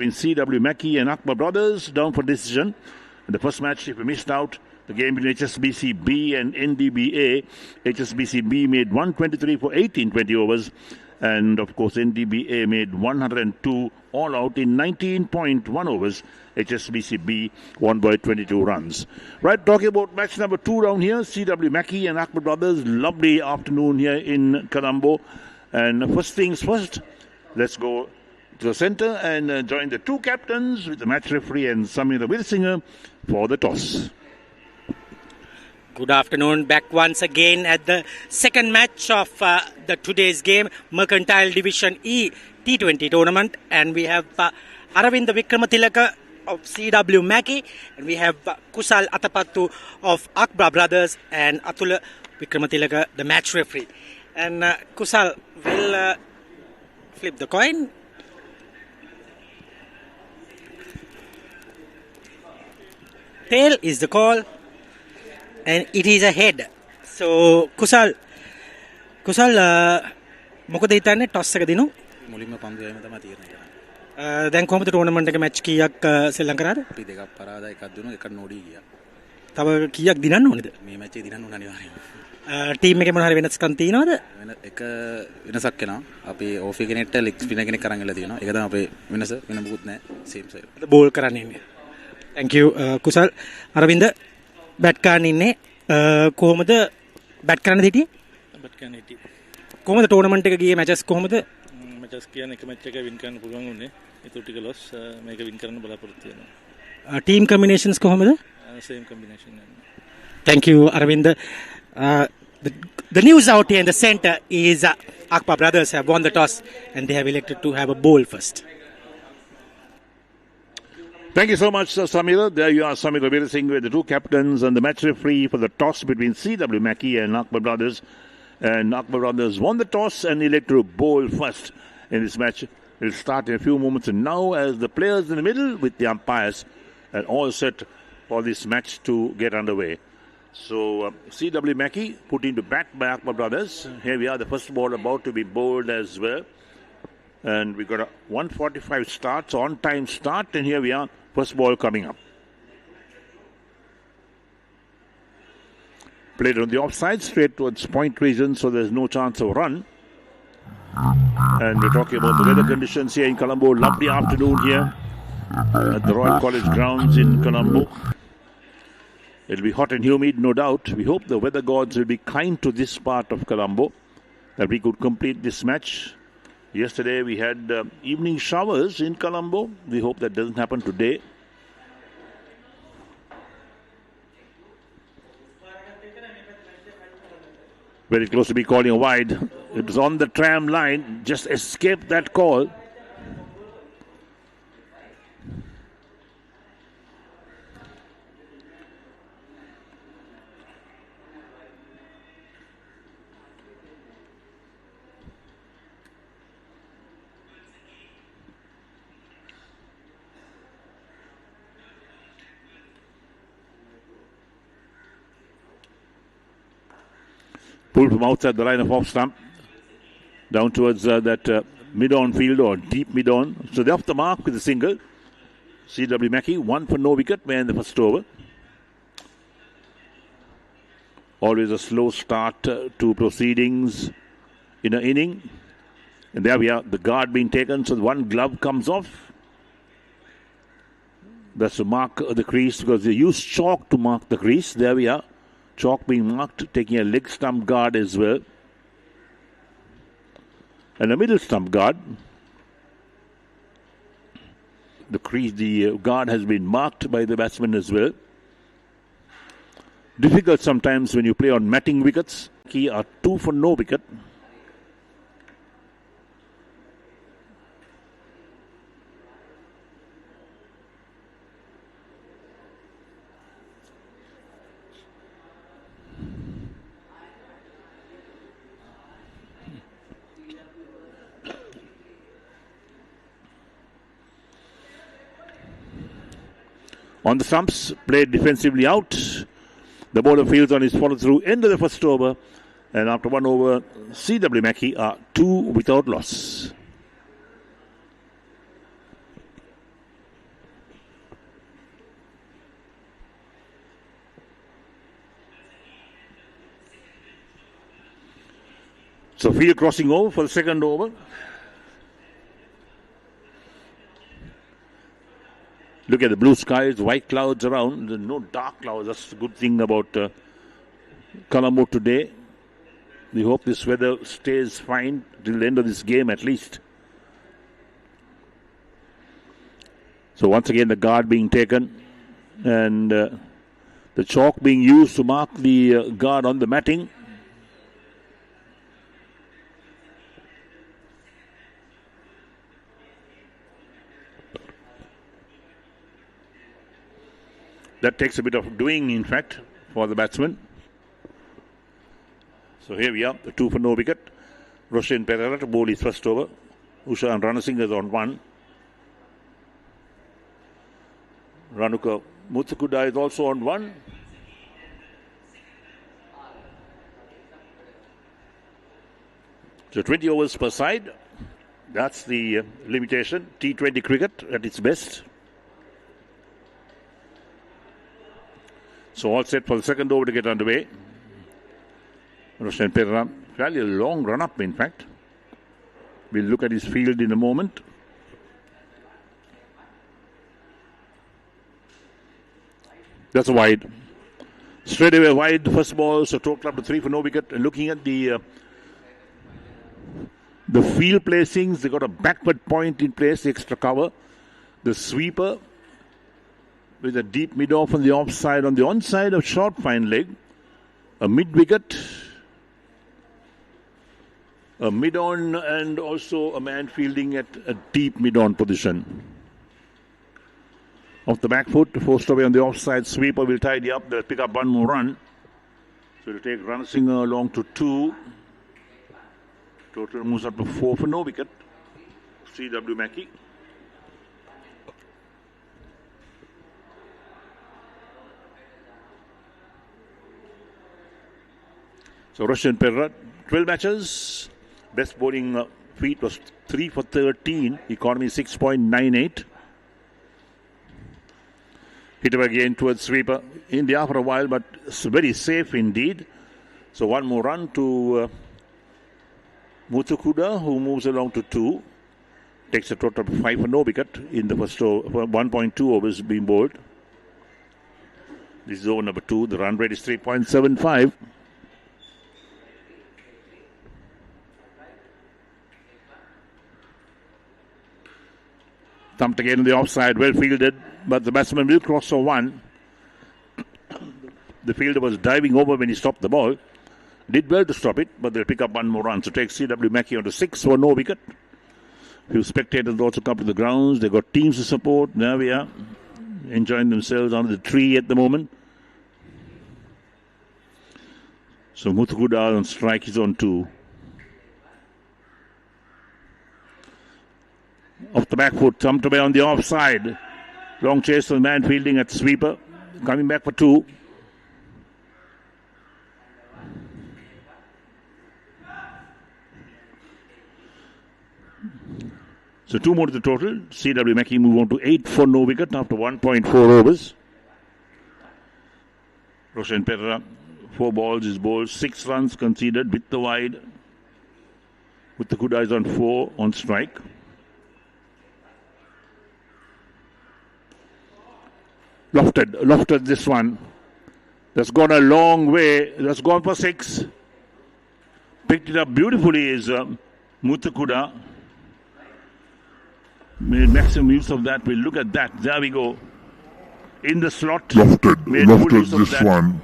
In CW Mackie and Akbar Brothers down for decision. In the first match, if we missed out the game between HSBC B and NDBA, HSBC B made 123 for 18-20 overs. And of course, NDBA made 102 all out in 19.1 overs. HSBC B won by 22 runs. Right, talking about match number 2 down here, CW Mackie and Akbar Brothers. Lovely afternoon here in Colombo. And first things first, let's go to the centre and join the two captains with the match referee and Samira Wilsinger for the toss. Good afternoon, back once again at the second match of the today's game, Mercantile Division E T20 tournament, and we have Aravind Vikramatilaka of CW Mackie, and we have Kusal Atapattu of Akbar Brothers, and Atula Vikramatilaka, the match referee. And Kusal will flip the coin. Tail is the call, and it is a head. So Kusal මොකද හිතන්නේ toss එක දිනු මුලින්ම පන්දු යෑම තමයි තීරණය කරන්නේ. දැන් කොහොමද ටෝර්නමන්ට් එක මැච් කීයක් සෙල්ලම් කරාද? අපි දෙකක් පරාදා එකක් දුණා එකක් නෝඩි ගියා. තව කීයක් දිනන්න ඕනේද? මේ මැච් එක දිනන්න ඕන අනිවාර්යයෙන්ම. ටීම් එකේ මොන හරි වෙනස්කම් තියෙනවද? එක වෙනසක් වෙනවා. අපි ඕෆ් එකේ නෙට් ලිග් ස්පිනර් කෙනෙක් අරන් ගිහලා තියෙනවා. ඒක තමයි අපේ වෙනස. වෙන මොකුත් නැහැ. Same side. බෝල් කරන්නේ ඉන්නේ. Thank you කුසල්. අරවින්ද බැට් කරන්න ඉන්නේ. කොහොමද බැට් කරන්න හිටියේ? බැට් කරන්න හිටියේ. කොහොමද ටෝර්නමන්ට් එක ගියේ මැචස් කොහොමද? මැචස් කියන්නේ එක මැච් එක වින් කරන්න පුළුවන් වුණේ. ඒක ටික ලොස් මේක වින් කරන්න බලාපොරොත්තු වෙනවා. ටීම් කම්බිනේෂන්ස් කොහොමද? Same combination. Thank you Aravind. The news out here in the center is Akbar Brothers have won the toss and they have elected to have a bowl first. Thank you so much, Samira. There you are, Samira Veerasinghe with the two captains and the match referee for the toss between CW Mackie and Akbar Brothers. And Akbar Brothers won the toss and elected to bowl first in this match. It will start in a few moments and now as the players in the middle with the umpires are all set for this match to get underway. So CW Mackie put into bat by Akbar Brothers. Here we are, the first ball about to be bowled as well. And we got a 1:45 starts, on time start, and here we are, first ball coming up. Played on the offside, straight towards point region, so there's no chance of run. And we're talking about the weather conditions here in Colombo. Lovely afternoon here at the Royal College grounds in Colombo. It'll be hot and humid, no doubt. We hope the weather gods will be kind to this part of Colombo, that we could complete this match. Yesterday we had evening showers in Colombo. We hope that doesn't happen today. Very close to be calling a wide. It was on the tram line. Just escaped that call. Pulled from outside the line of off stump down towards that mid-on field or deep mid-on. So they're off the mark with a single. CW Mackie, 1 for no wicket, man, the first over. Always a slow start to proceedings in an inning. And there we are, the guard being taken, so one glove comes off. That's to mark the crease because they use chalk to mark the crease. There we are. Chalk being marked, taking a leg stump guard as well. And a middle stump guard. The crease, the guard has been marked by the batsman as well. Difficult sometimes when you play on matting wickets. Key are 2 for no wicket. On the stumps, played defensively out. The bowler fields on his follow-through, end of the first over. And after 1 over, CW Mackie are 2 without loss. So field crossing over for the second over. Look at the blue skies, white clouds around. There's no dark clouds. That's the good thing about Colombo today. We hope this weather stays fine till the end of this game at least. So once again the guard being taken and the chalk being used to mark the guard on the matting. That takes a bit of doing, in fact, for the batsman. So here we are, the 2 for no wicket. Roshan Pereira to bowl his first over. Usha and Ranasinghe is on 1. Ranuka Muthukuda is also on 1. So 20 overs per side. That's the limitation. T20 cricket at its best. So all set for the second over to get underway. Roshan Pereira, fairly a long run up in fact. We'll look at his field in a moment. That's a wide. Straight away wide, the first ball, so total up to 3 for no wicket. And looking at the field placings, they got a backward point in place, extra cover. The sweeper with a deep mid-off on the offside, on the onside of short fine leg. A mid-wicket, a mid-on, and also a man fielding at a deep mid-on position. Off the back foot, forced away on the offside. Sweeper will tidy up. They'll pick up one more run. So it'll take Ranasinghe along to 2. Total moves up to 4 for no wicket. C.W. Mackie. So Roshan Pereira, 12 matches. Best bowling feat was 3 for 13. Economy 6.98. Hit him again towards sweeper. India for a while, but it's very safe indeed. So one more run to Muthukuda, who moves along to 2. Takes a total of 5 for no wicket in the first over. 1.2 overs being bowled. This is over number 2. The run rate is 3.75. Thumped again on the offside, well fielded, but the batsman will cross for 1. The fielder was diving over when he stopped the ball. Did well to stop it, but they'll pick up one more run. So take C.W. Mackie on to 6 for no wicket. Few spectators also come to the grounds. They've got teams to support. There we are, enjoying themselves under the tree at the moment. So Muthukuda on strike, is on 2. Off the back foot, thumped away on the offside. Long chase for the man fielding at sweeper. Coming back for 2. So 2 more to the total. C.W. Mackie move on to 8 for no wicket after 1.4 overs. Roshan Pereira, 4 balls is bowled, 6 runs conceded with the wide. With the good eyes on 4 on strike. Lofted this one. That's gone a long way. That's gone for 6. Picked it up beautifully is Muthukuda. Made maximum use of that. We'll look at that. There we go. In the slot. Lofted this one.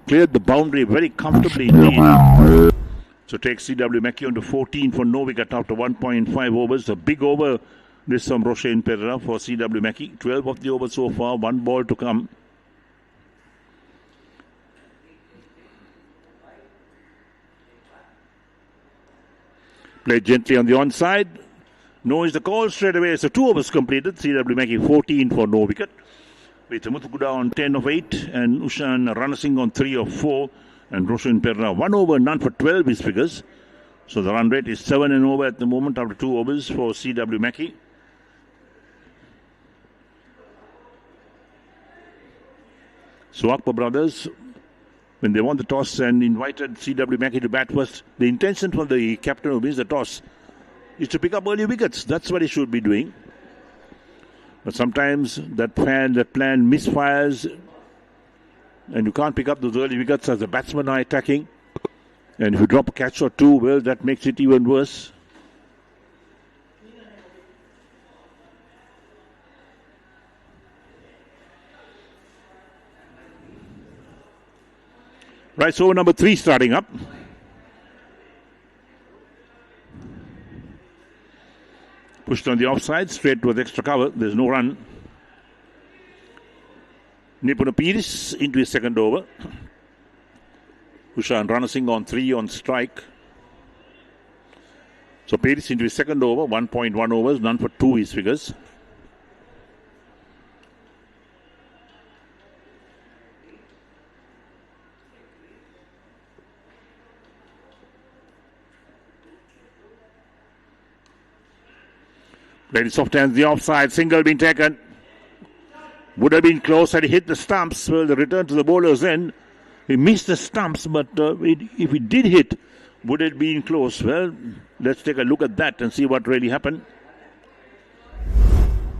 Cleared the boundary very comfortably indeed. So takes C.W. Mackie on to 14 for no wicket after 1.5 overs. A big over. This from Roshan Pereira for C.W. Mackie. 12 of the overs so far, 1 ball to come. Played gently on the onside. No is the call straight away. So 2 overs completed. C.W. Mackie 14 for no wicket. With Muthukuda on 10 of 8 and Ushan Ranasinghe on 3 of 4. And Roshan Pereira 1 over, none for 12 his figures. So the run rate is 7 and over at the moment after 2 overs for C.W. Mackie. So Akbar Brothers when they won the toss and invited C.W. Mackie to bat first, the intention for the captain who wins the toss is to pick up early wickets. That's what he should be doing. But sometimes that plan misfires and you can't pick up those early wickets as the batsmen are attacking. And if you drop a catch or two, well, that makes it even worse. Right, so number 3 starting up. Pushed on the offside, straight towards extra cover. There's no run. Nipuna Pires into his second over. Ushan Ranasinghe on 3 on strike. So Pires into his second over, 1.1 overs, none for 2 his figures. Very soft hands, the offside, single being taken. Would have been close had he hit the stumps. Well, the return to the bowler's end. He missed the stumps, but if he did hit, would it be close? Well, let's take a look at that and see what really happened.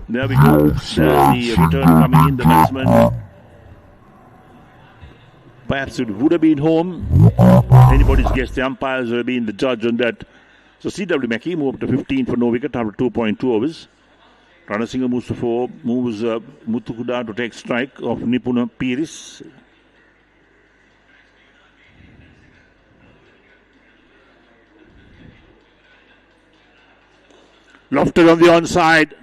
There we go. There's the return coming in, the batsman. Perhaps it would have been home. Anybody's guess. The umpires will have been the judge on that. So C.W. Mackie moved up to 15 for no wicket after 2.2 overs. Ranasinghe moves to 4, moves Muthukuda to take strike of Nipuna Pires. Lofted on the onside.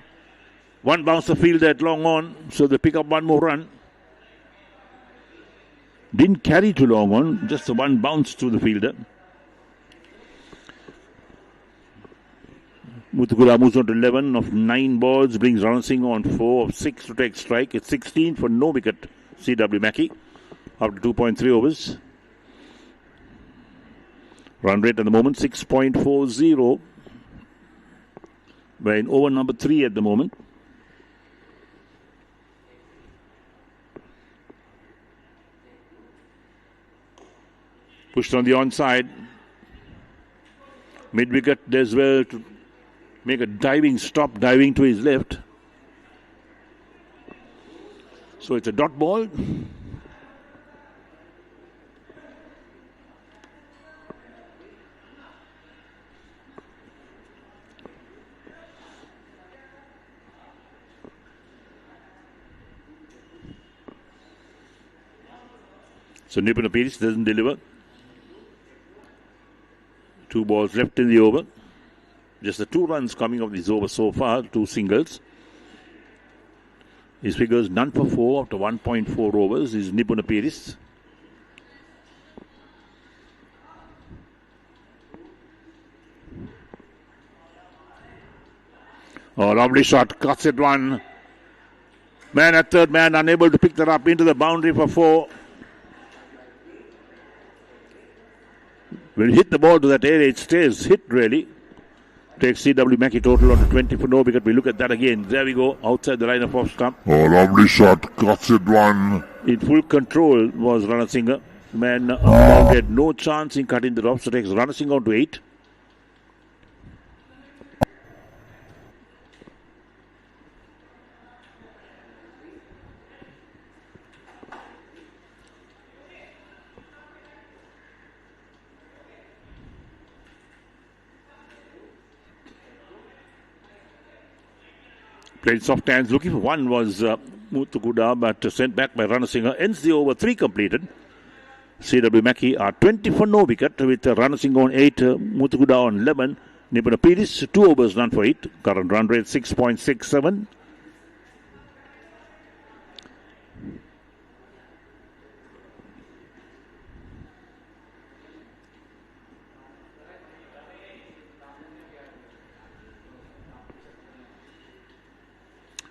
One bouncer field at long on, so they pick up one more run. Didn't carry too long on, just the one bounce to the fielder. Muthukuda moves on to 11 of 9 balls, brings Ranasinghe on 4 of 6 to take strike. It's 16 for no wicket, C.W. Mackie, after 2.3 overs. Run rate at the moment, 6.40. We're in over number 3 at the moment. Pushed on the onside. Mid-wicket does well to make a diving stop, diving to his left. So it's a dot ball. So Nipuna Pires doesn't deliver. 2 balls left in the over. Just the 2 runs coming off this over so far, 2 singles. His figures none for 4 after 1.4 overs is Nipuna Pires. Oh, lovely shot, cuts it one. Man at third man, unable to pick that up into the boundary for 4. When you hit the ball to that area, it stays hit really. Takes C.W. Mackie total on to 20 for no wicket. We look at that again. There we go, outside the line of off stump. Oh, lovely shot, cuts it one. In full control was Ranasinghe. Man had no chance in cutting the off, so takes Ranasinghe on to 8. Played soft hands, looking for one was Muthukuda, but sent back by Ranasinghe. Ends the over, 3 completed. C.W. Mackie are 20 for no wicket with Ranasinghe on 8, Muthukuda on 11. Nipuna Pires, 2 overs, none for 8. Current run rate 6.67.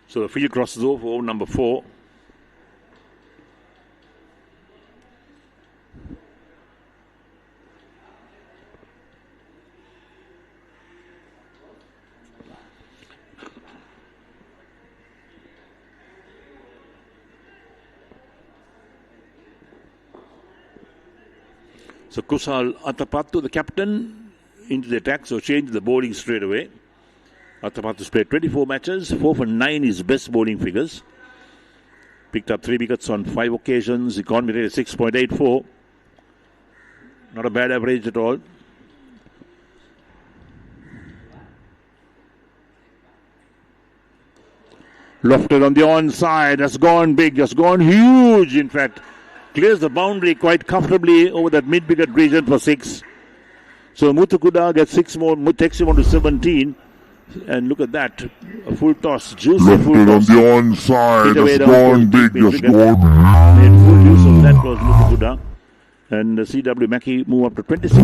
So the field crosses over number 4. So Kusal Atapattu, the captain, into the attack, so changed the bowling straight away. Atapattu's played 24 matches, 4 for 9 is best bowling figures. Picked up 3 wickets on 5 occasions, economy rate is 6.84. Not a bad average at all. Lofted on the onside, has gone big, has gone huge in fact. Clears the boundary quite comfortably over that mid-wicket region for 6. So Muthukuda gets 6 more, takes him on to 17. And look at that, a full toss, juicy full toss. On the onside, has gone big, has gone. Made full use of that was Muthukuda. And CW Mackie move up to 26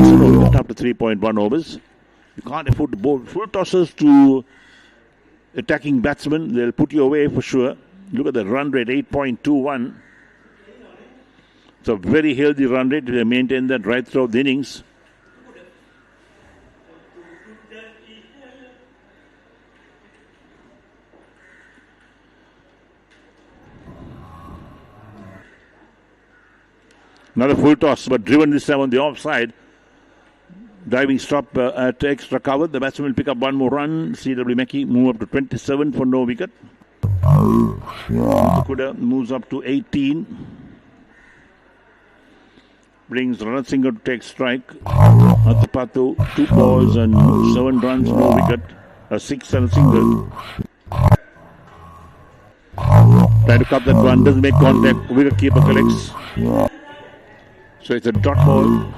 after 3.1 overs. You can't afford to bowl full tosses to attacking batsmen. They'll put you away for sure. Look at the run rate, 8.21. It's a very healthy run rate. They maintain that right throughout the innings. Another full toss, but driven this time on the offside. Diving stop at extra cover. The batsman will pick up one more run. CW Mackie move up to 27 for no wicket. Kuda moves up to 18. Brings Ranasinger to take strike. Atapattu, 2 balls and 7 runs, no wicket. A 6 and a single. Try to cut that one, doesn't make contact. Wicket keeper collects. So it's a dot ball.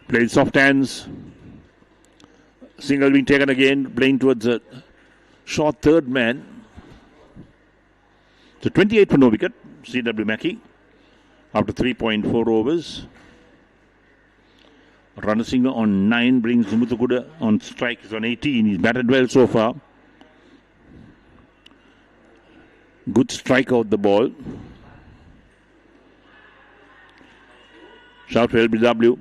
Played soft hands. Single being taken again, playing towards a short third man. So 28 for no wicket, CW Mackie. After 3.4 overs. Ranasinger on 9 brings Muthukuda on strike. He's on 18. He's batted well so far. Good strike out the ball. Shout for LBW.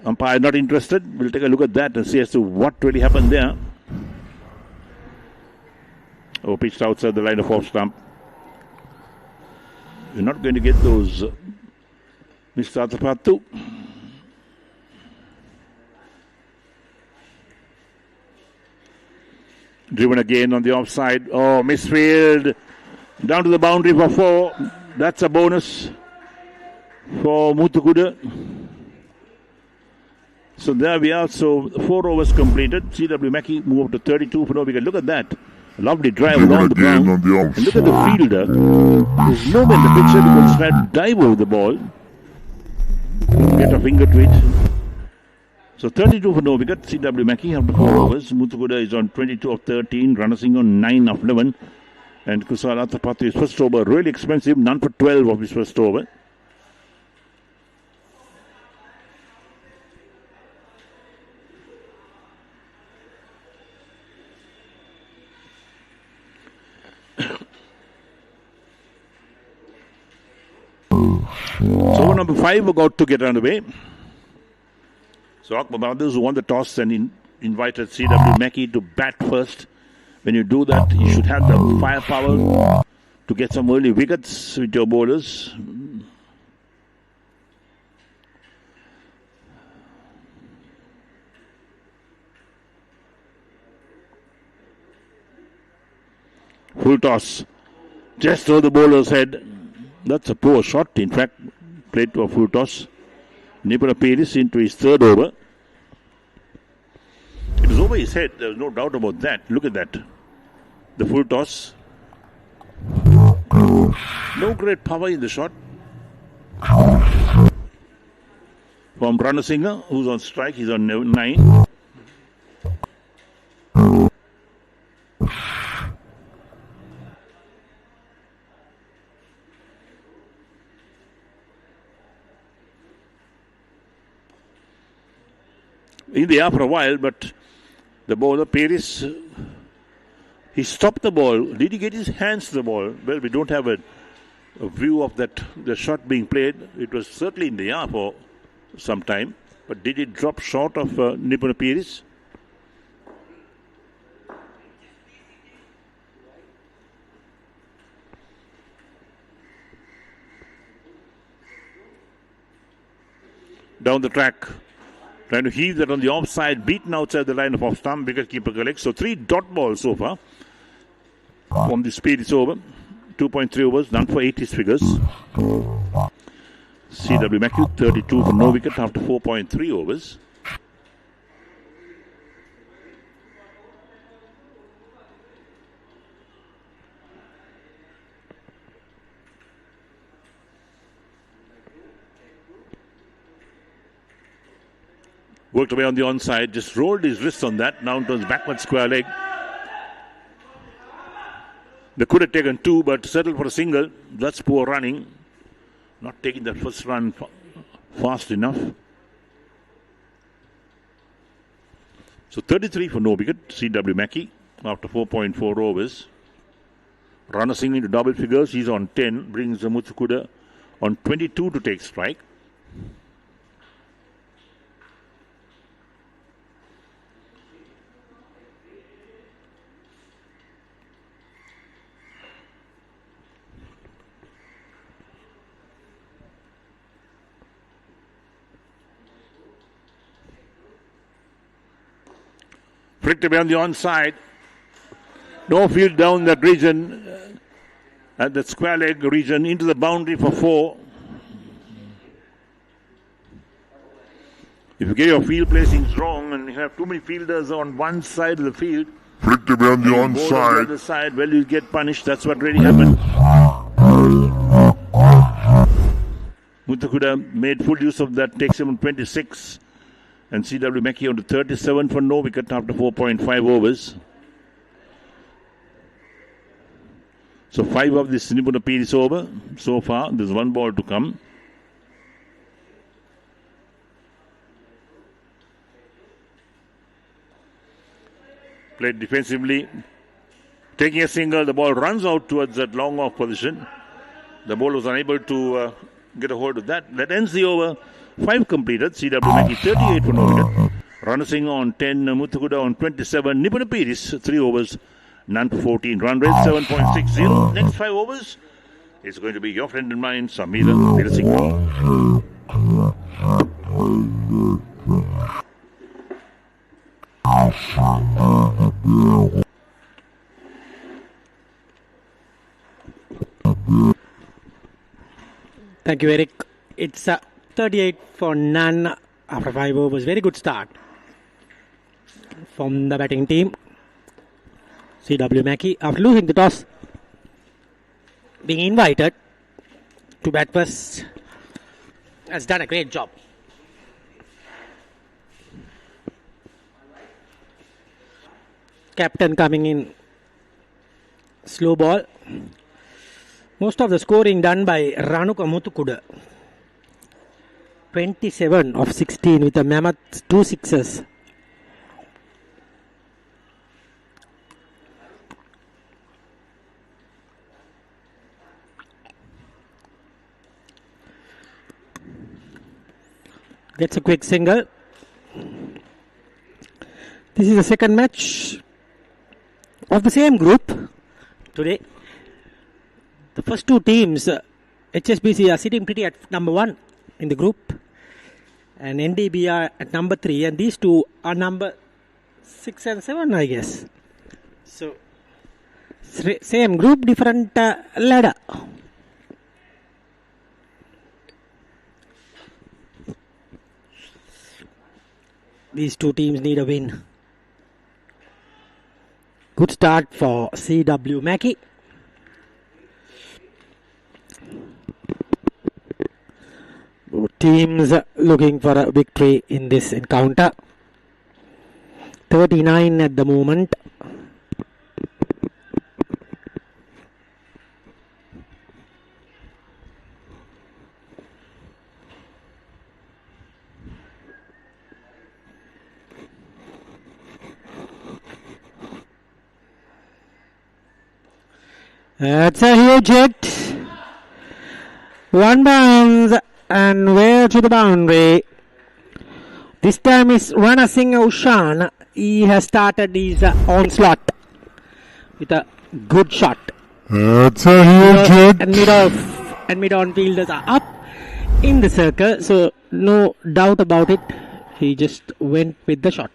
Umpire not interested. We'll take a look at that and see as to what really happened there. Oh, pitched outside the line of off stump. You're not going to get those, Mr. Atapattu. Driven again on the offside. Oh, misfield. Down to the boundary for 4. That's a bonus for Muthukuda. So there we are. So 4 overs completed. CW Mackie moved to 32 for no wicket. Look at that. Lovely drive along the ground. And look at the fielder. There's no man in the picture because he's trying to dive over the ball. Get a finger to it. So 32 for no wicket. CW Mackie after 4 overs. Muthukuda is on 22 of 13. Ranasinger on 9 of 11. And Kusal Atapattu is first over. Really expensive. None for 12 of his first over. So over number 5 were got to get underway. So Akbar Brothers won the toss and invited CW Mackie to bat first. When you do that, you should have the firepower to get some early wickets with your bowlers. Full toss. Just over the bowler's head. That's a poor shot. In fact, played to a full toss. Nipura Peris into his 3rd over. It was over his head. There's no doubt about that. Look at that. The full toss. No great power in the shot. From Ranasinger, who's on strike. He's on 9. In the air for a while, but the bowler, Paris, he stopped the ball. Did he get his hands to the ball? Well, we don't have a a view of the shot being played. It was certainly in the air for some time, but did it drop short of Nipuna Piris? Down the track, trying to heave that on the offside, beaten outside the line of off stump, wicketkeeper collects. So 3 dot balls so far from the speed. It's over. 2.3 overs, done for 80 figures. CW Mackie 32 for no wicket after 4.3 overs. Worked away on the onside, just rolled his wrist on that, now turns backward square leg. They could have taken 2, but settled for a single. That's poor running. Not taking that first run fast enough. So 33 for no wicket, CW Mackie after 4.4 overs. Runner Singh into double figures, he's on 10, brings Muthukuda on 22 to take strike. Flicked away on the onside. No field down that region, at that square leg region, into the boundary for 4. If you get your field placings wrong and you have too many fielders on one side of the field, Flicked away on the on the onside. other side, well, you get punished. That's what really happened. Muthukuda made full use of that, takes him on 26. And CW Mackie on to 37 for no wicket after 4.5 overs. So 5 of this Nipuna Piris over so far. There's 1 ball to come. Played defensively. Taking a single, the ball runs out towards that long off position. The ball was unable to get a hold of that. That ends the over. 5 completed. CW Mackie 38 for no wicket. Runner Singh on 10. Muthukuda on 27. Nipuna Piris 3 overs. None for 14. Run rate 7.60. Next 5 overs is going to be your friend and mine, Samira Singh. Thank you, Eric. It's 38 for none after 5 overs. Very good start from the batting team. CW Mackie, after losing the toss, being invited to bat first, has done a great job. Captain coming in, slow ball. Most of the scoring done by Ranuka Muthukuda. 27 of 16 with a mammoth 2 sixes. Gets a quick single. This is the second match of the same group today. The first 2 teams, HSBC, are sitting pretty at number 1 in the group, and NDB are at number 3, and these 2 are number 6 and 7, I guess. So, same group, different ladder. These 2 teams need a win. Good start for CW Mackie. Both teams looking for a victory in this encounter. 39 at the moment. That's a huge hit. One bounce and way to the boundary. This time is Rana Singh Ushan. He has started his onslaught with a good shot. That's a huge hit. And mid-on fielders are up in the circle, so no doubt about it. He just went with the shot.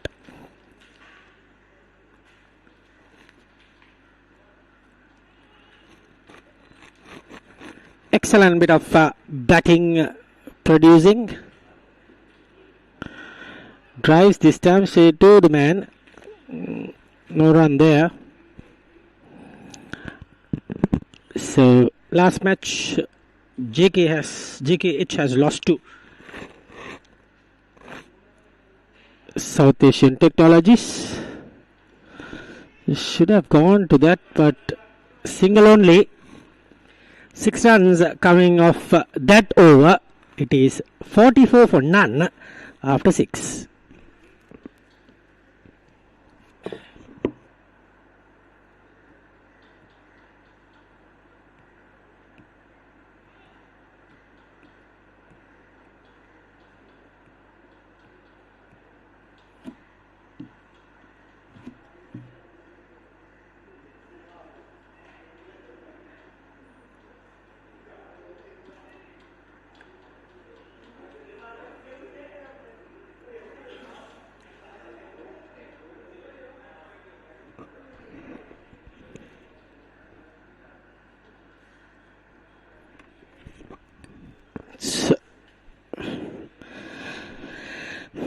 Excellent bit of batting producing. Drives this time straight to the man. No run there. So last match JKH has lost to South Asian Technologies. Should have gone to that, but single only. 6 runs coming off that over. It is 44 for none after 6.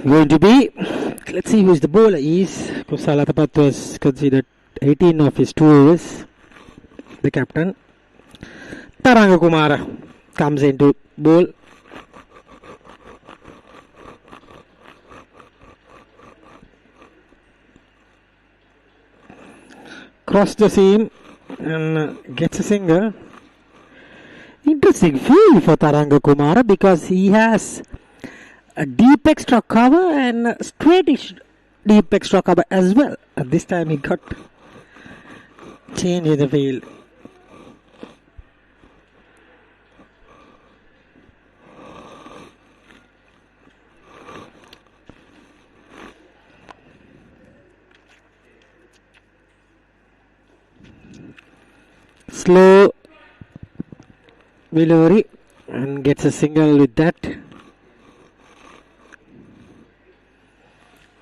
Going to be, let's see who the bowler is. Kusala Tapat was considered 18 of his 2 overs. The captain Taranga Kumara comes into bowl. Cross the seam and gets a single. Interesting field for Taranga Kumara because he has a deep extra cover and straightish deep extra cover as well. At this time he got change in the field. Slow delivery and gets a single with that.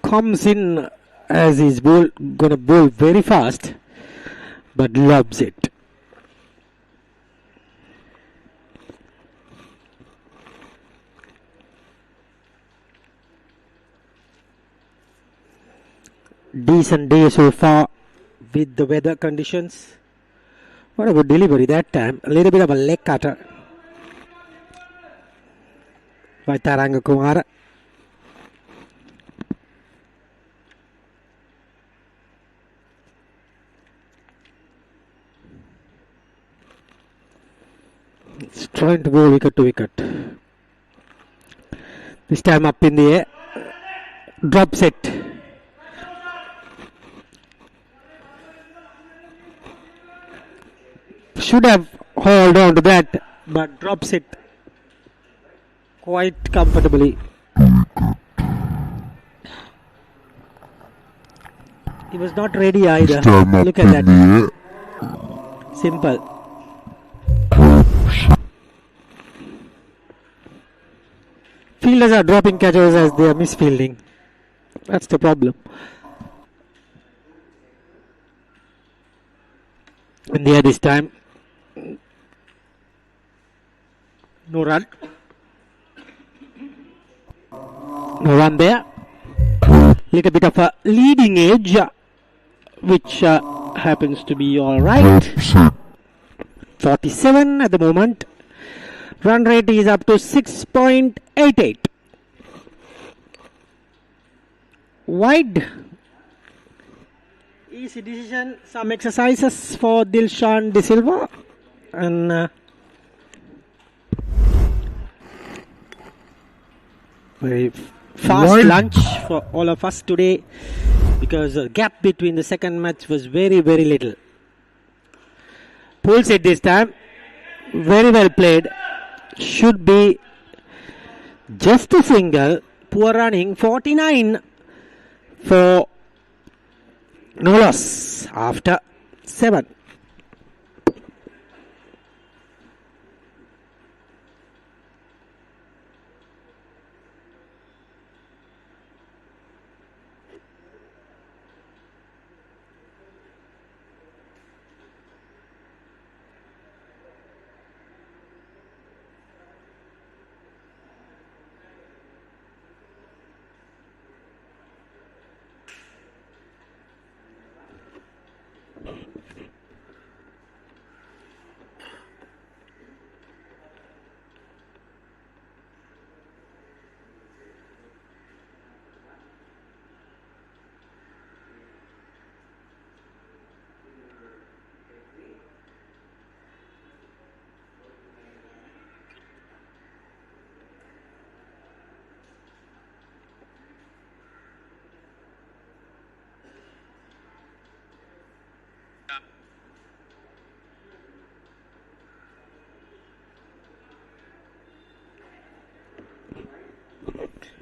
Comes in as he's gonna bowl very fast, but loves it. Decent day so far with the weather conditions. What a good delivery that time. A little bit of a leg cutter by Taranga Kumara. It's trying to go wicket to wicket. This time up in the air. Drops it. Should have held on to that, but drops it quite comfortably. He was not ready either. Look at that. Simple. Fielders are dropping catches as they are misfielding. That's the problem. And there this time, no run. No run there. Little bit of a leading edge, which happens to be alright. 47 at the moment. Run rate is up to 6.88. Wide. Easy decision. Some exercises for Dilshan De Silva. And very fast lunch for all of us today, because the gap between the second match was very, very little. Pulls it this time. Very well played. should be just a single. Poor running. 49 for no loss after 7.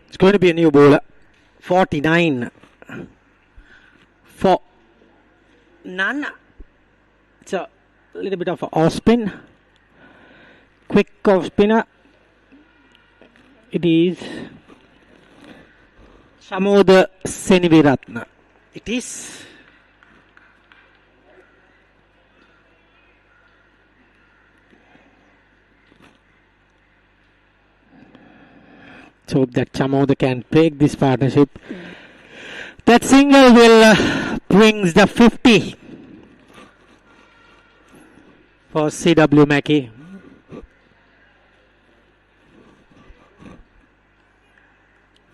It's going to be a new bowler. 49 for none. It's a little bit of an off spin. Quick off spinner. It is Samoda Seniviratna. It is. Let's hope that Chamoda can break this partnership. That single will brings the 50 for CW Mackie.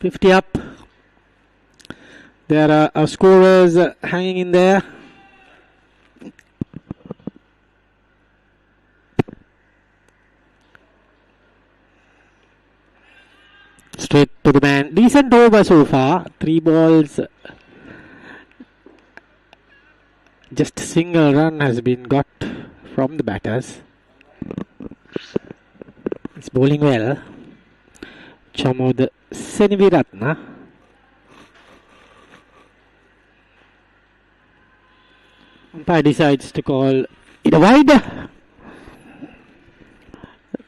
$50 up. There are scorers hanging in there. Straight to the man. Decent over so far. 3 balls. Just a single run has been got from the batters. It's bowling well. Chamod Seniviratna. Umpire decides to call it a wide.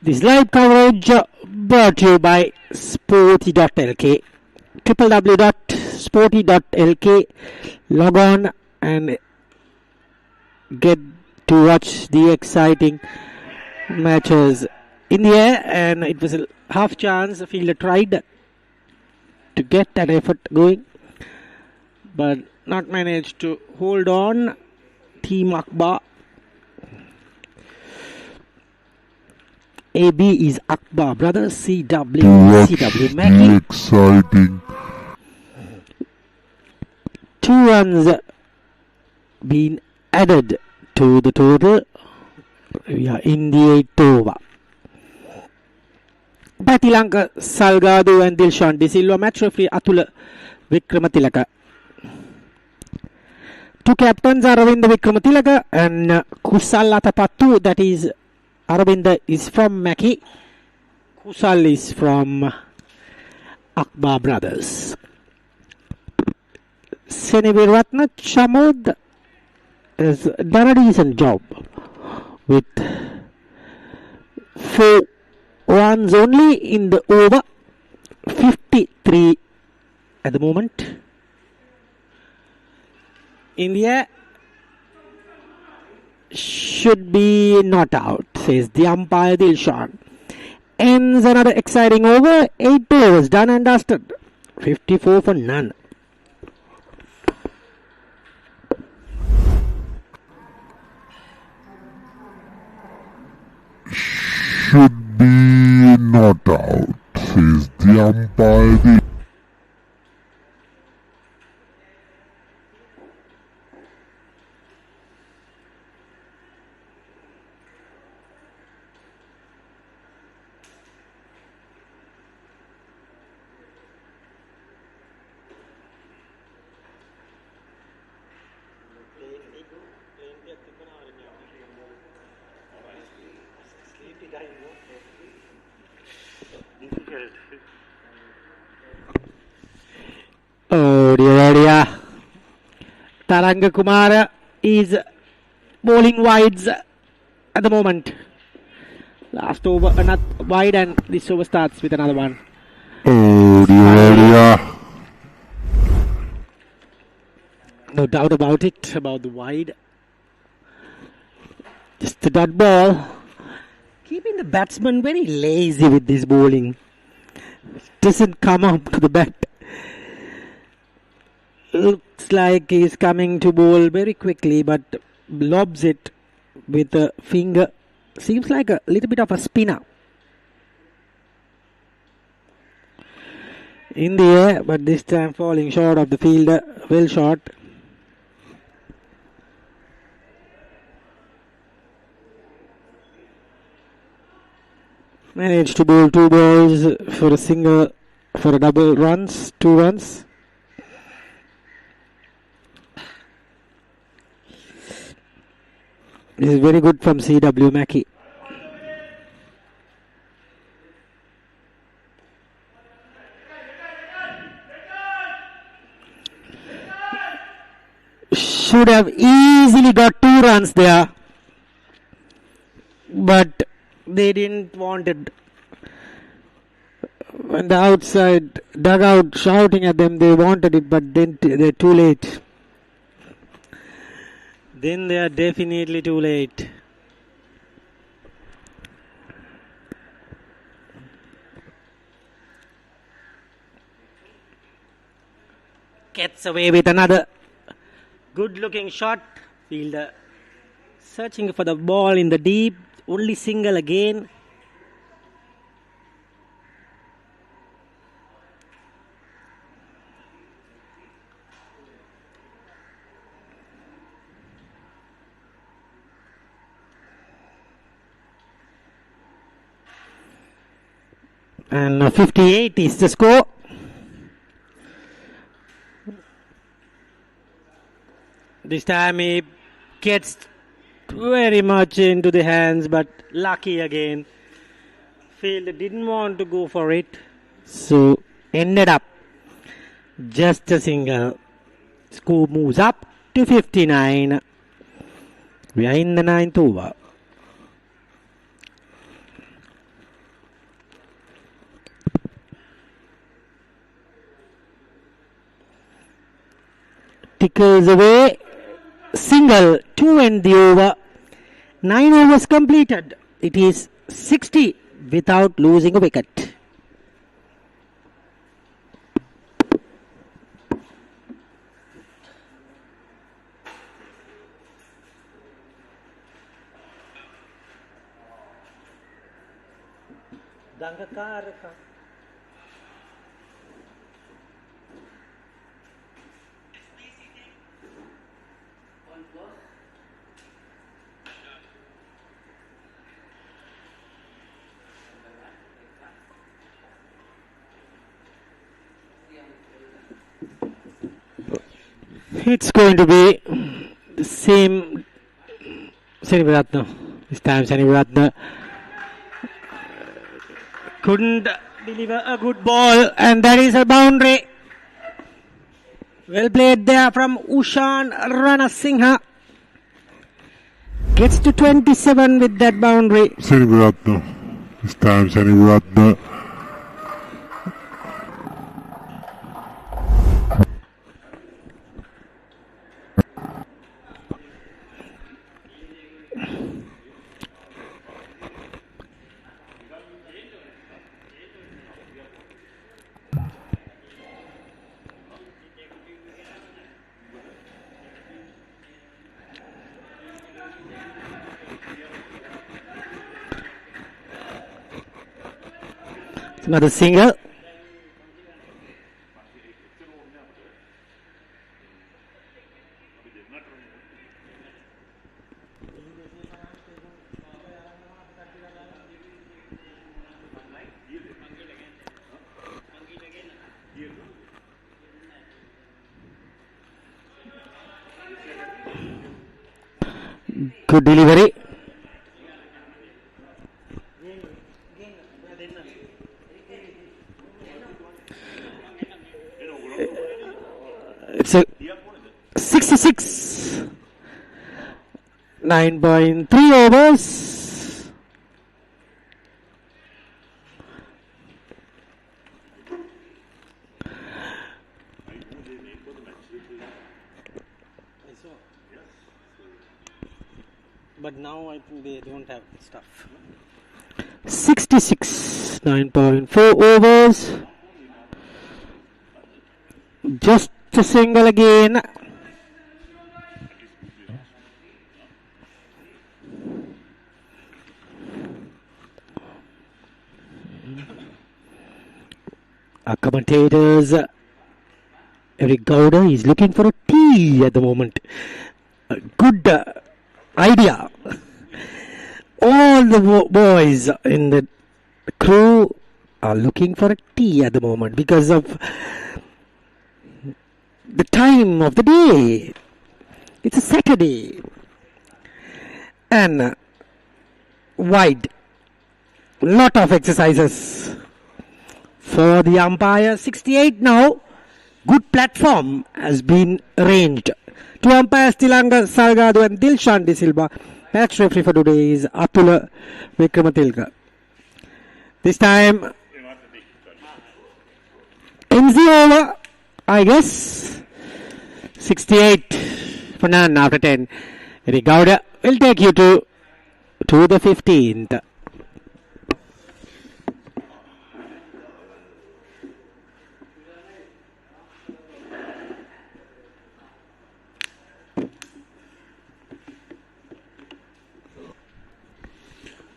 This live coverage brought to you by Sporty.lk. www.sporty.lk. Log on and get to watch the exciting matches in the air. And it was a half chance. The fielder tried to get that effort going, but not managed to hold on. Team Akbar. AB is Akbar Brothers. CW Mackie. Exciting. 2 runs been added to the total. We are in the 8th over. Patilanka, Salgado and Dilshan De Silva. Match referee Atula Vikramatilaka. 2 captains Aravinda Vikramatilaka and Kusal Atapattu. That is Aravinda is from Mackie. Kusal is from Akbar Brothers. Seniviratna Chamod has done a decent job with 4 runs only in the over. 53 at the moment. In the air, should be not out, says the umpire Dilshan. Ends another exciting over. 8 overs done and dusted. 54 for none. Should be not out, says the umpire. Oh dear. Taranga Kumara is bowling wides at the moment. Last over, another wide, and this over starts with another one. Oh dear. No doubt about it, about the wide. Just the dot ball. Keeping the batsman very lazy with this bowling. Doesn't come up to the bat. Looks like he's coming to bowl very quickly, but lobs it with a finger. Seems like a little bit of a spinner. In the air, but this time falling short of the fielder. Well shot. Managed to bowl 2 balls for a single, for a double runs, 2 runs. This is very good from CW Mackie. Should have easily got 2 runs there, but they didn't want it. When the outside dugout shouting at them, they wanted it, but then they're too late. Then they are definitely too late. Gets away with another good looking shot. Fielder searching for the ball in the deep. Only single again. And 58 is the score. This time he gets very much into the hands, but lucky again. Fielder didn't want to go for it, so ended up just a single. Score moves up to 59. We are in the 9th over. Tickles away. Single to end the over. 9 overs completed. It is 60 without losing a wicket. It's going to be the same. Senivaratna. This time Senivaratna couldn't deliver a good ball, and that is a boundary. Well played there from Ushan Ranasinghe. Gets to 27 with that boundary. Senivaratna. This time Senivaratna. Another single. Good delivery. 66. 9.3 overs. But now I think they don't have stuff. 66. 9.4 overs. Just a single again. Our commentators, Eric Gowder is looking for a tea at the moment. A good idea. All the boys in the crew are looking for a tea at the moment because of the time of the day. It's a Saturday. And wide. Lot of exercises for the umpire. 68 now. Good platform has been arranged. Two umpires, Tilanga Salgado and Dilshan De Silva. Match referee for today is Atula Vikramatilka. This time, MCA over, I guess. 68 for none after 10. Eric Gowda will take you to the 15th.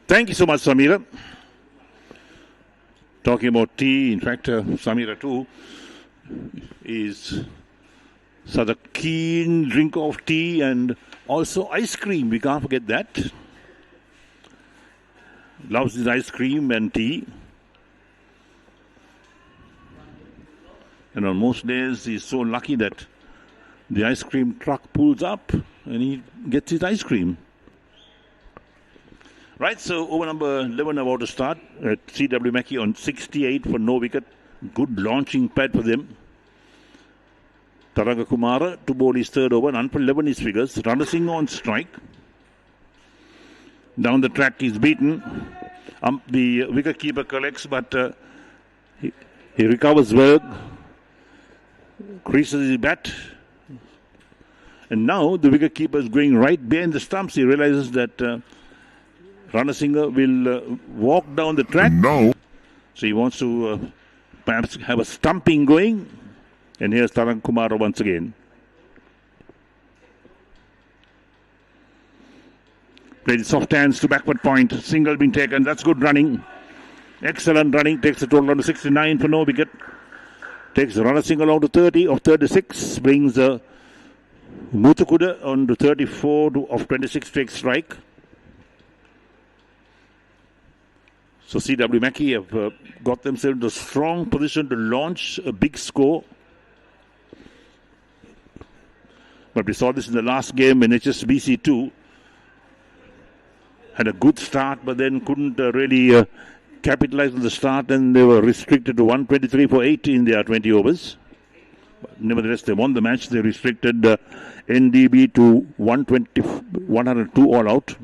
Thank you so much, Samira. Talking about tea, in fact, Samira too is such a keen drink of tea and also ice cream. We can't forget that. Loves his ice cream and tea. And on most days, he's so lucky that the ice cream truck pulls up and he gets his ice cream. Right, so over number 11 about to start at C.W. Mackie on 68 for no wicket. Good launching pad for them. Taranga Kumara to bowl his third over. None for 11 his figures. Ranasinghe on strike. Down the track he's beaten. The wicket keeper collects, but he recovers well. Creases his bat. And now the wicket keeper is going right behind the stumps. He realizes that Ranasinghe will walk down the track. No. So he wants to perhaps have a stumping going. And here's Tarang Kumara once again. Played soft hands to backward point. Single being taken. That's good running. Excellent running. Takes the total on to 69 for no wicket. Takes Ranasinghe along to 30 of 36. Brings Muthukuda on to 34 of 26. Takes strike. So C.W. Mackie have got themselves into a strong position to launch a big score. But we saw this in the last game when HSBC 2 had a good start, but then couldn't really capitalize on the start, and they were restricted to 123 for 8 in their 20 overs. But nevertheless, they won the match. They restricted NDB to 102 all out.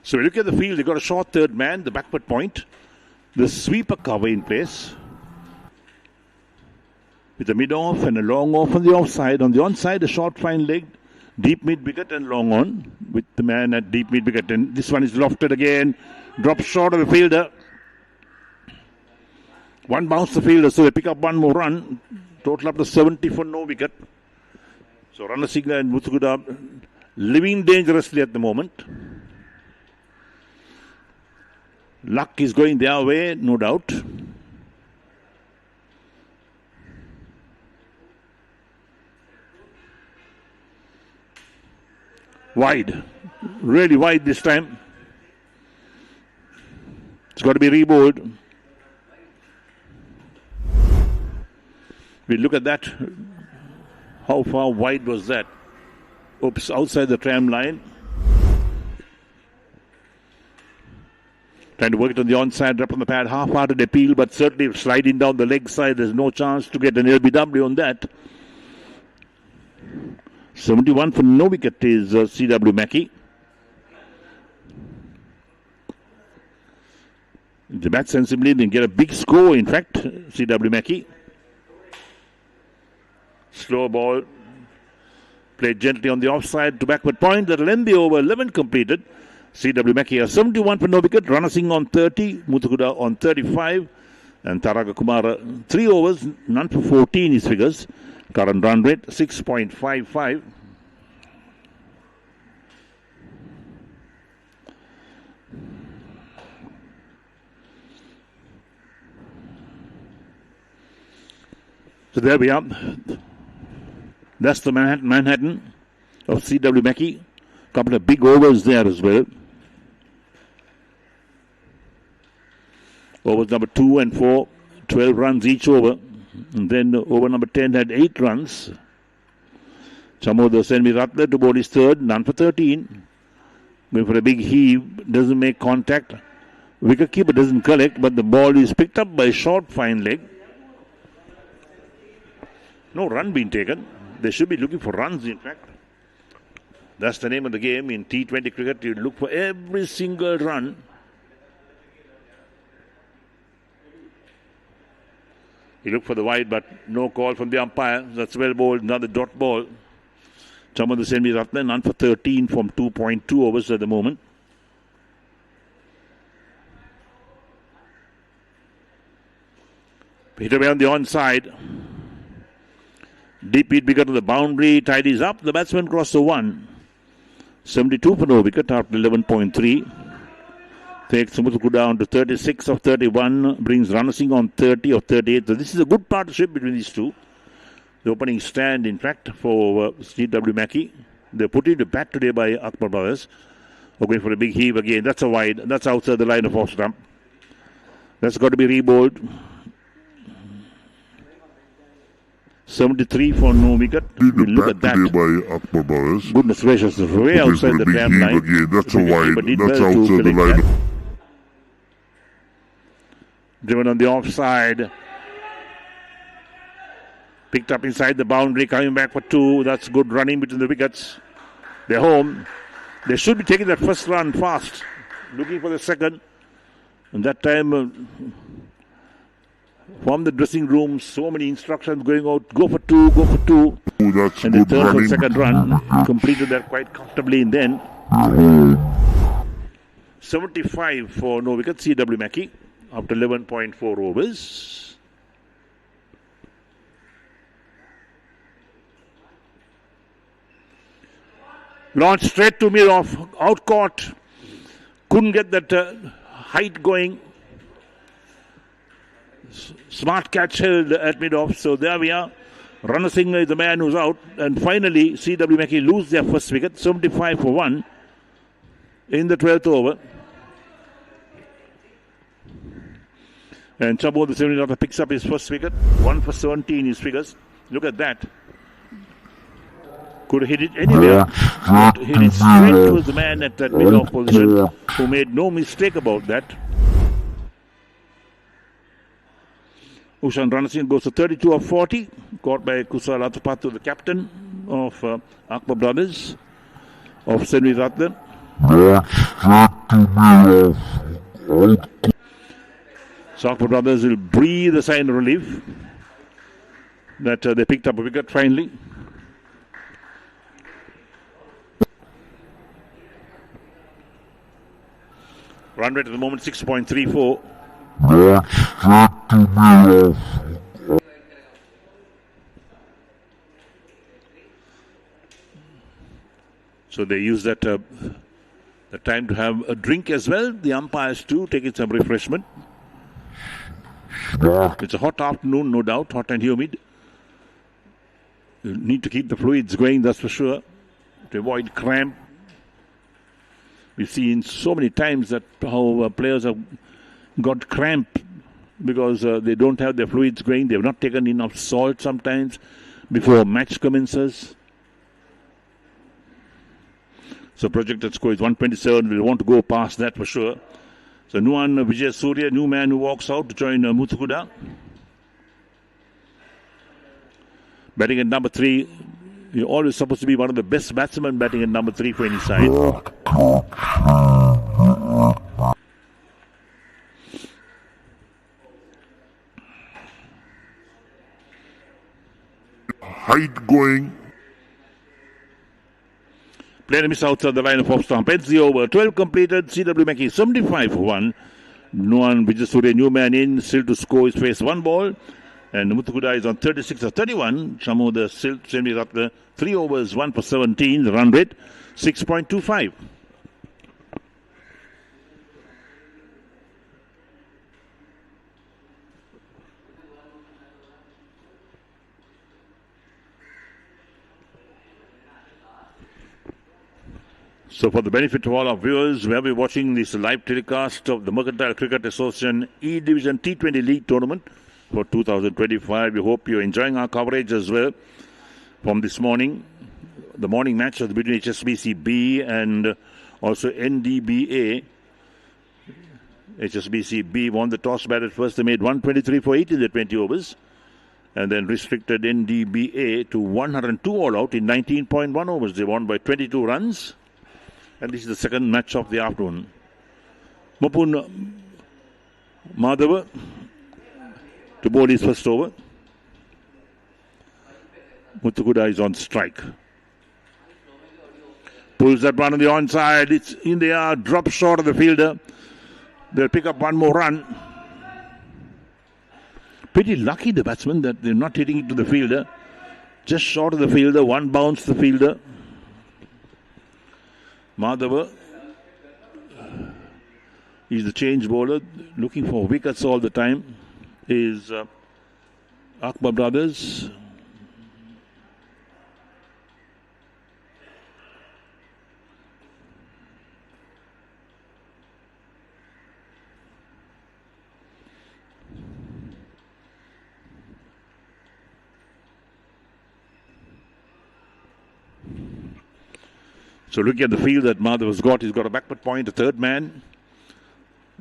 So we look at the field, they got a short third man, the backward point, the sweeper cover in place, with a mid-off and a long off on the offside. On the onside, a short fine leg, deep mid-wicket and long on, with the man at deep mid-wicket. And this one is lofted again, drops short of the fielder. One bounce the fielder, so they pick up one more run, total up to 70 for no wicket. So Ranasinghe and Muthukuda living dangerously at the moment. Luck is going their way, no doubt. Wide. Really wide this time. It's got to be rebowled. We look at that. How far wide was that? Oops, outside the tram line. Trying to work it on the onside, up on the pad, half-hearted appeal, but certainly sliding down the leg side. There's no chance to get an LBW on that. 71 for no wicket is C.W. Mackie. The bat sensibly didn't get a big score, in fact, C.W. Mackie. Slow ball. Played gently on the offside to backward point. That'll end the over. 11 completed. C.W. Mackie has 71 for no wicket. Rana Singh on 30. Muthukuda on 35. And Taraga Kumar 3 overs. None for 14 his figures. Current run rate 6.55. So there we are. That's the Manhattan of C.W. Mackie. Couple of big overs there as well. Overs number 2 and 4, 12 runs each over. And then over number 10 had 8 runs. Chamodha Senmi Ratner to bowl his third, none for 13. Going for a big heave, doesn't make contact. Wicket keeper doesn't collect, but the ball is picked up by a short fine leg. No run being taken. They should be looking for runs, in fact. That's the name of the game. In T20 cricket, you look for every single run. He looked for the wide, but no call from the umpire. That's well bowled. Another dot ball. Chamodha Senmi Ratna, none for 13 from 2.2 overs at the moment. Hit away on the onside. Deep hit bigger to the boundary. Tidies up. The batsman crossed the 1. 72 for no wicket after 11.3. Takes Muthuku down to 36 of 31. Brings Rana Singh on 30 of 38. So this is a good partnership between these two. The opening stand, in fact, for C.W. Mackie. They put it to bat today by Akbar Brothers. Going for a big heave again. That's a wide. That's outside the line of off stump. That's got to be rebowled. 73 for no wicket. Look at that. By Akbar Brothers. Goodness gracious, way outside the tram line. Again. That's a wide. That's well outside the line. Driven on the offside. Picked up inside the boundary, coming back for 2. That's good running between the wickets. They're home. They should be taking that first run fast. Looking for the second. And that time, from the dressing room, so many instructions going out. Go for 2, go for 2. Oh, that's and good the third running. and second run. Completed that quite comfortably. And then 75 for no wicket, C.W. Mackie, after 11.4 overs. Launched straight to mid-off, out caught. Couldn't get that height going. Smart catch held at mid-off. So there we are. Rana Singh is the man who's out. And finally, C.W. Mackie lose their first wicket, 75 for 1 in the 12th over. And Chamodha Senmi picks up his first wicket, 1 for 17 his figures. Look at that. Could have hit it anywhere. Hit it straight towards the man at that mid-off position, who made no mistake about that. Ushan Rana Singh goes to 32 of 40, caught by Kusal Atupattu, the captain of Akbar Brothers, of Senmi Ratna. So Akbar Brothers will breathe a sign of relief that they picked up a wicket finally. Run rate at the moment 6.34. So they use that the time to have a drink as well. The umpires too, taking some refreshment. It's a hot afternoon, no doubt, hot and humid. You need to keep the fluids going, that's for sure, to avoid cramp. We've seen so many times that how players have got cramp because they don't have their fluids going. They've not taken enough salt sometimes before a match commences. So projected score is 127. We'll want to go past that for sure. So Nuan Vijay Surya, new man who walks out to join Muthukuda. Batting at number 3. You're always supposed to be one of the best batsmen batting at number 3 for any side. Height going. Player miss outside the line of off stump. Ends the over. 12 completed. C.W. Mackie 75 for 1. Nuan Vijaysurya, new man in. Still to score his face 1 ball. And Muthukuda is on 36 or 31. Shamu the same is up there. 3 overs, 1 for 17. The run rate 6.25. So for the benefit of all our viewers, we have been watching this live telecast of the Mercantile Cricket Association E-Division T20 League Tournament for 2025. We hope you're enjoying our coverage as well from this morning. The morning match was between HSBC B and also NDBA. HSBC B won the toss, batted first. They made 123 for 8 in the 20 overs. And then restricted NDBA to 102 all out in 19.1 overs. They won by 22 runs. And this is the second match of the afternoon. Mupun Madhava to bowl his first over. Muthukuda is on strike. Pulls that one on the onside. It's in the air. Drop short of the fielder. They'll pick up one more run. Pretty lucky the batsman that they're not hitting it to the fielder. Just short of the fielder. One bounce the fielder. Madhava is the change bowler, looking for wickets all the time. Is Akbar Brothers. So looking at the field that Madhav's got, he's got a backward point, a third man,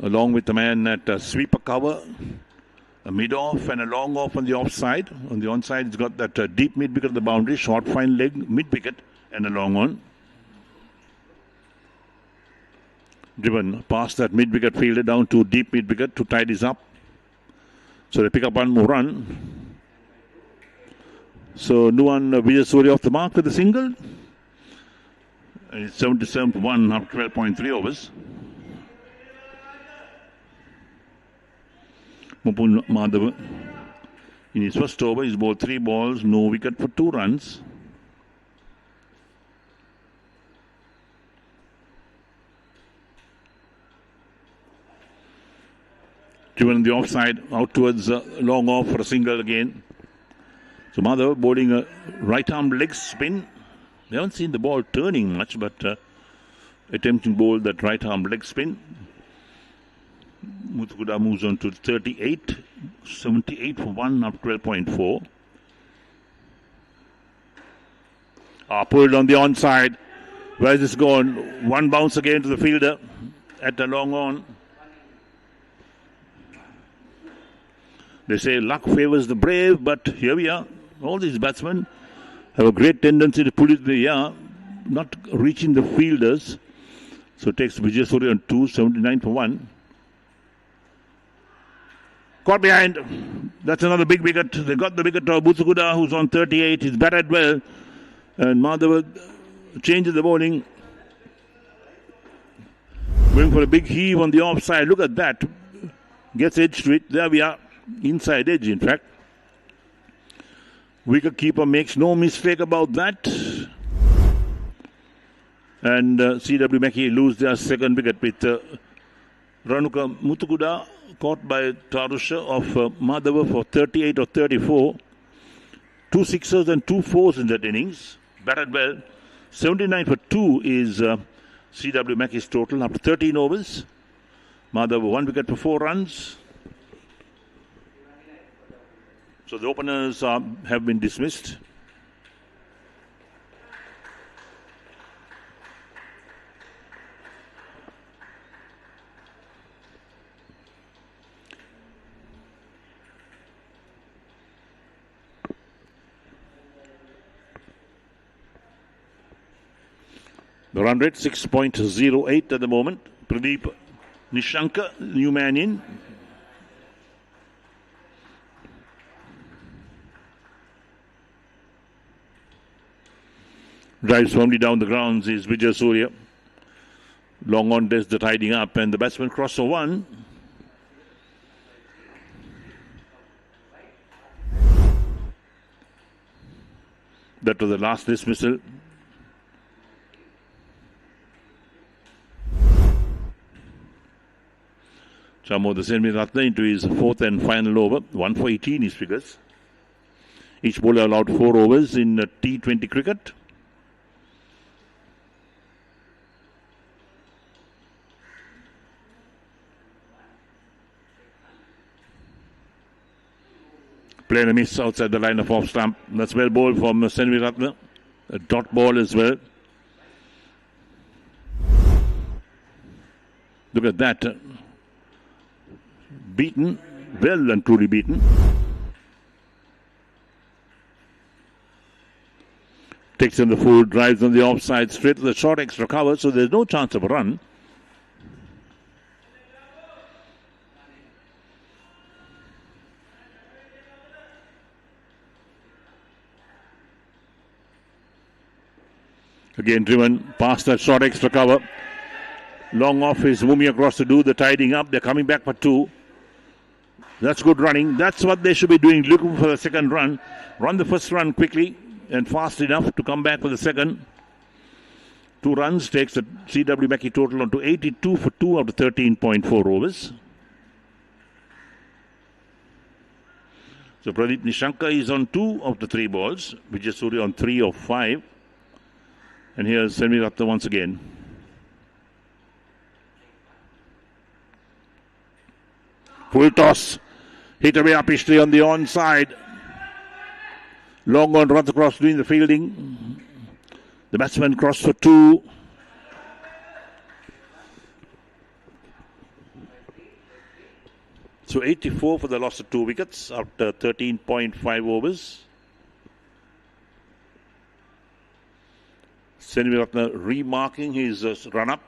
along with the man at sweeper cover, a mid-off and a long off on the offside. On the onside, he's got that deep mid-wicket at the boundary, short fine leg, mid-wicket and a long on. Driven past that mid-wicket fielder down to deep mid-wicket to tie this up. So they pick up one more run. So Nuan Vijaysurya off the mark with a single. It's 77 for 1 after 12.3 overs. Mupun Madhava in his first over, he's bowled 3 balls, no wicket for 2 runs. Given the offside, out towards long off for a single again. So Madhava bowling a right arm leg spin. We haven't seen the ball turning much, but attempting to bowl that right arm leg spin. Muthukuda moves on to 38, 78 for 1 after 12.4. Pulled on the onside. Where is this gone? One bounce again to the fielder at the long on. They say luck favors the brave, but here we are. All these batsmen have a great tendency to pull it in the air, not reaching the fielders. So it takes Vijaysurya on 2, 79 for 1. Caught behind. That's another big wicket. They got the wicket of Muthukuda, who's on 38. He's batted well. And Madhava changes the bowling. Going for a big heave on the offside. Look at that. Gets edge to it. There we are. Inside edge, in fact. Wicket keeper makes no mistake about that. And C.W. Mackie lose their second wicket with Ranuka Muthukuda caught by Tarusha of Madhava for 38 or 34. 2 sixers and 2 fours in that innings. Batted well. 79 for 2 is C.W. Mackie's total after 13 overs. Madhava 1 wicket for 4 runs. So the openers have been dismissed. The run rate 6.08 at the moment. Pradeep Nishanka, new man in. Drives firmly down the grounds is Vijay Surya. Long on does the tidying up, and the batsman crossed for one. That was the last dismissal. Chamo the Senmi Ratna into his fourth and final over. 1 for 18 his figures. Each bowler allowed 4 overs in T20 cricket. Playing a miss outside the line of off stump. That's well bowled from Senvi Ratna. A dot ball as well. Look at that. Beaten. Well and truly beaten. Takes in the full, drives on the offside, straight to the short extra cover, so there's no chance of a run. Again driven past that short extra cover. Long off is moving across to do the tidying up. They're coming back for 2. That's good running. That's what they should be doing, looking for the second run. Run the first run quickly and fast enough to come back for the second. 2 runs takes the CW Mackie total on to 82 for 2 out of 13.4 overs. So Pradeep Nishanka is on 2 of the 3 balls. Vijay Surya on 3 of 5. And here's Senmi Ratna once again. Full toss. Hit away upishly on the onside. Long on runs across doing the fielding. The batsman crossed for 2. So 84 for the loss of 2 wickets after 13.5 overs. Senvi Ratna remarking his run-up.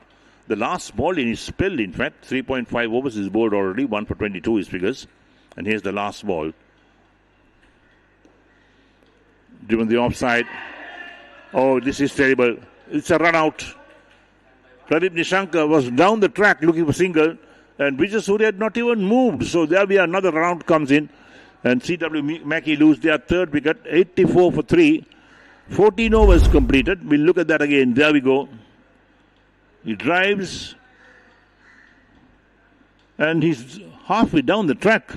The last ball in his spell, in fact, 3.5 overs is bowled already, 1 for 22 his figures. And here's the last ball. Driven the offside. Oh, this is terrible. It's a run-out. Pradeep Nishanka was down the track looking for single, and Vijay Surya had not even moved. So there'll be another round comes in, and CW Mackie lose their 3rd wicket, 84 for 3. 14 overs completed. We'll look at that again. There we go. He drives and he's halfway down the track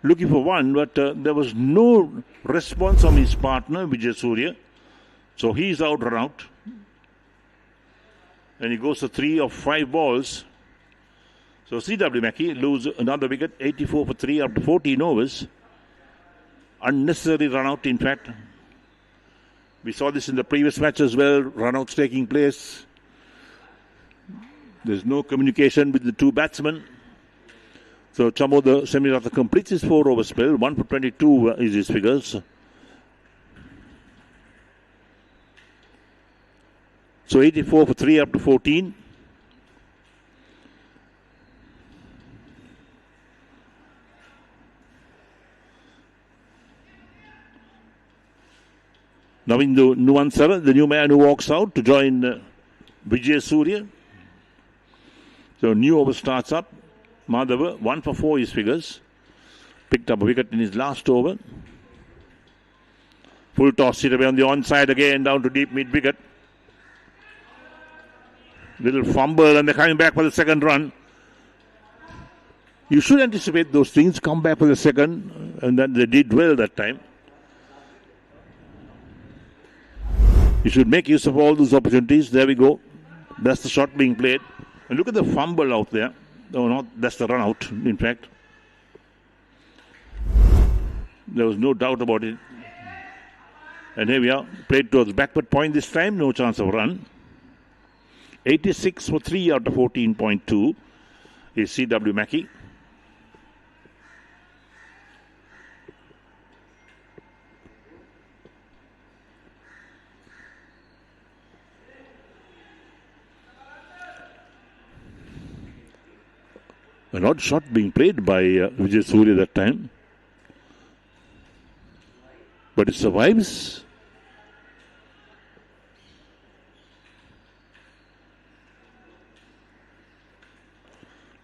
looking for one, but there was no response from his partner Vijay Surya. So he's out run out. And he goes to 3 of 5 balls. So CW Mackie lose another wicket, 84 for 3 after 14 overs. Unnecessary run out, in fact. We saw this in the previous match as well, run-outs taking place. There's no communication with the 2 batsmen. So Chamo the Senmi Ratna completes his 4-over spell. 1 for 22 is his figures. So 84 for 3 up to 14. Navindu Nuansara, the new man who walks out to join Vijay Surya. So new over starts up. Madhava, 1 for 4 his figures. Picked up a wicket in his last over. Full toss, hit away on the onside again, down to deep mid wicket. Little fumble, and they're coming back for the second run. You should anticipate those things, come back for the second, and then they did well that time. You should make use of all those opportunities. There we go. That's the shot being played. And look at the fumble out there. No, not that's the run out, in fact. There was no doubt about it. And here we are. Played towards backward point this time. No chance of run. 86 for 3 out of 14.2 is CW Mackie. An odd shot being played by Vijay Surya that time. But it survives.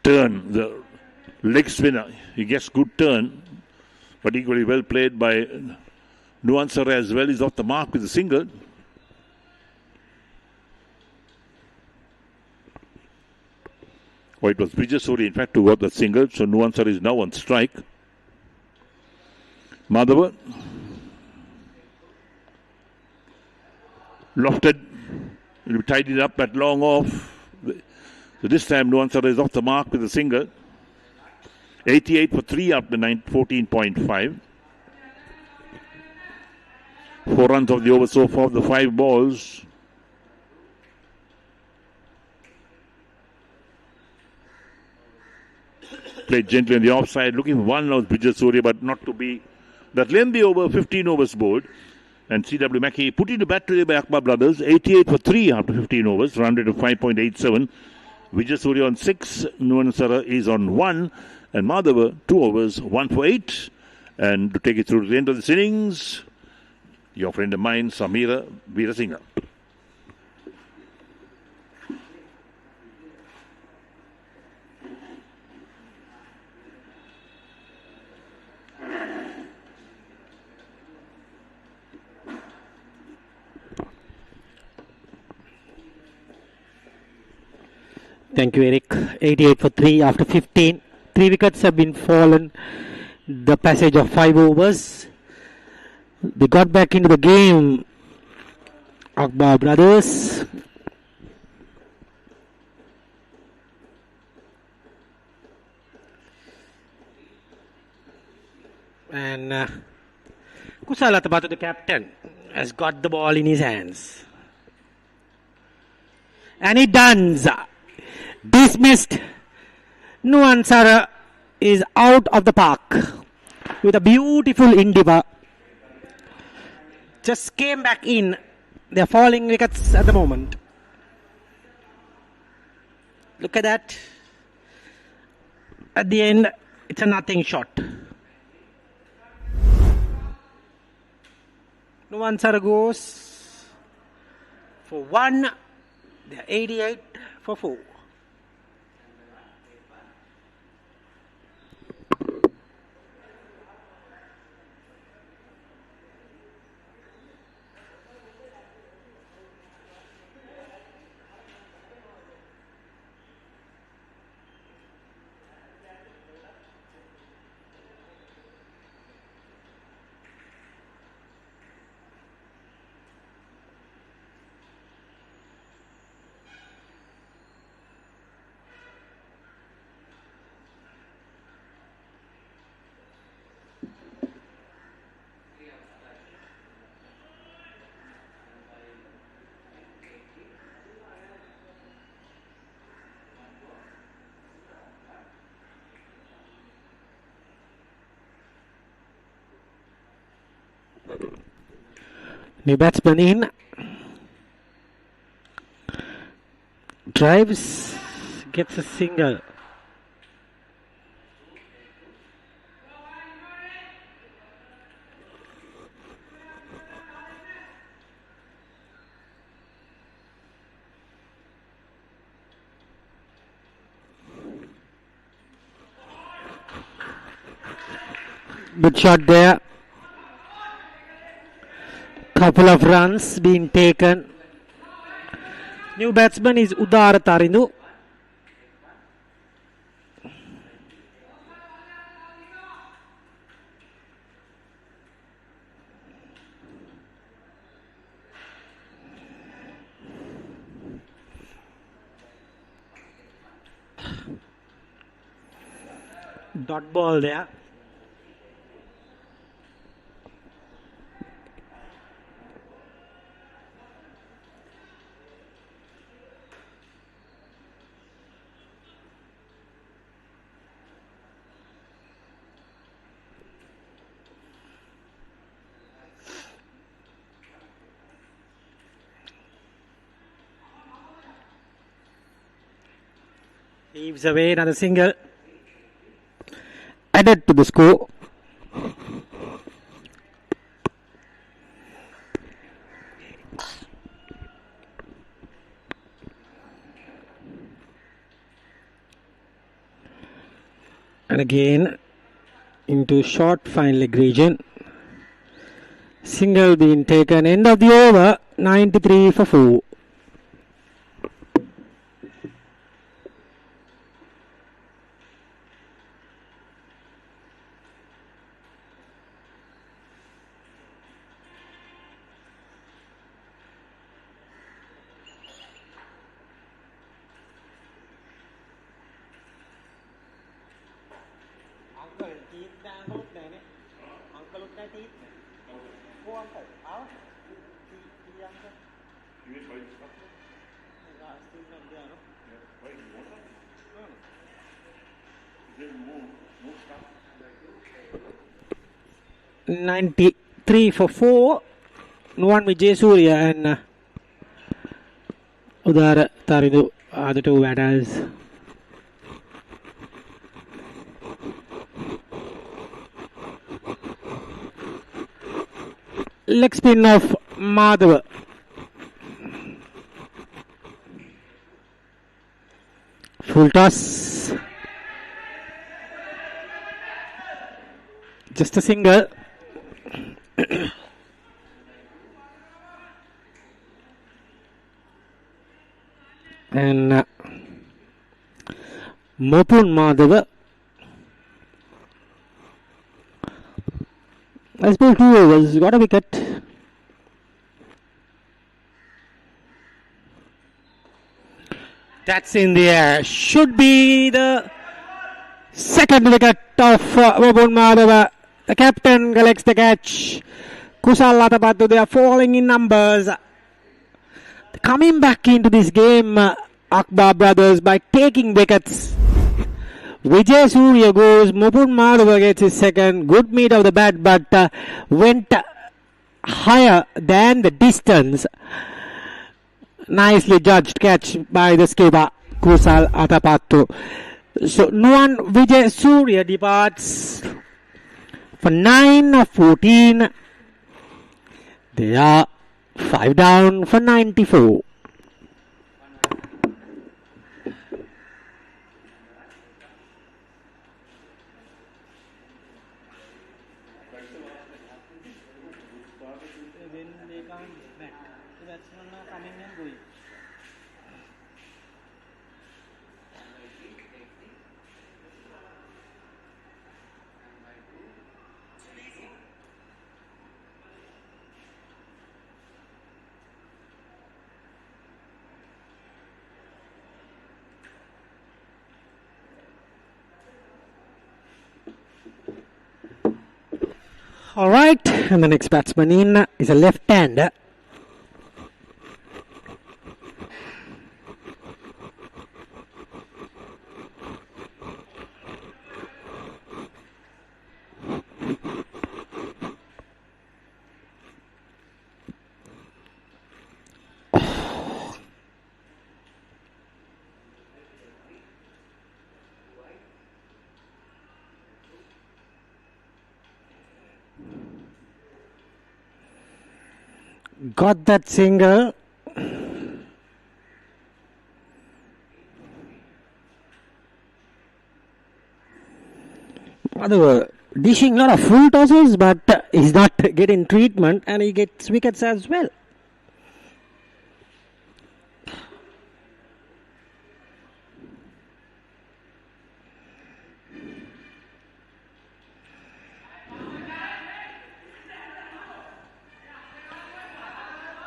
Turn, the leg spinner. He gets good turn, but equally well played by Nuansara as well. He's off the mark with a single. Oh, it was Vijay Surya, in fact, who got the single. So Nuansara is now on strike. Madhava. Lofted. Will be tidied up at long off. So this time Nuansara is off the mark with a single. 88 for 3 after 14.5. 4 runs of the over so far of the 5 balls. Played gently on the offside. Looking for one now Vijay Surya, but not to be. That lengthy over, 15 overs bowled. And C.W. Mackie put into bat today by Akbar Brothers. 88 for 3 after 15 overs. Run rate of 5.87. Vijay Surya on 6. Nuansara is on 1. And Madhava 2 overs, 1 for 8. And to take it through to the end of this innings, your friend of mine, Samira Veerasinghe. Thank you, Eric. 88 for 3 after 15. 3 wickets have been fallen. The passage of 5 overs. They got back into the game. Akbar Brothers. And Kusala Tabatu, the captain, has got the ball in his hands. And he does. Dismissed. Nuansara is out of the park with a beautiful endeavour. Just came back in. They're falling wickets at the moment. Look at that. At the end, it's a nothing shot. Nuansara goes for 1. They're 88 for 4. New batsman in. Drives. Gets a single. Good shot there. Couple of runs being taken. New batsman is Udara Tarindu. Dot ball there. Leaves away another single. added to the score. And again into short fine leg region. Single being taken. End of the over. 93 for 4. $93 for 4. Nuwan Vijay Surya and Udara Taridu are the two batters. Leg spin of Madhava. Full toss. Just a single. And Mopun Madhava has bowled 2 overs, got a wicket. That's in the air. Should be the second wicket of Mopun Madhava. The captain collects the catch. Kusal Latapattu, they are falling in numbers. Coming back into this game, Akbar Brothers, by taking wickets. Vijay Surya goes, Mopun Madhava gets his second. Good meet of the bat, but went higher than the distance. Nicely judged catch by the skipper, Kusal Atapattu. So, Nuwan Vijay Surya departs for 9 of 14. They are 5 down for 94. Alright, and the next batsman in is a left-hander. Got that single. They were dishing a lot of full tosses, but he's not getting treatment and he gets wickets as well.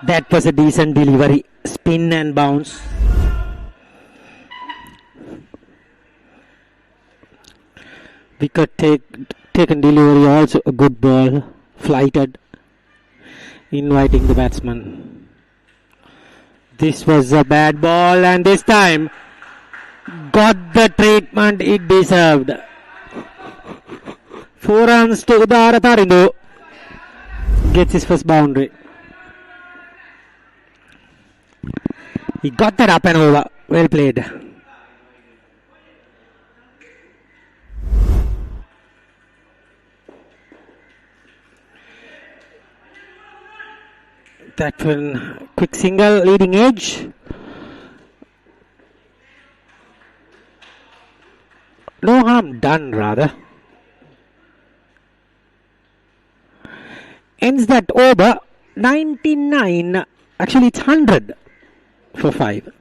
That was a decent delivery. Spin and bounce. Wicket taken delivery, also a good ball. Flighted. Inviting the batsman. This was a bad ball and this time got the treatment it deserved. 4 runs to Udara Taridu. Gets his first boundary. He got that up and over. Well played. That one, quick single, leading edge. No harm done, rather. Ends that over 99. Actually, it's 100 for 5.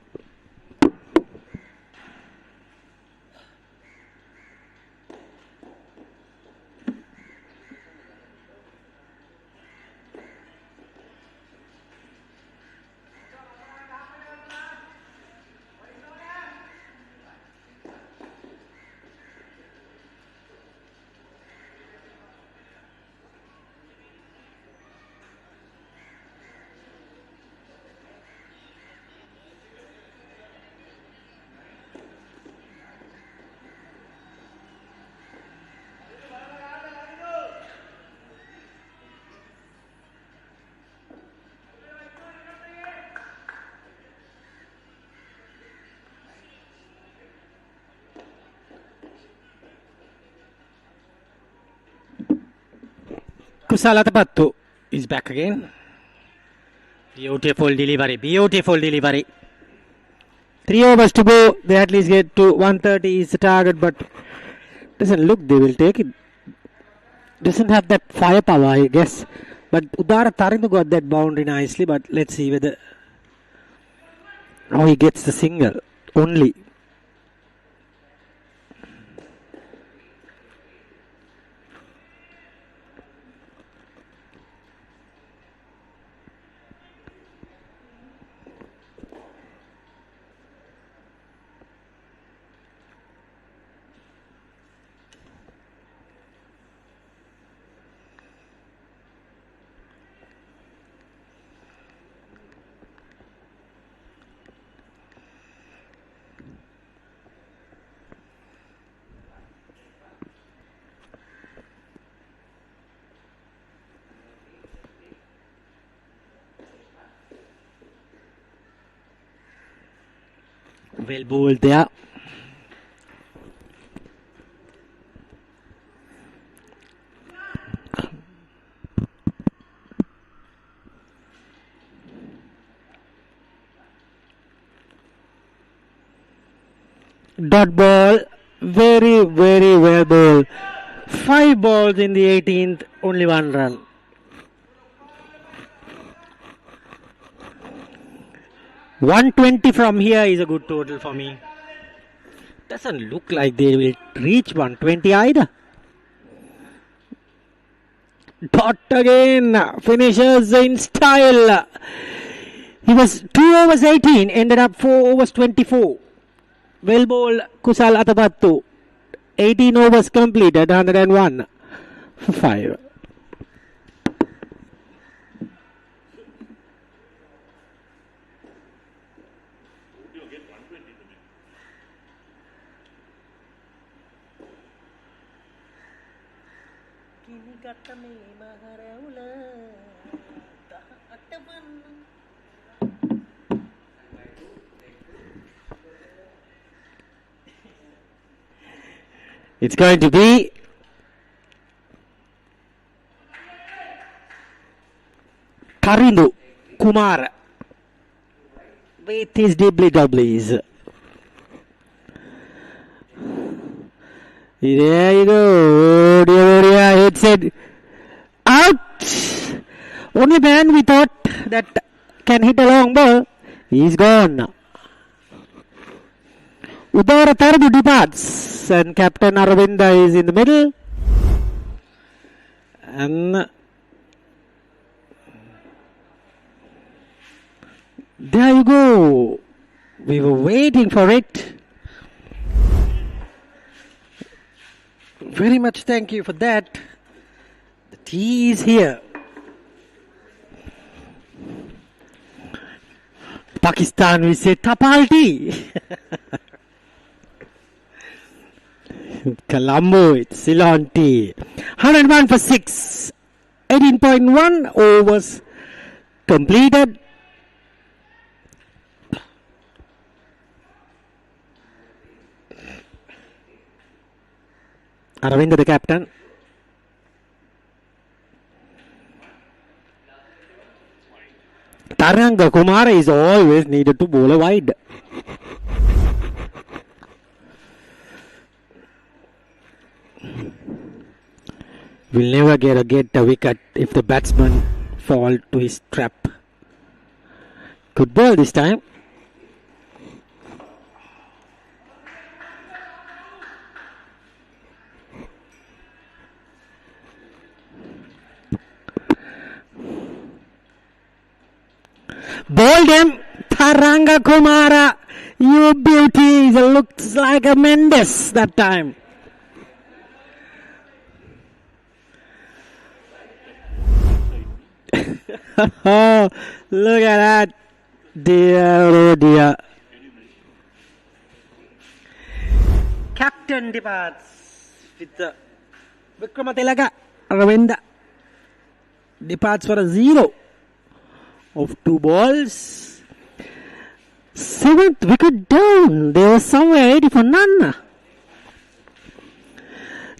Kusalatapattu is back again. Beautiful delivery. 3 overs to go. They at least get to 130 is the target, but doesn't look they will take it. Doesn't have that firepower, I guess. But Udara Tarindu got that boundary nicely, but let's see whether how he gets the single only. Well bowled there. Dot ball, very well bowled. 5 balls in the 18th, only 1 run. $120 from here is a good total for me. Doesn't look like they will reach 120 either. Dot again, finishes in style. He was 2 overs 18, ended up 4 overs 24. Well bowled Kusal Atabattu. 18 overs completed, 101 for 5. It's going to be Karindu Kumar with his dibbly-doublies. There you go. Dear, hits it out. Only man we thought that can hit a long ball. He's gone. Udara Tardu departs and Captain Aravinda is in the middle. And there you go. We were waiting for it. Very much thank you for that. The tea is here. Pakistan, we say Tapal tea. Colombo, it's Ceylon tea. 101 for 6. 18.1 overs completed. Aravinda, the captain. Taranga Kumara is always needed to bowl a wide. Will never get a wicket if the batsman fall to his trap. Good ball this time. Bowled him, Taranga Kumara. You beauty. It looks like a Mendes that time. Oh, look at that. Dear, oh dear. Captain departs with the Vikramathilaga Ravinda departs for a 0 of 2 balls. 7th wicket down. They were somewhere ready for none.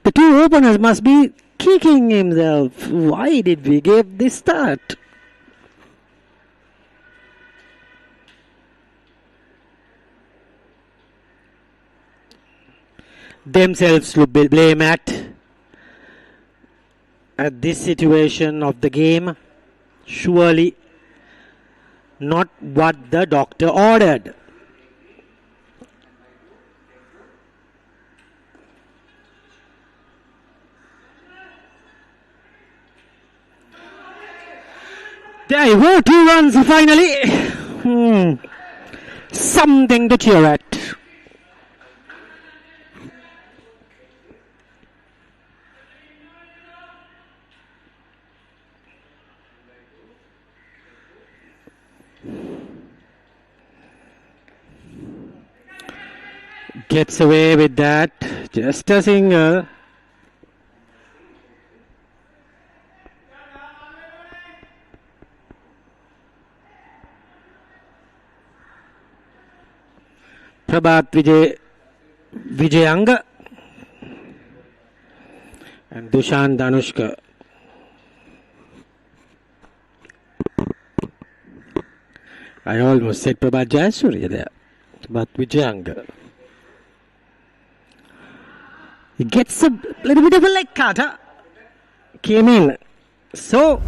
The 2 openers must be kicking himself. Why did we give this start? Themselves to blame at this situation of the game. Surely not what the doctor ordered. There you go, 2 runs finally. Something to cheer at. Gets away with that. Just a single. Prabhat Vijayanga and Dushan Danushka. I almost said Prabhat Jayasuriya there, but Vijayanga. He gets a little bit of a leg cutter. Came in. So,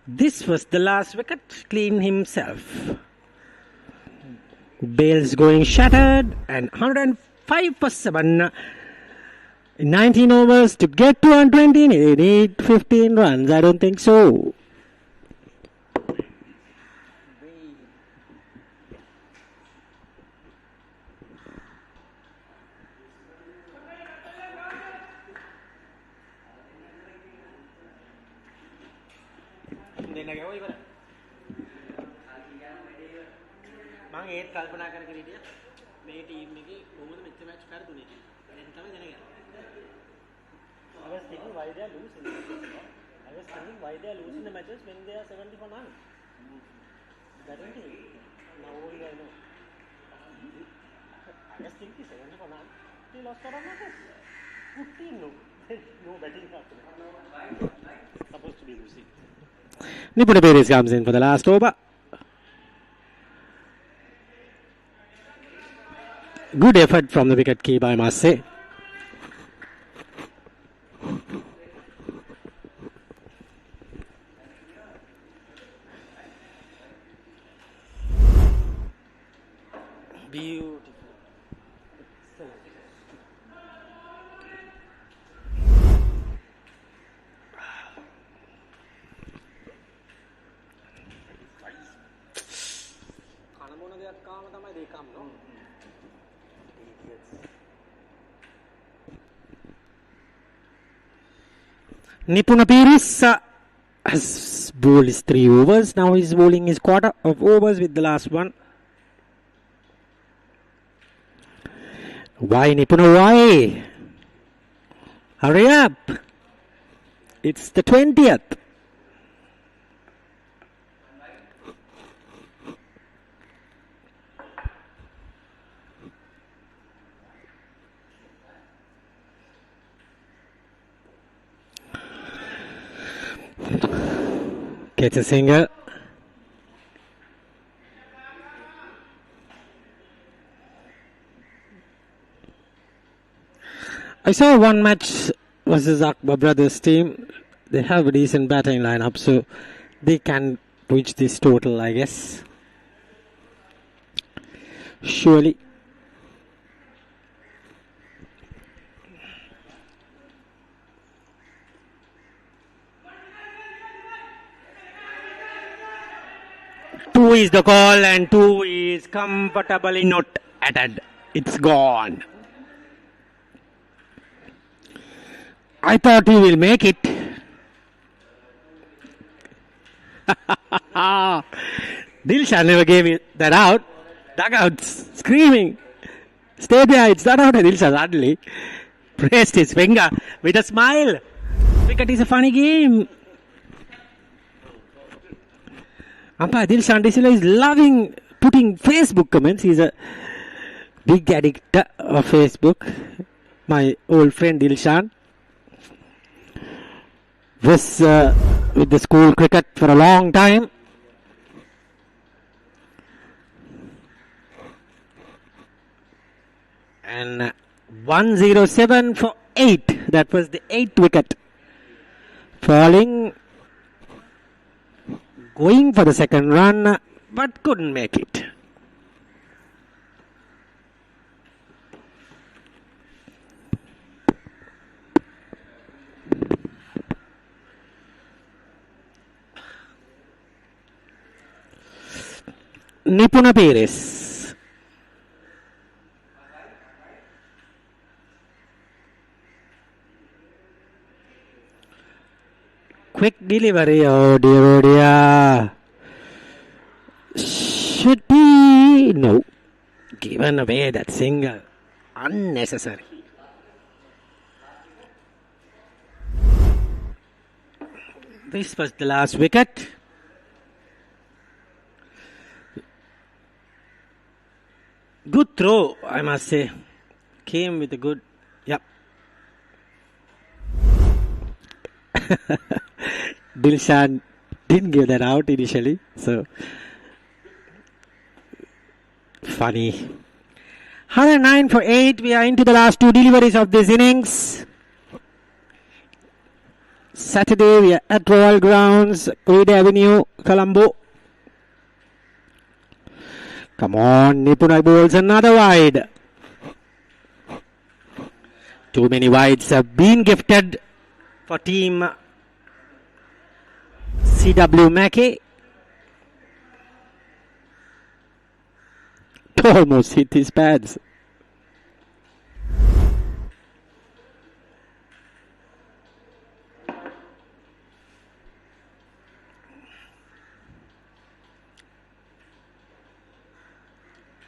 this was the last wicket. Clean himself. Bales going shattered. And 105 for 7. In 19 overs to get to 120. They need 15 runs. I don't think so. මම ඒත් කල්පනා කරගෙන හිටියා මේ team එකේ කොහොමද මෙච්චර match කරදුනේ කියලා. දැන් තමයි දැනගන්නේ. I was thinking why they are losing. I was thinking why they are losing the matches when they are 70 for none. That ain't it. Now only I know. I was thinking 70 for none. They lost for matches. 15 no. No batting happening. Supposed to be losing. Nipuna Perez comes in for the last over. Good effort from the wicket keeper, I must say. Beautiful. Nipuna Perez has bowled his 3 overs. Now he's bowling his quarter of overs with the last one. Why, Nipuna, why? Hurry up. It's the 20th. Gets a single. I saw one match versus Akbar Brothers team. They have a decent batting lineup, so they can reach this total, I guess. Surely. Two is the call and 2 is comfortably not added. It's gone. I thought he will make it. Dilshan never gave it that out. Dugouts screaming. Stay there, it's not out. Dilshan suddenly pressed his finger with a smile. Cricket is a funny game. Umpire Dilshan Disila is loving putting Facebook comments. He's a big addict of Facebook. My old friend Dilshan was with the school cricket for a long time. And 107 for 8. That was the 8th wicket. Falling. Going for the second run, but couldn't make it. Nipuna Perez. Quick delivery, oh dear. Should be no. Given away that single. Unnecessary. This was the last wicket. Good throw, I must say. Came with a good. Yep. Dilshan didn't give that out initially, so funny. 109 for 8. We are into the last 2 deliveries of this innings. Saturday we are at Royal Grounds, Queen Avenue, Colombo. Come on, Nipuna bowls another wide. Too many wides have been gifted for team CW Mackie. Almost hit his pads.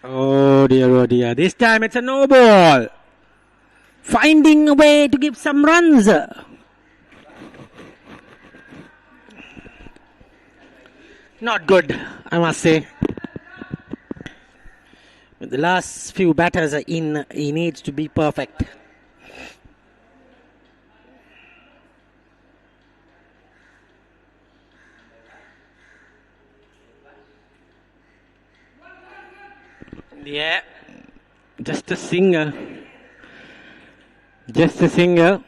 Oh dear, oh dear. This time it's a no ball. Finding a way to give some runs. Not good, I must say. The last few batters are in. He needs to be perfect. Yeah. Just a singer. Just a singer.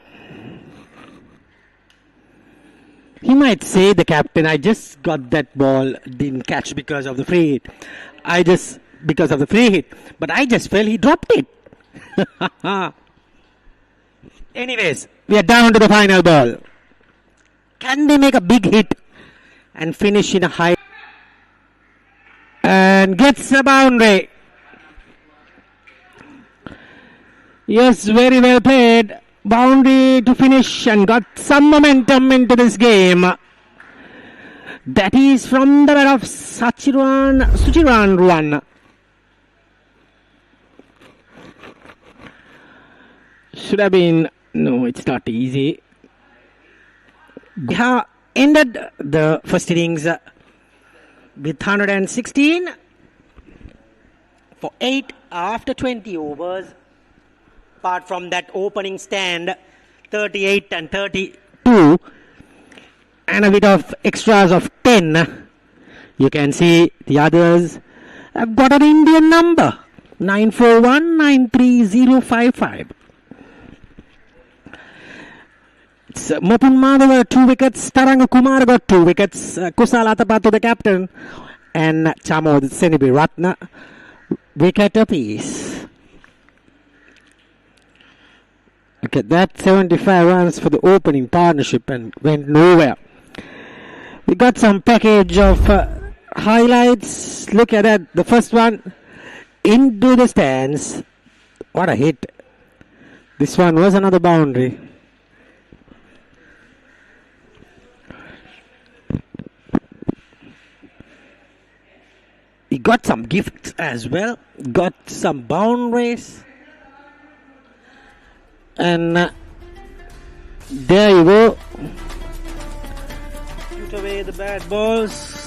He might say, the captain, I just got that ball, didn't catch because of the free hit. Because of the free hit. But I just felt he dropped it. Anyways, we are down to the final ball. Can they make a big hit and finish in a high? And gets a boundary. Yes, very well played. Boundary to finish and got some momentum into this game. That is from the bat of Suchiran Ruan. Should have been. No, it's not easy. They have ended the first innings with 116 for 8 after 20 overs. Apart from that opening stand, 38 and 32, and a bit of extras of 10. You can see the others have got an Indian number, 941930055. Mopin Madhava 2 wickets, Taranga Kumar got 2 wickets, Kusal Atapattu the captain, and Chamod Senibi Ratna wicket apiece. Okay, that 75 runs for the opening partnership and went nowhere. We got some package of highlights. Look at that. The first one into the stands. What a hit. This one was another boundary. He got some gifts as well. Got some boundaries. And there you go. Shoot away the bad balls.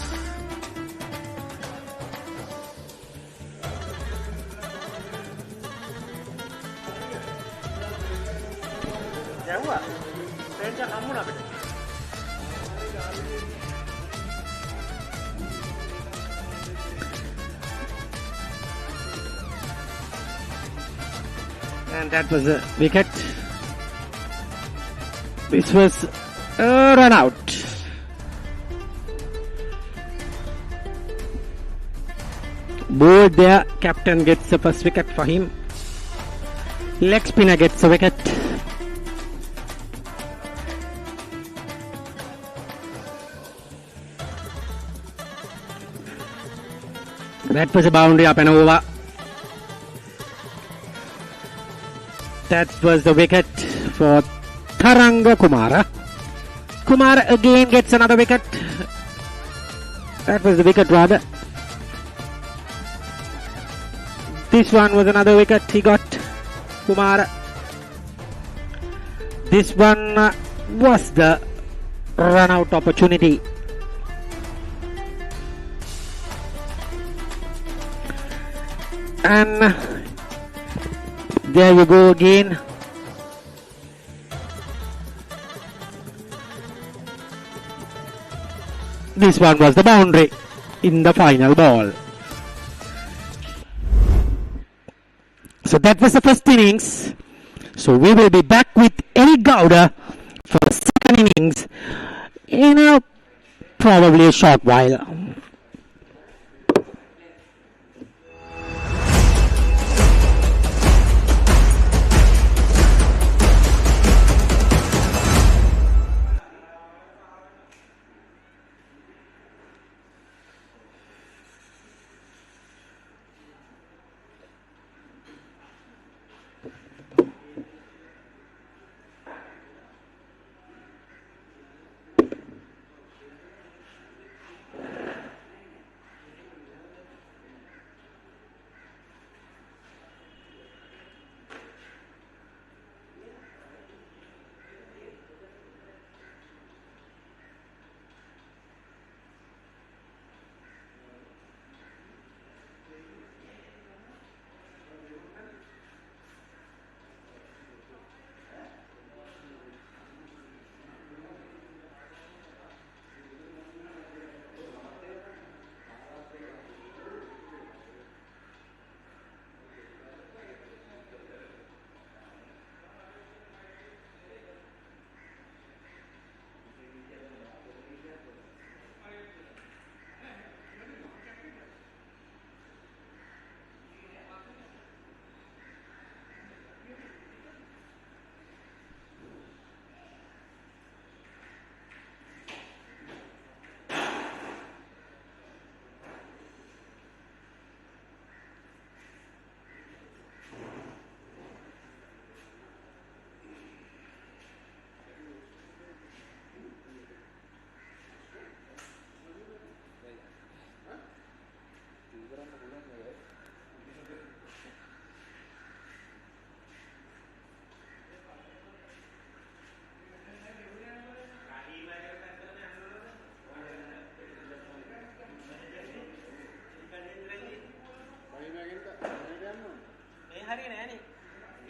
And that was a wicket. This was a run out. Board there. Captain gets the first wicket for him. Leg spinner gets a wicket. That was a boundary up and over. That was the wicket for Taranga Kumara. Kumara again gets another wicket. That was the wicket rather. This one was another wicket he got. Kumara. This one was the run out opportunity. And there you go again. This one was the boundary in the final ball. So that was the first innings. So we will be back with Eric Gowda for the second innings in probably a short while.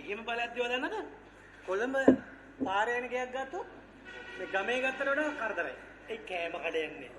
එහෙම බලද්දිව දන්නද කොළඹ පාරේ යන ගයක් ගත්තොත් මේ ගමේ ගත්තට වඩා කරදරයි ඒ කෑම කඩයන්නේ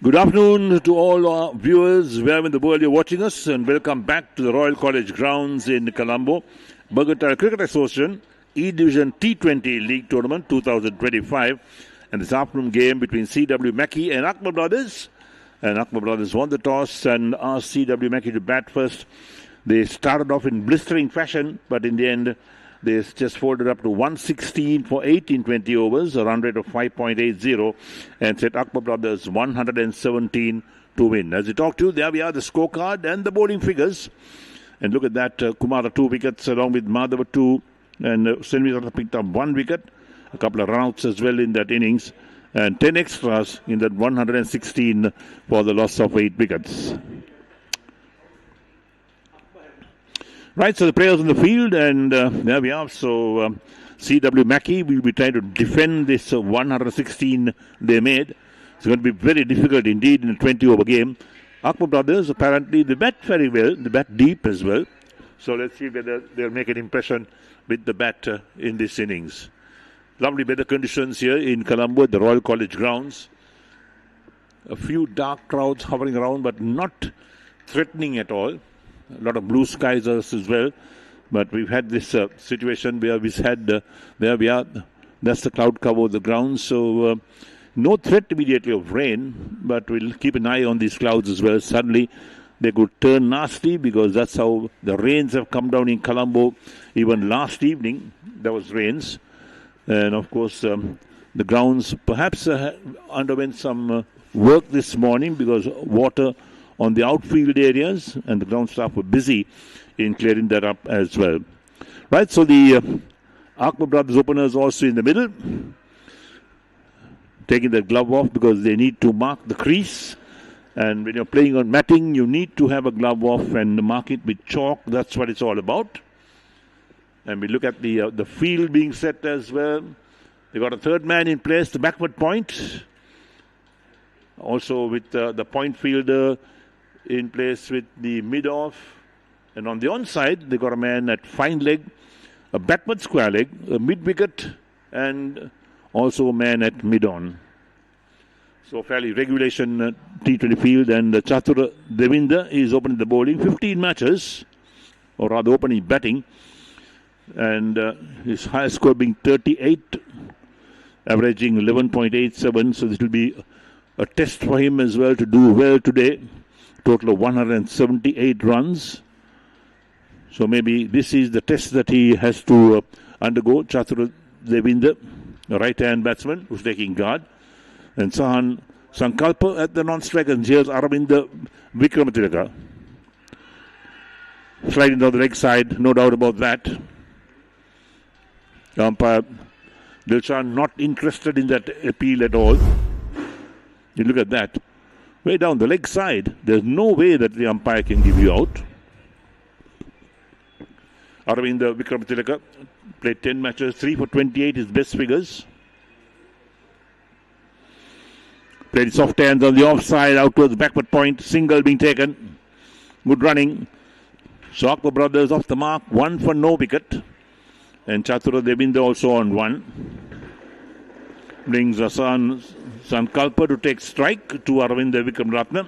Good afternoon to all our viewers wherever in the world you're watching us, and welcome back to the Royal College grounds in Colombo. Mercantile Cricket Association E-Division T20 League Tournament 2025, and this afternoon game between CW Mackie and Akbar Brothers. And Akbar Brothers won the toss and asked CW Mackie to bat first. They started off in blistering fashion, but in the end they just folded up to 116 for 18-20 overs, a run rate of 5.80, and set Akbar Brothers 117 to win. As we talk to you, there we are, the scorecard and the bowling figures. And look at that, Kumara 2 wickets along with Madhava 2, and Senvi picked up 1 wicket, a couple of runouts as well in that innings, and 10 extras in that 116 for the loss of 8 wickets. Right, so the players on the field, and there we are. So CW Mackie will be trying to defend this 116 they made. It's going to be very difficult indeed in a 20-over game. Akbar Brothers, apparently, they bat very well. They bat deep as well. So let's see whether they'll make an impression with the bat in this innings. Lovely weather conditions here in Colombo at the Royal College grounds. A few dark clouds hovering around, but not threatening at all. A lot of blue skies as well, but we've had this situation where we've had, there we are, that's the cloud cover of the ground, so no threat immediately of rain, but we'll keep an eye on these clouds as well. Suddenly they could turn nasty, because that's how the rains have come down in Colombo. Even last evening there was rains, and of course the grounds perhaps underwent some work this morning, because water on the outfield areas, and the ground staff were busy in clearing that up as well. Right, so the Akbar Brothers openers also in the middle, taking their glove off because they need to mark the crease. And when you're playing on matting, you need to have a glove off and mark it with chalk. That's what it's all about. And we look at the field being set as well. They got a third man in place, the backward point. Also with the point fielder in place with the mid-off, and on the onside they got a man at fine leg, a backward square leg, a mid-wicket, and also a man at mid-on. So fairly regulation T20 field, and Chatur Devinder is opening the bowling, 15 matches, or rather opening batting, and his highest score being 38, averaging 11.87, so this will be a test for him as well to do well today. Total of 178 runs. So maybe this is the test that he has to undergo. Chatur Devinder, a right-hand batsman who's taking guard. And Sahan Sankalpa at the non-strike, and here's Aravinda Vikramatilaka. Sliding down the leg side, no doubt about that. Umpire Dilshan not interested in that appeal at all. You look at that. Way down the leg side, there's no way that the umpire can give you out. Aravinda Vikramatilaka played 10 matches, 3 for 28, his best figures. Played soft hands on the offside, out towards the backward point, single being taken. Good running. So Akbar Brothers off the mark, 1 for no wicket. And Chatur Devinder also on 1. Brings Asan Sankalpa to take strike to Aravinda Vikramratne.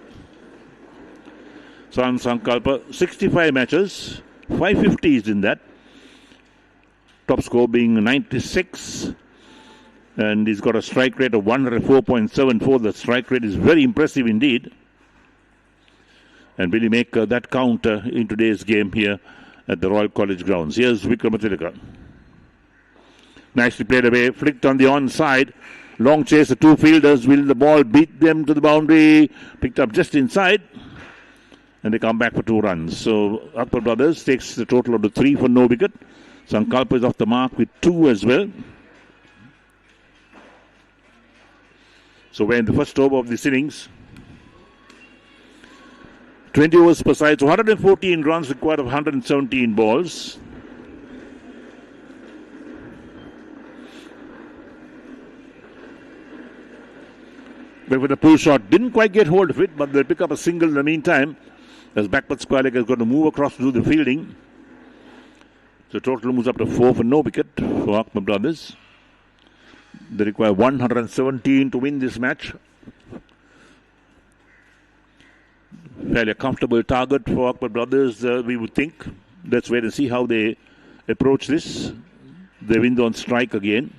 Sankalpa, 65 matches, 550s in that. Top score being 96. And he's got a strike rate of 104.74. The strike rate is very impressive indeed. And will he make that count in today's game here at the Royal College grounds? Here's Vikramatilaka. Nicely played away, flicked on the onside. Long chase, the two fielders. Will the ball beat them to the boundary? Picked up just inside. And they come back for 2 runs. So Akbar Brothers takes the total of the 3 for no wicket. Sankalpa is off the mark with 2 as well. So we're in the first over of this innings. 20 overs per side. So 114 runs required of 117 balls. But with a pull shot, didn't quite get hold of it, but they'll pick up a single in the meantime, as backward square leg has got to move across to do the fielding. So total moves up to 4 for no wicket for Akbar Brothers. They require 117 to win this match. Fairly a comfortable target for Akbar Brothers, we would think. Let's wait and see how they approach this. They win on strike again.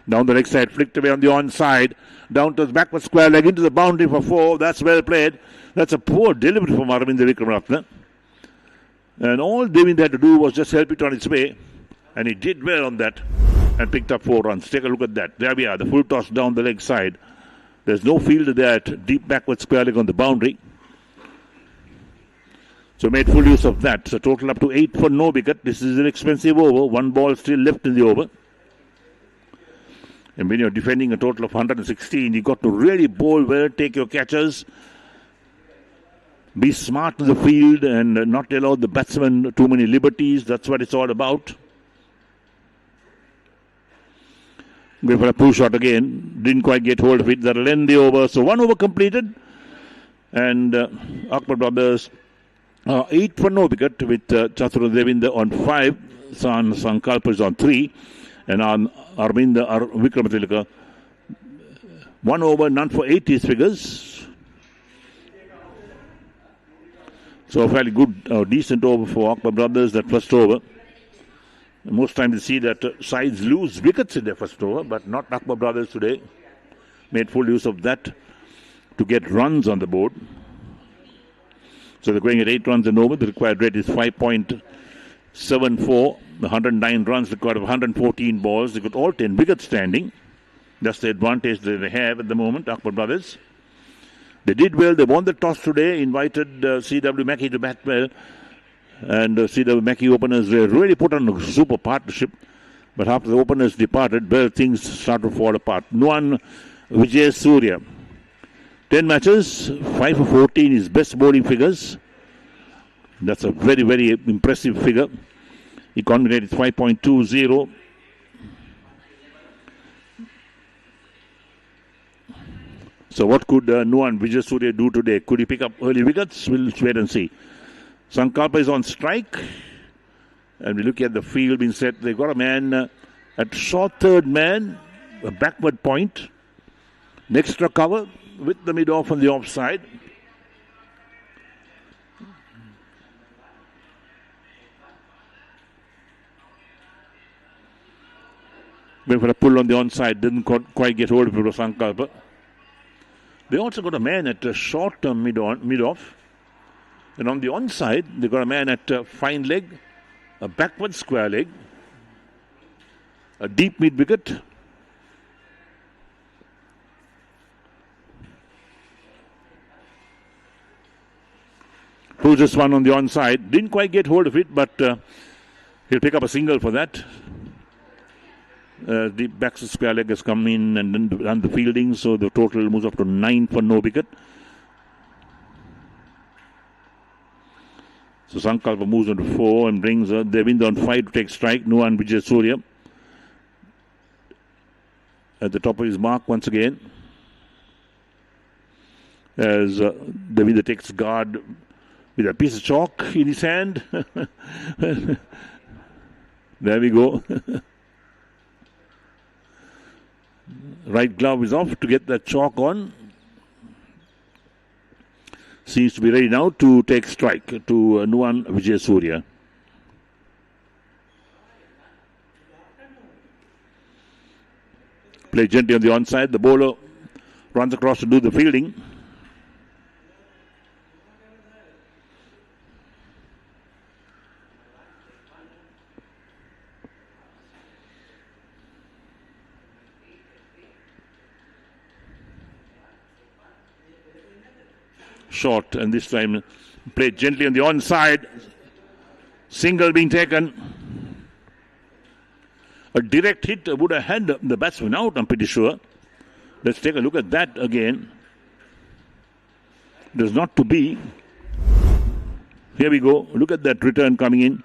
Down the leg side, flicked away on the onside. Down to the backward square leg into the boundary for 4. That's well played. That's a poor delivery from Aravinda Vikramaratne. And all Devind had to do was just help it on its way. And he did well on that and picked up 4 runs. Take a look at that. There we are, the full toss down the leg side. There's no fielder there at deep backward square leg on the boundary. So made full use of that. So total up to 8 for no wicket. This is an expensive over. 1 ball still left in the over. And when you're defending a total of 116, you've got to really bowl well, take your catches, be smart in the field and not allow the batsman too many liberties. That's what it's all about. Go for a pull shot again. Didn't quite get hold of it. That'll end the over. So 1 over completed. And Akbar Brothers 8 for no wicket with Chatura Devinda on 5. Sankalpa is on 3. And on Aravinda Vikramatilaka 1 over, none for 8 his figures. So a fairly good, decent over for Akbar Brothers, that first over. Most times you see that sides lose wickets in their first over, but not Akbar Brothers today. Made full use of that to get runs on the board. So they're going at 8 runs and over. The required rate is 5.74. The 109 runs required of 114 balls. They got all 10 wickets standing. That's the advantage that they have at the moment, Akbar Brothers. They did well. They won the toss today, invited C.W. Mackie to bat well. And C.W. Mackie openers really put on a super partnership. But after the openers departed, well, things started to fall apart. Nuan Vijay Surya. 10 matches, 5 for 14 is best bowling figures. That's a very, very impressive figure. Economy rate is 5.20. So what could Nuan Vijay Surya do today? Could he pick up early wickets? We'll wait and see. Sankalpa is on strike. And we look at the field being set. They've got a man at short third man, a backward point. An extra cover with the mid-off on the offside. Went for a pull on the onside, didn't quite get hold of it for Sankalpa. They also got a man at a short-term mid-off. And on the onside, they got a man at fine leg, a backward square leg, a deep mid-wicket. Pulls this one on the onside. Didn't quite get hold of it, but he'll pick up a single for that. The back square leg has come in and done the fielding, so the total moves up to 9 for no wicket. So Sankalpa moves on to 4 and brings Devind on 5 to take strike. Nuan Vijay Surya at the top of his mark once again. As Devind takes guard with a piece of chalk in his hand. There we go. Right glove is off to get that chalk on. Seems to be ready now to take strike to Nuan Vijay Surya. Play gently on the onside. The bowler runs across to do the fielding. Short, and this time played gently on the onside. Single being taken. A direct hit would have had the batsman out, I'm pretty sure. Let's take a look at that again. There's not to be. Here we go. Look at that return coming in.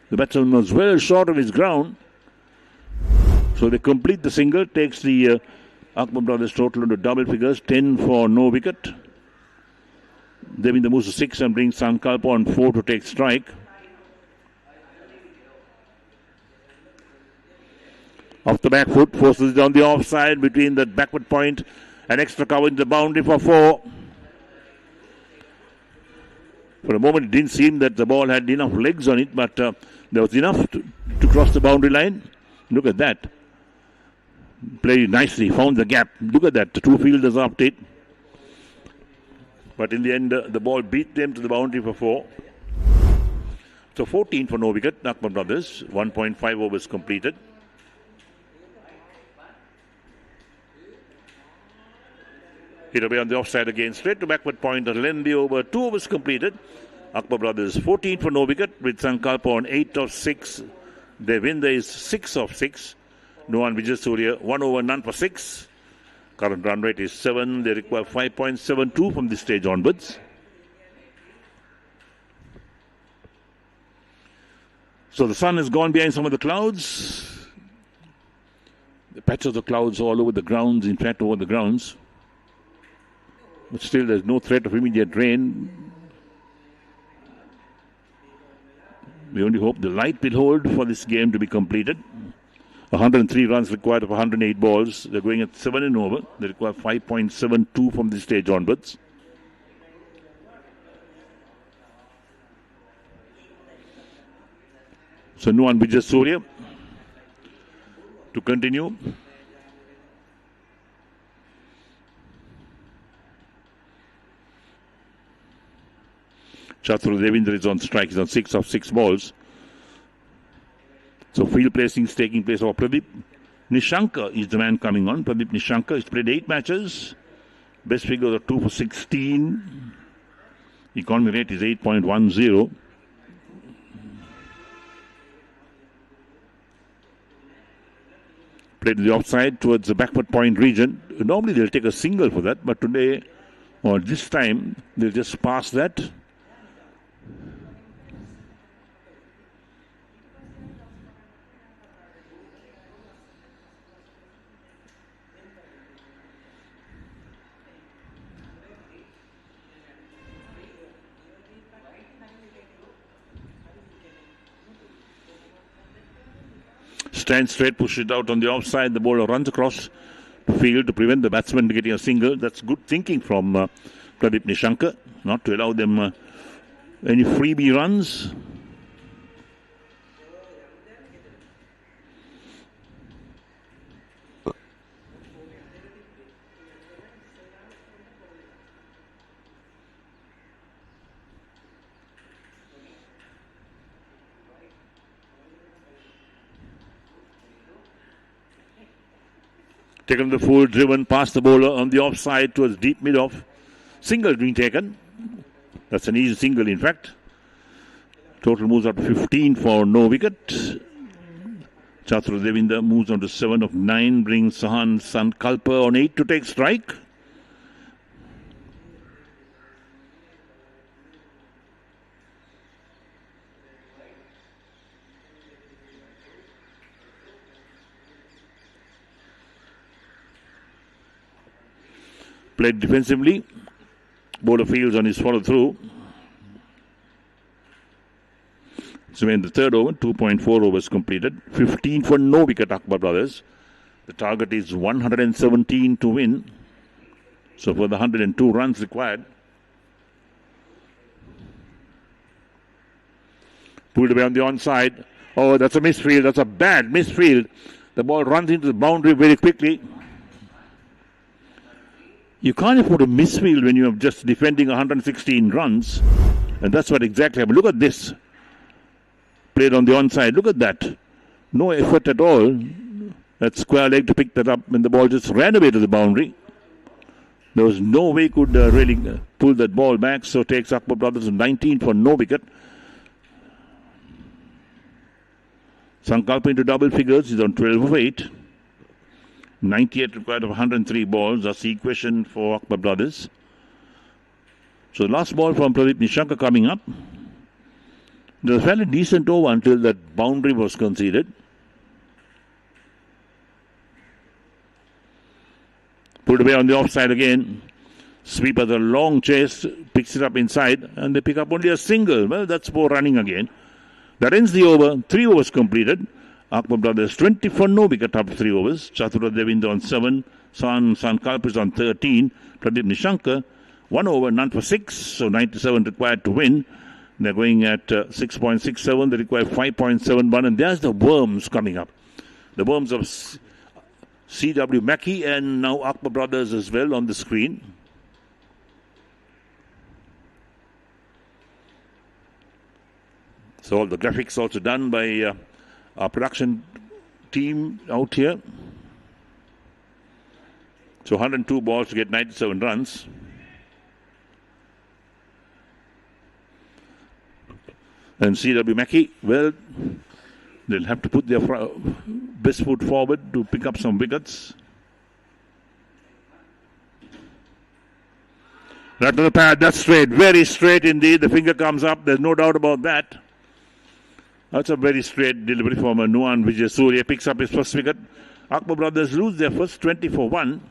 The batsman was well short of his ground. So they complete the single, takes the Akbar Brothers total into double figures, 10 for no wicket. Devind moves to 6 and brings Sankalpa on 4 to take strike. Off the back foot, forces it on the offside between the backward point and extra cover in the boundary for 4. For a moment, it didn't seem that the ball had enough legs on it, but there was enough to cross the boundary line. Look at that. Played nicely, found the gap. Look at that. The two fielders after it. But in the end, the ball beat them to the boundary for 4. So 14 for no wicket, Akbar Brothers. 1.5 overs completed. Hit away on the offside again, straight to backward point. A lengthy over, 2 overs completed. Akbar Brothers 14 for no wicket with Sankalpa on 8 of 6. Devinder is 6 of 6. Nuwan Vijayasuriya 1 over, none for 6. Current run rate is 7. They require 5.72 from this stage onwards. So the sun has gone behind some of the clouds. The patch of the clouds all over the grounds, in fact over the grounds. But still there's no threat of immediate rain. We only hope the light will hold for this game to be completed. 103 runs required of 108 balls. They're going at 7 and over. They require 5.72 from this stage onwards. So Nuwan Vijayasuriya to continue. Chatru Devendra is on strike. He's on 6 of 6 balls. So field placing is taking place. Pradeep Nishanka is the man coming on. Pradeep Nishanka has played 8 matches. Best figures are 2 for 16. Economy rate is 8.10. Played to the offside towards the backward point region. Normally they'll take a single for that, but today or this time they'll just pass that. Stand straight, push it out on the offside. The bowler runs across the field to prevent the batsman getting a single. That's good thinking from Pradeep Nishanka, not to allow them any freebie runs. Taken the full, driven past the bowler on the offside towards deep mid-off. Single being taken. That's an easy single, in fact. Total moves up to 15 for no wicket. Chatru Devendra moves on to 7 of 9, brings Sahan Sankalpa on 8 to take strike. Played defensively. Bowler fields on his follow through. So in the third over, 2.4 overs completed. 15 for no wicket, Akbar Brothers. The target is 117 to win. So for the 102 runs required. Pulled away on the onside. Oh, that's a misfield. That's a bad misfield. The ball runs into the boundary very quickly. You can't afford a misfield when you're just defending 116 runs. And that's what exactly happened. Look at this. Played on the onside. Look at that. No effort at all. That square leg to pick that up, and the ball just ran away to the boundary. There was no way could really pull that ball back. So takes Akbar Brothers 19 for no wicket. Sankalpa into double figures. He's on 12 of 8. 98 required of 103 balls. That's the equation for Akbar Brothers. So last ball from Pradeep Nishanka coming up. It was a fairly decent over until that boundary was conceded. Pulled away on the offside again. Sweeper, the long chase, picks it up inside, and they pick up only a single. Well, that's poor running again. That ends the over. 3 overs completed. Akbar Brothers 20 for no wicket after 3 overs. Chatru Devendra on 7. Sankalpa is on 13. Pradeep Nishanka 1 over, none for 6. So 97 required to win. They're going at 6.67. They require 5.71. And there's the worms coming up. The worms of CW Mackie and now Akbar Brothers as well on the screen. So all the graphics also done by our production team out here. So 102 balls to get 97 runs. And CW Mackie, well, they'll have to put their best foot forward to pick up some wickets. Right to the pad, that's straight, very straight indeed. The finger comes up, there's no doubt about that. That's a very straight delivery from Nuwan Vijayasuriya. Picks up his first wicket. Akbar Brothers lose their first 20 for 1.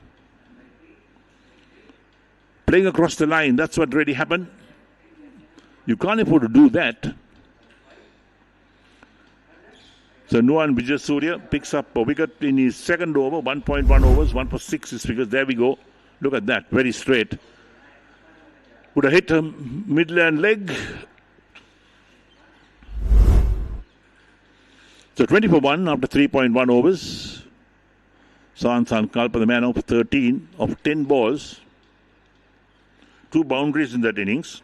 Playing across the line, that's what really happened. You can't afford to do that. So Nuwan Vijayasuriya picks up a wicket in his second over, 1.1 overs, 1 for 6 his figures. There we go. Look at that, very straight. Would have hit a midland leg. So 20 for 1 after 3.1 overs. San Kalpa, the man of 13 of 10 balls. 2 boundaries in that innings.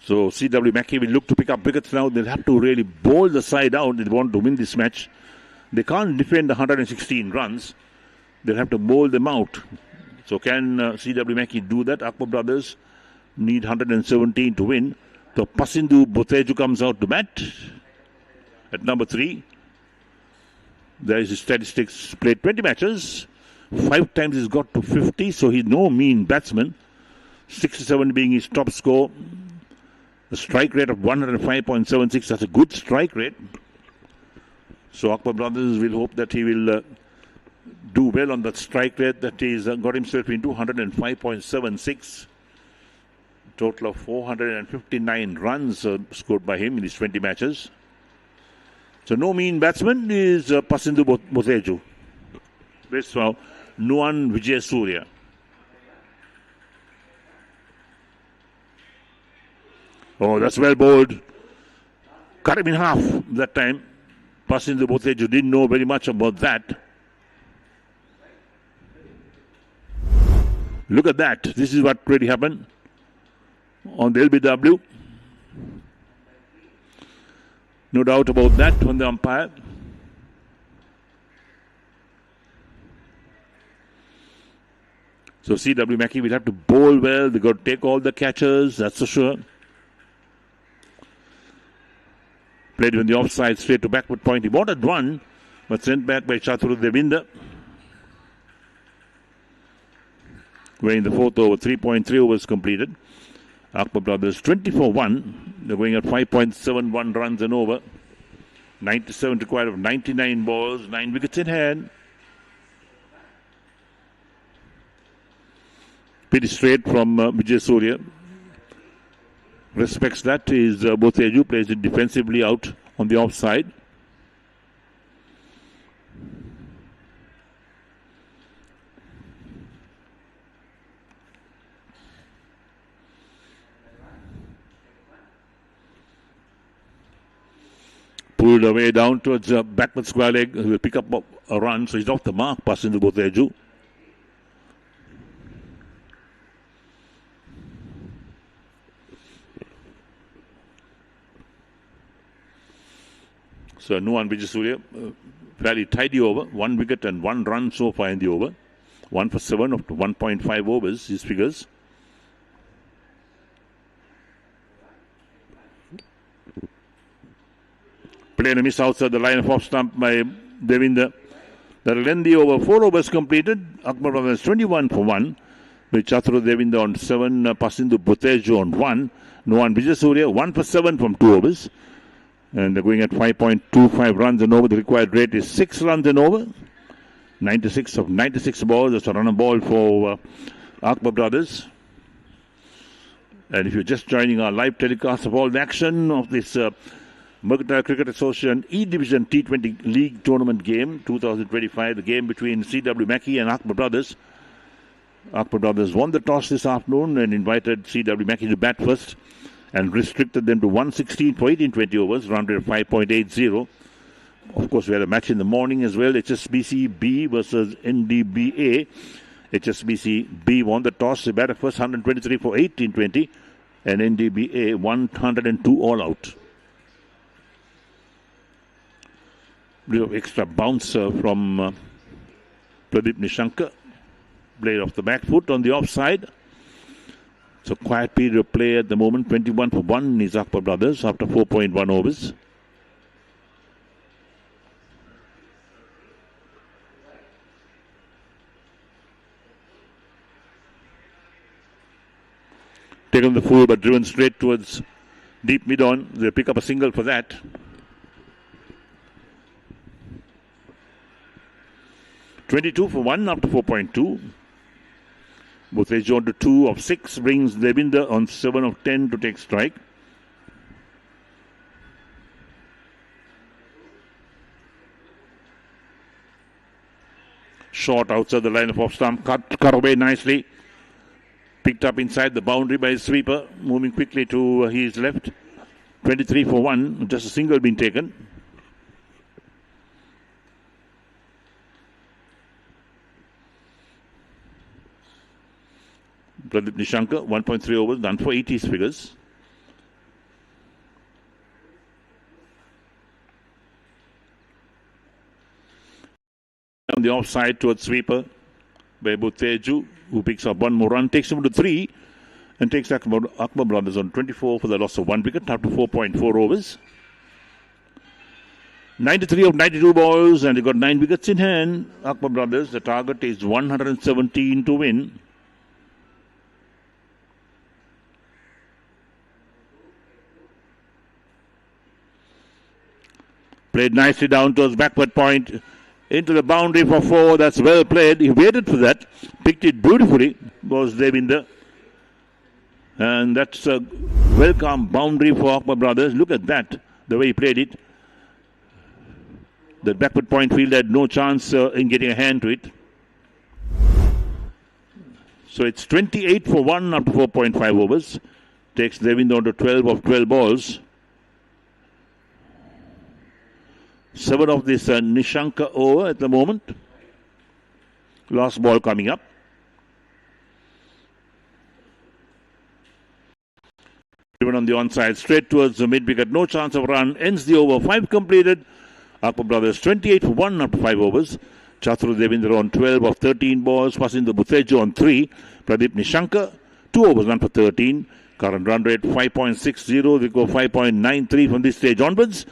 So CW Mackie will look to pick up wickets now. They'll have to really bowl the side out if they want to win this match. They can't defend 116 runs. They'll have to bowl them out. So can CW Mackie do that? Akbar Brothers need 117 to win. So Pasindu Boteju comes out to bat at number 3. There is his statistics. Played 20 matches. 5 times he's got to 50. So he's no mean batsman. 67 being his top score. A strike rate of 105.76. That's a good strike rate. So Akbar Brothers will hope that he will do well on that strike rate that he's got himself into. 105.76. Total of 459 runs scored by him in his 20 matches. So no mean batsman is Pasindu Boteju. This for Nuwan Vijayasuriya. Oh, that's well bowled. Cut him in half that time. Pasindu Boteju didn't know very much about that. Look at that. This is what really happened on the LBW. No doubt about that on the umpire. So CW Mackie will have to bowl well. They've got to take all the catches, that's for sure. Played in the offside, straight to backward point. He wanted one, but sent back by Chaturu Devinder. Going in the 4th over, 3.3 overs completed. Akbar Brothers 20 for 1. They're going at 5.71 runs and over. 97 required of 99 balls, 9 wickets in hand. Pretty straight from Vijayasuriya. Respects that is Boteju, plays it defensively out on the offside. Pulled away down towards backward square leg. He will pick up a run, so he's off the mark, passing to Boteju. So Nuwan Vijayasuriya, fairly tidy over. 1 wicket and 1 run so far in the over. 1 for 7 of 1.5 overs, his figures. Played a miss outside the line of off stump by Devinder. That'll end the over. 4 overs completed. Akbar Brothers 21 for 1. With Chaturu Devinder on 7, Pasindu Boteju on 1. Nuwan Vijayasuriya 1 for 7 from 2 overs. And they're going at 5.25 runs and over. The required rate is 6 runs and over. 96 of 96 balls. That's a run and ball for Akbar Brothers. And if you're just joining our live telecast of all the action of this Mercantile Cricket Association E Division T20 League Tournament game 2025, the game between CW Mackie and Akbar Brothers. Akbar Brothers won the toss this afternoon and invited CW Mackie to bat first and restricted them to 116 for 18-20 overs, run rate of 5.80. Of course, we had a match in the morning as well, HSBC B versus NDBA. HSBC B won the toss, they batted first 123 for 18-20 and NDBA 102 all out. Bit of extra bounce from Pradeep Nishankar. Played off the back foot on the offside. So quiet period of play at the moment. 21 for 1 is Akbar Brothers after 4.1 overs. Taken the full but driven straight towards deep mid-on. They pick up a single for that. $22 for 1 after 4.2. Buthejo on to 2 of 6 brings Devinder on 7 of 10 to take strike. Short outside the line of off stump, cut away nicely. Picked up inside the boundary by his sweeper, moving quickly to his left. 23 for 1, just a single being taken. Pradeep Nishankar, 1.3 overs, done for 80s figures. On the offside towards sweeper by Buthejo, who picks up one more run, takes him to 3 and takes Akbar Brothers on 24 for the loss of 1 wicket after 4.4 overs. 93 of 92 balls and they got 9 wickets in hand. Akbar Brothers, the target is 117 to win. Played nicely down towards backward point. Into the boundary for 4. That's well played. He waited for that. Picked it beautifully. Was Devinder. And that's a welcome boundary for Akbar Brothers. Look at that. The way he played it. The backward point field had no chance in getting a hand to it. So it's 28 for 1 after 4.5 overs. Takes Devinder on to 12 of 12 balls. 7 of this Nishankar over at the moment. Last ball coming up. Driven on the onside, straight towards the mid-wicket. No chance of run. Ends the over. 5 completed. Akbar Brothers 28 for 1 after 5 overs. Chatru Devinder on 12 of 13 balls. Passing the Buthejo on 3. Pradeep Nishankar, 2 overs, 1 for 13. Current run rate 5.60. They go 5.93 from this stage onwards.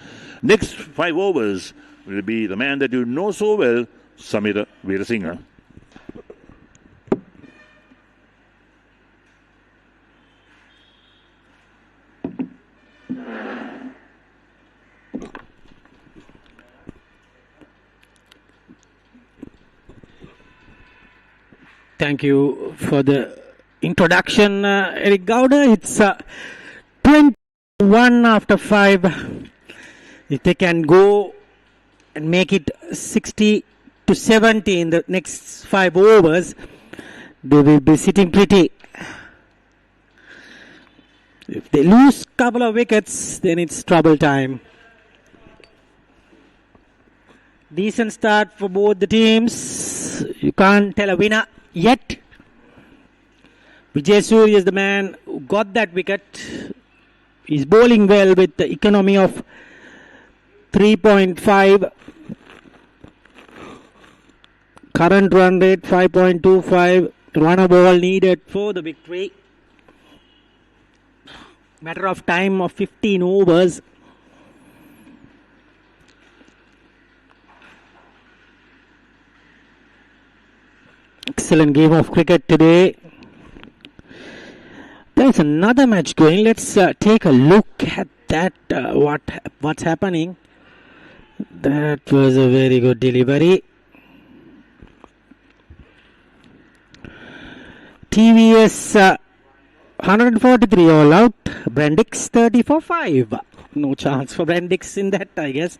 Next 5 overs will be the man that you know so well, Samir Veerasinghe. Thank you for the introduction, Eric Gowda. It's 21 after 5. If they can go and make it 60 to 70 in the next 5 overs, they will be sitting pretty. If they lose a couple of wickets, then it's trouble time. Decent start for both the teams. You can't tell a winner yet. Vijay Surya is the man who got that wicket. He's bowling well with the economy of 3.5. Current run rate 5.25. Run a ball needed for the victory. Matter of time of 15 overs. Excellent game of cricket today. There's another match going. Let's take a look at that. What's happening? That was a very good delivery. TVS 143 all out. Brandix 30 for 5. No chance for Brandix in that, I guess.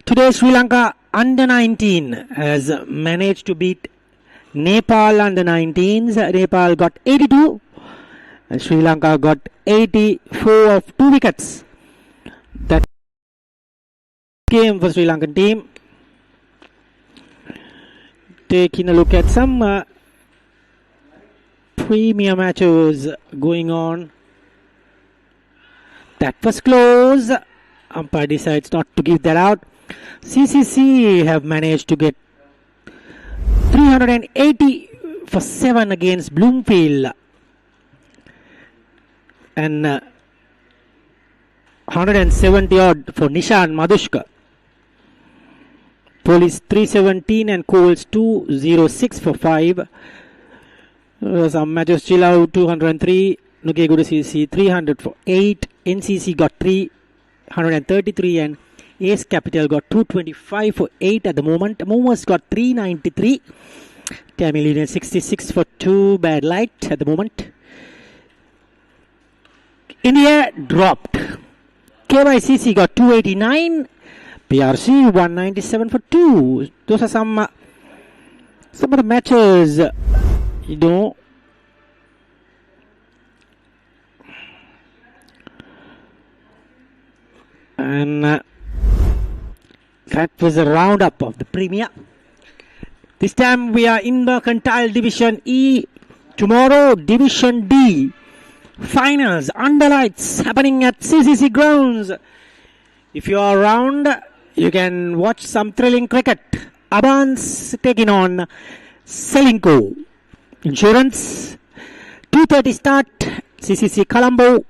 Today, Sri Lanka under 19 has managed to beat Nepal under 19s. Nepal got 82 and Sri Lanka got 84 of 2 wickets. That game for Sri Lankan team. Taking a look at some premier matches going on. That was close. Umpire decides not to give that out. CCC have managed to get 380 for 7 against Bloomfield and 170 odd for Nishan Madhushka. Police 317 and Coles 206 for 5. Some matches chill out 203. Nugeguru CC 300 for 8. NCC got 333 and Ace Capital got 225 for 8 at the moment. Movers got 393. Tamil Union 66 for 2. Bad light at the moment. India dropped. KYCC got 289. PRC 197 for 2. Those are some of the matches, you know. And that was a roundup of the Premier. This time we are in Mercantile Division E. Tomorrow, Division D. Finals under lights happening at CCC grounds. If you are around, you can watch some thrilling cricket. Abans taking on Selinco. Insurance. 2:30 start. CCC Colombo.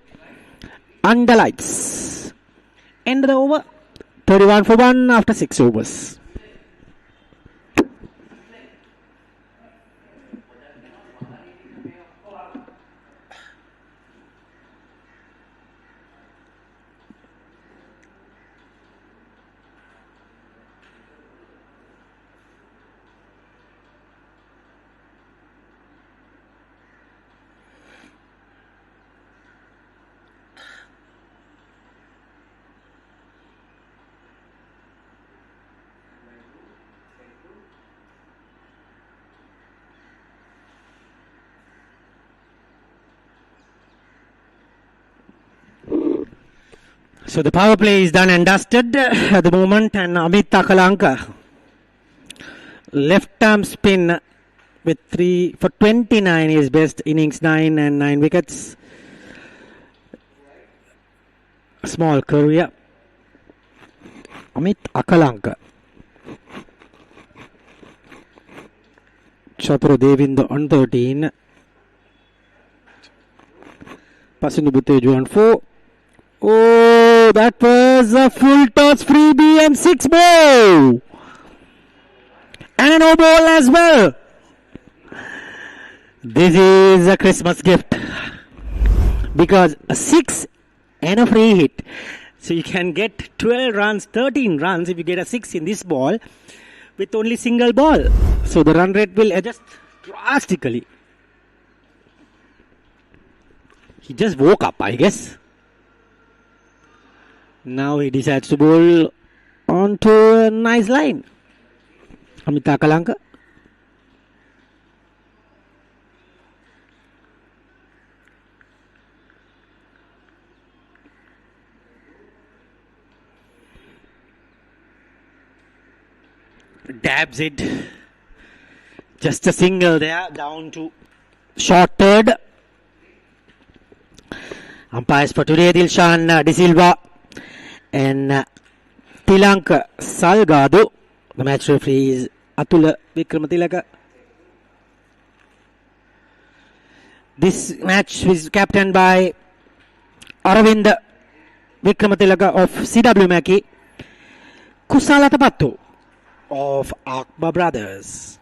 Under lights. End of the over. 31 for 1 after 6 overs. So the power play is done and dusted at the moment, and Amit Akalanka left arm spin with 3 for 29 his best innings, 9 and 9 wickets. Small career. Amit Akalanka. Chatru Devind on 13. Pasindu Butteju on 4. Oh, that was a full toss freebie and 6 ball. And a no ball as well. This is a Christmas gift. Because a 6 and a free hit. So you can get 12 runs, 13 runs if you get a 6 in this ball with only single ball. So the run rate will adjust drastically. He just woke up, I guess. Now he decides to bowl onto a nice line. Amita Kalanka. Dabs it. Just a single there, down to short third. Umpires for today, Dilshan De Silva and Tilanka Salgado. The match referee is Atula Vikramatilaka. This match is captained by Aravind Vikramatilaka of CW Mackie, Kusala Tapattu of Akbar Brothers.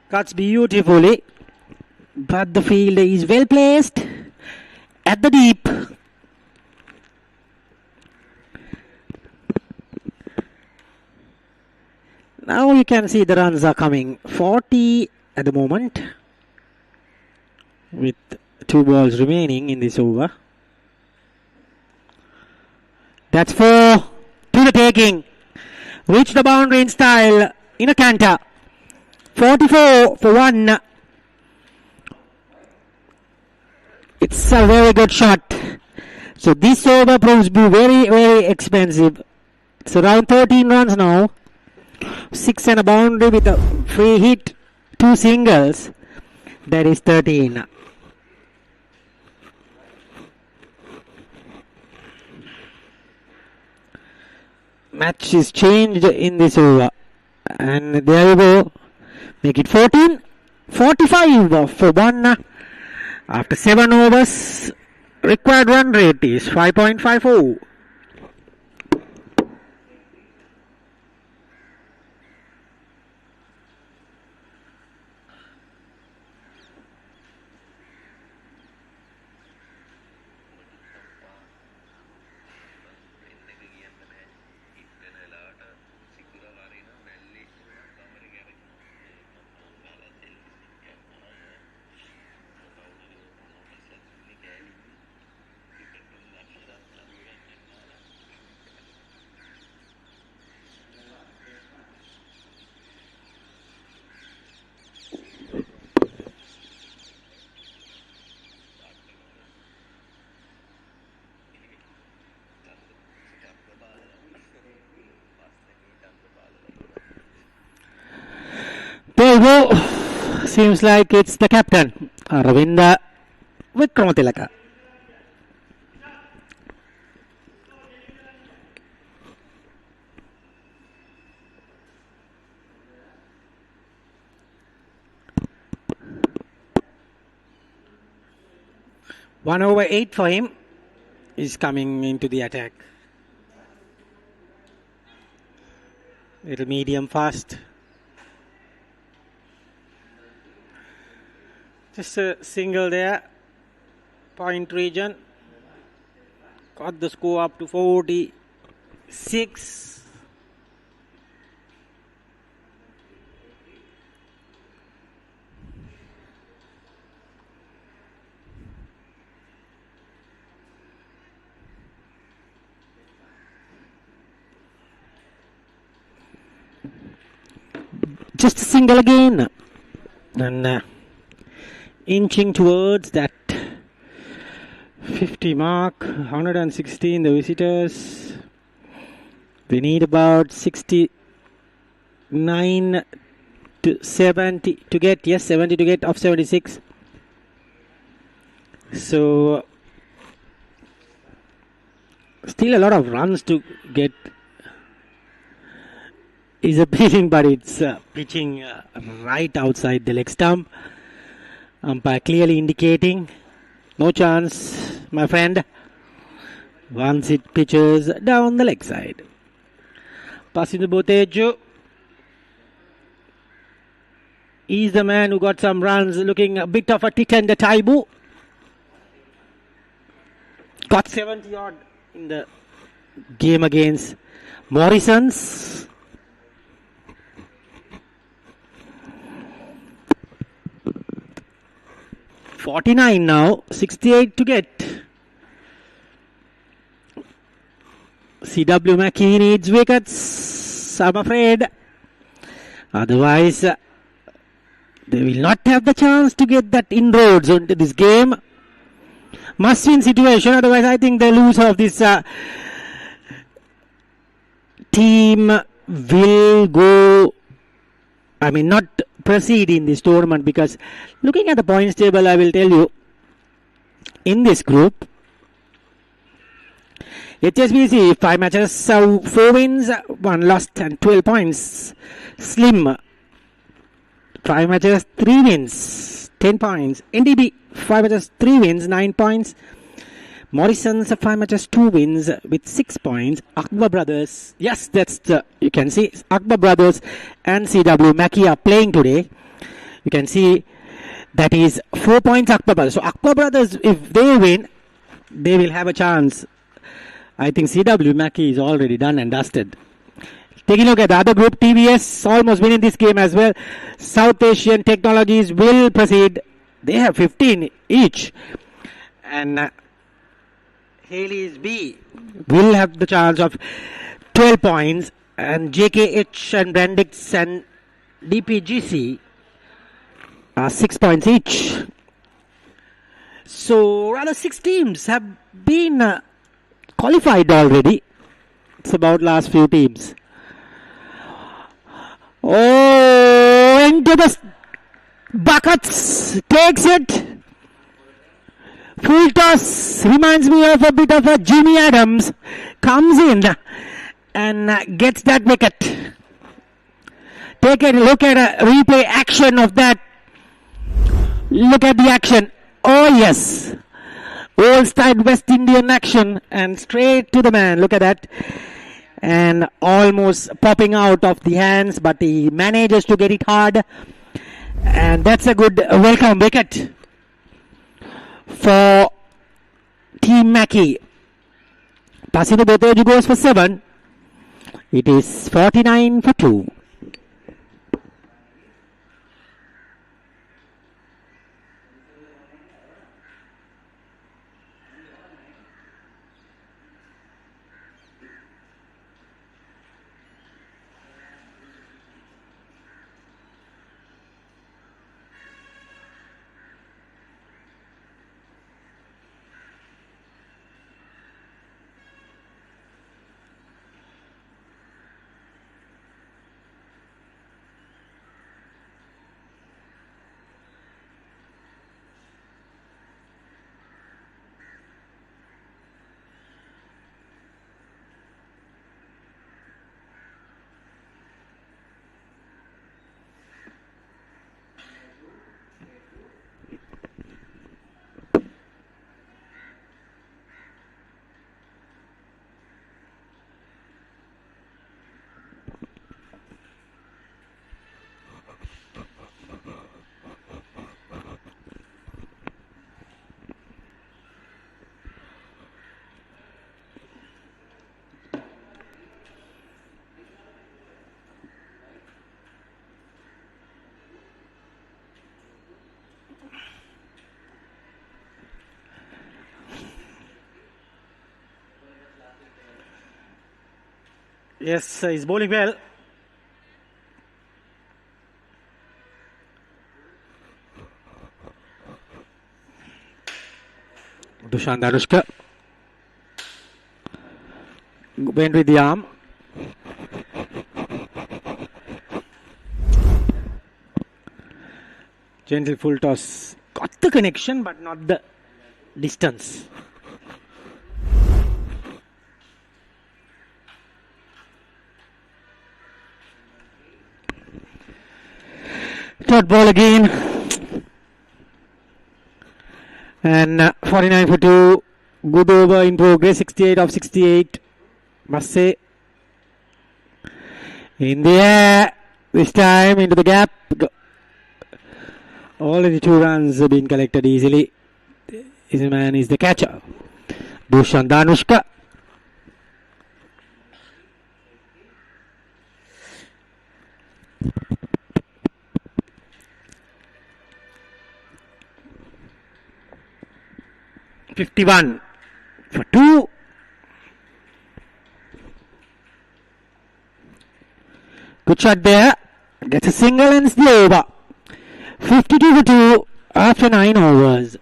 Cuts beautifully, but the field is well placed at the deep. Now you can see the runs are coming. 40 at the moment, with 2 balls remaining in this over. That's 4 to the taking. Reach the boundary in style in a canter. 44 for 1. It's a very good shot. So this over proves to be very, very expensive. It's around 13 runs now. 6 and a boundary with a free hit. 2 singles. That is 13. Match is changed in this over. And there you go. Make it 14. 45 for 1. After 7 overs, required run rate is 5.54. There you go. Seems like it's the captain, Ravinda Vikramatilaka. One over 8 for him. Is coming into the attack. Little medium fast. Just a single there. Point region. Got the score up to 46. Just a single again. And inching towards that 50 mark. 116 the visitors. They need about 69 to 70 to get. Yes, 70 to get off 76. So still a lot of runs to get. Is appealing, but it's pitching right outside the leg stump. Umpire clearly indicating no chance, my friend, once it pitches down the leg side. Passing the Botejo. He's the man who got some runs, looking a bit of a Tikanda Taibu. Got 70 odd in the game against Morrison's. $49 now, 68 to get. CW Mackie needs wickets, I'm afraid. Otherwise, they will not have the chance to get that inroads into this game. Must win situation, otherwise I think the loser of this team will go, not proceed in this tournament, because looking at the points table, I will tell you, in this group, HSBC 5 matches, 4 wins, 1 lost and 12 points. Slim 5 matches, 3 wins, 10 points. NDB 5 matches, 3 wins, 9 points. Morrison's 5 matches, 2 wins with 6 points. Akbar Brothers, yes, that's you can see Akbar Brothers and CW Mackie are playing today. You can see that is 4 points Akbar Brothers. So Akbar Brothers, if they win, they will have a chance. I think CW Mackie is already done and dusted. Taking a look at the other group, TVS almost winning this game as well. South Asian Technologies will proceed. They have 15 each. And Haley's B will have the chance of 12 points. And JKH and Brandix and DPGC are 6 points each. So rather 6 teams have been qualified already. It's about last few teams. Oh, into the buckets, takes it. Full toss, reminds me of a bit of a Jimmy Adams. Comes in and gets that wicket. Take a look at a replay action of that. Look at the action. Oh yes. Old style West Indian action and straight to the man. Look at that. And almost popping out of the hands, but he manages to get it hard. And that's a good welcome wicket for Team Mackie. Pasino Boteju goes for 7. It is 49 for 2. Yes, he's bowling well. Dushan Danushka went with the arm. Gentle full toss. Got the connection, but not the distance. Third ball again. And 49 for 2. Good over in progress. 68 of 68. Must say. In the air. This time into the gap. Already 2 runs have been collected easily. This man is the catcher. Dushan Danushka. $51 for 2. Good shot there. Gets a single and it's the over. 52 for 2 after 9 overs.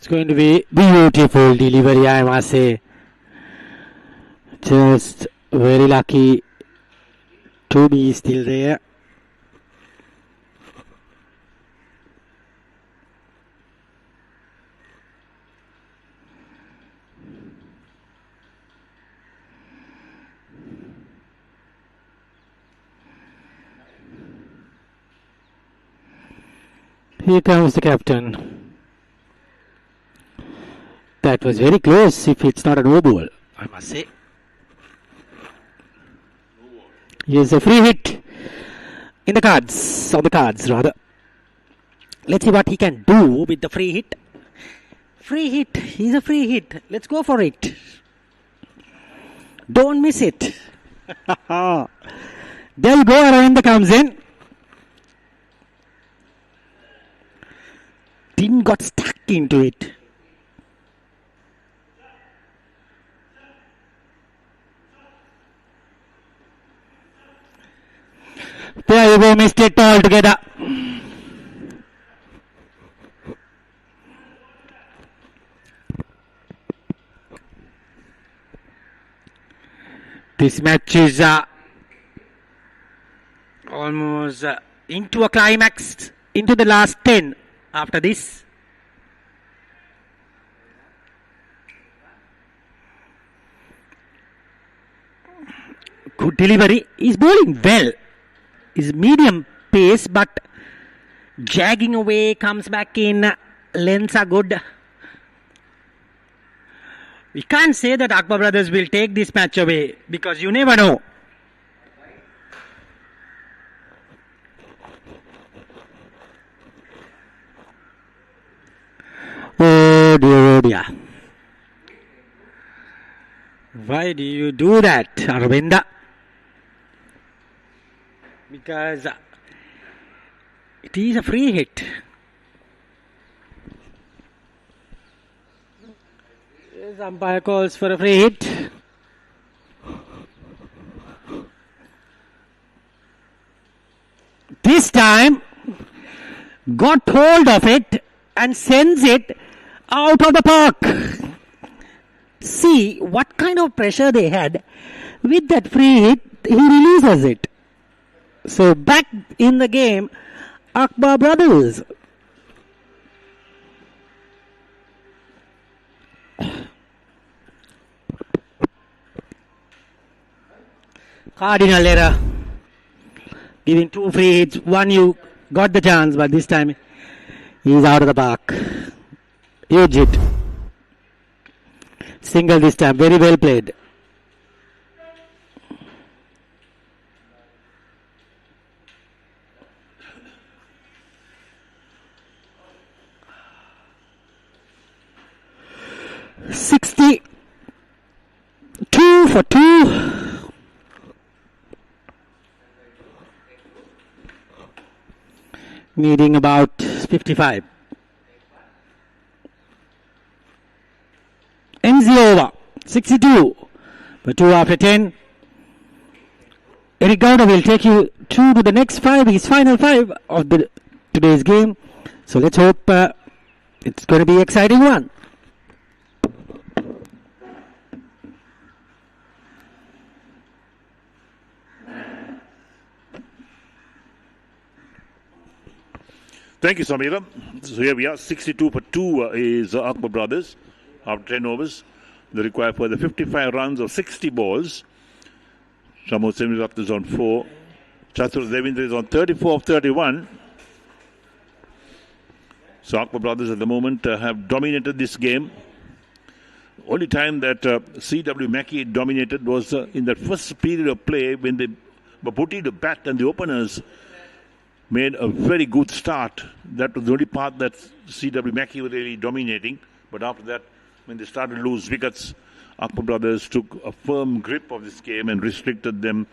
It's going to be beautiful delivery, I must say. Just very lucky to be still there. Here comes the captain. That was very close if it's not a no ball, I must say. Here's a free hit in the cards, on the cards rather. Let's see what he can do with the free hit. Free hit, he's a free hit. Let's go for it. Don't miss it. There you go, Aravinda comes in. Didn't got stuck into it. There you go, missed it altogether. This match is almost into a climax, into the last 10 after this. Good delivery. He's bowling well. Is medium pace, but jagging away, comes back in. Lengths are good. We can't say that Akbar Brothers will take this match away because you never know. Oh dear, oh dear. Why do you do that, Aravinda? Because it is a free hit. Yes, umpire calls for a free hit. This time got hold of it and sends it out of the park. See what kind of pressure they had. With that free hit, he releases it. So back in the game, Akbar Brothers. Cardinal error. Giving 2 free hits. One you got the chance, but this time he's out of the park. Huge hit. Single this time. Very well played. $62 for 2. Needing about 55. MCA over. 62 for 2 after 10. Eric Gowda will take you to the next 5, his final 5 of today's game. So let's hope it's going to be an exciting one. Thank you, Samira. So here we are, 62 for 2 is Akbar Brothers after 10 overs. They require further 55 runs of 60 balls. Shamod Semirat is on 4. Chatur Devendra is on 34 of 31. So Akbar Brothers at the moment have dominated this game. Only time that C.W. Mackie dominated was in that first period of play when they put the bat and the openers made a very good start. That was the only part that C.W. Mackie was really dominating. But after that, when they started to lose wickets, Akbar Brothers took a firm grip of this game and restricted them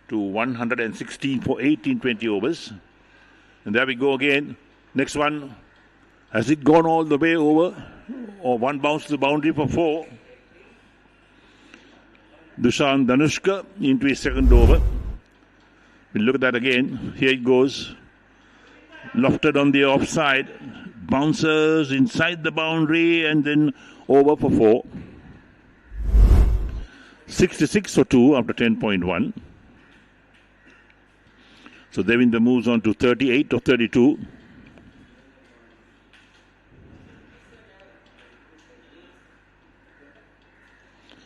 to 116 for 18-20 overs. And there we go again. Next one. Has it gone all the way over? Or one bounce to the boundary for 4? Dushan Danushka into his second over. We'll look at that again. Here it goes. Lofted on the offside. bounces inside the boundary and then over for 4. 66 for 2 after 10.1. So Devinder moves on to 38 of 32.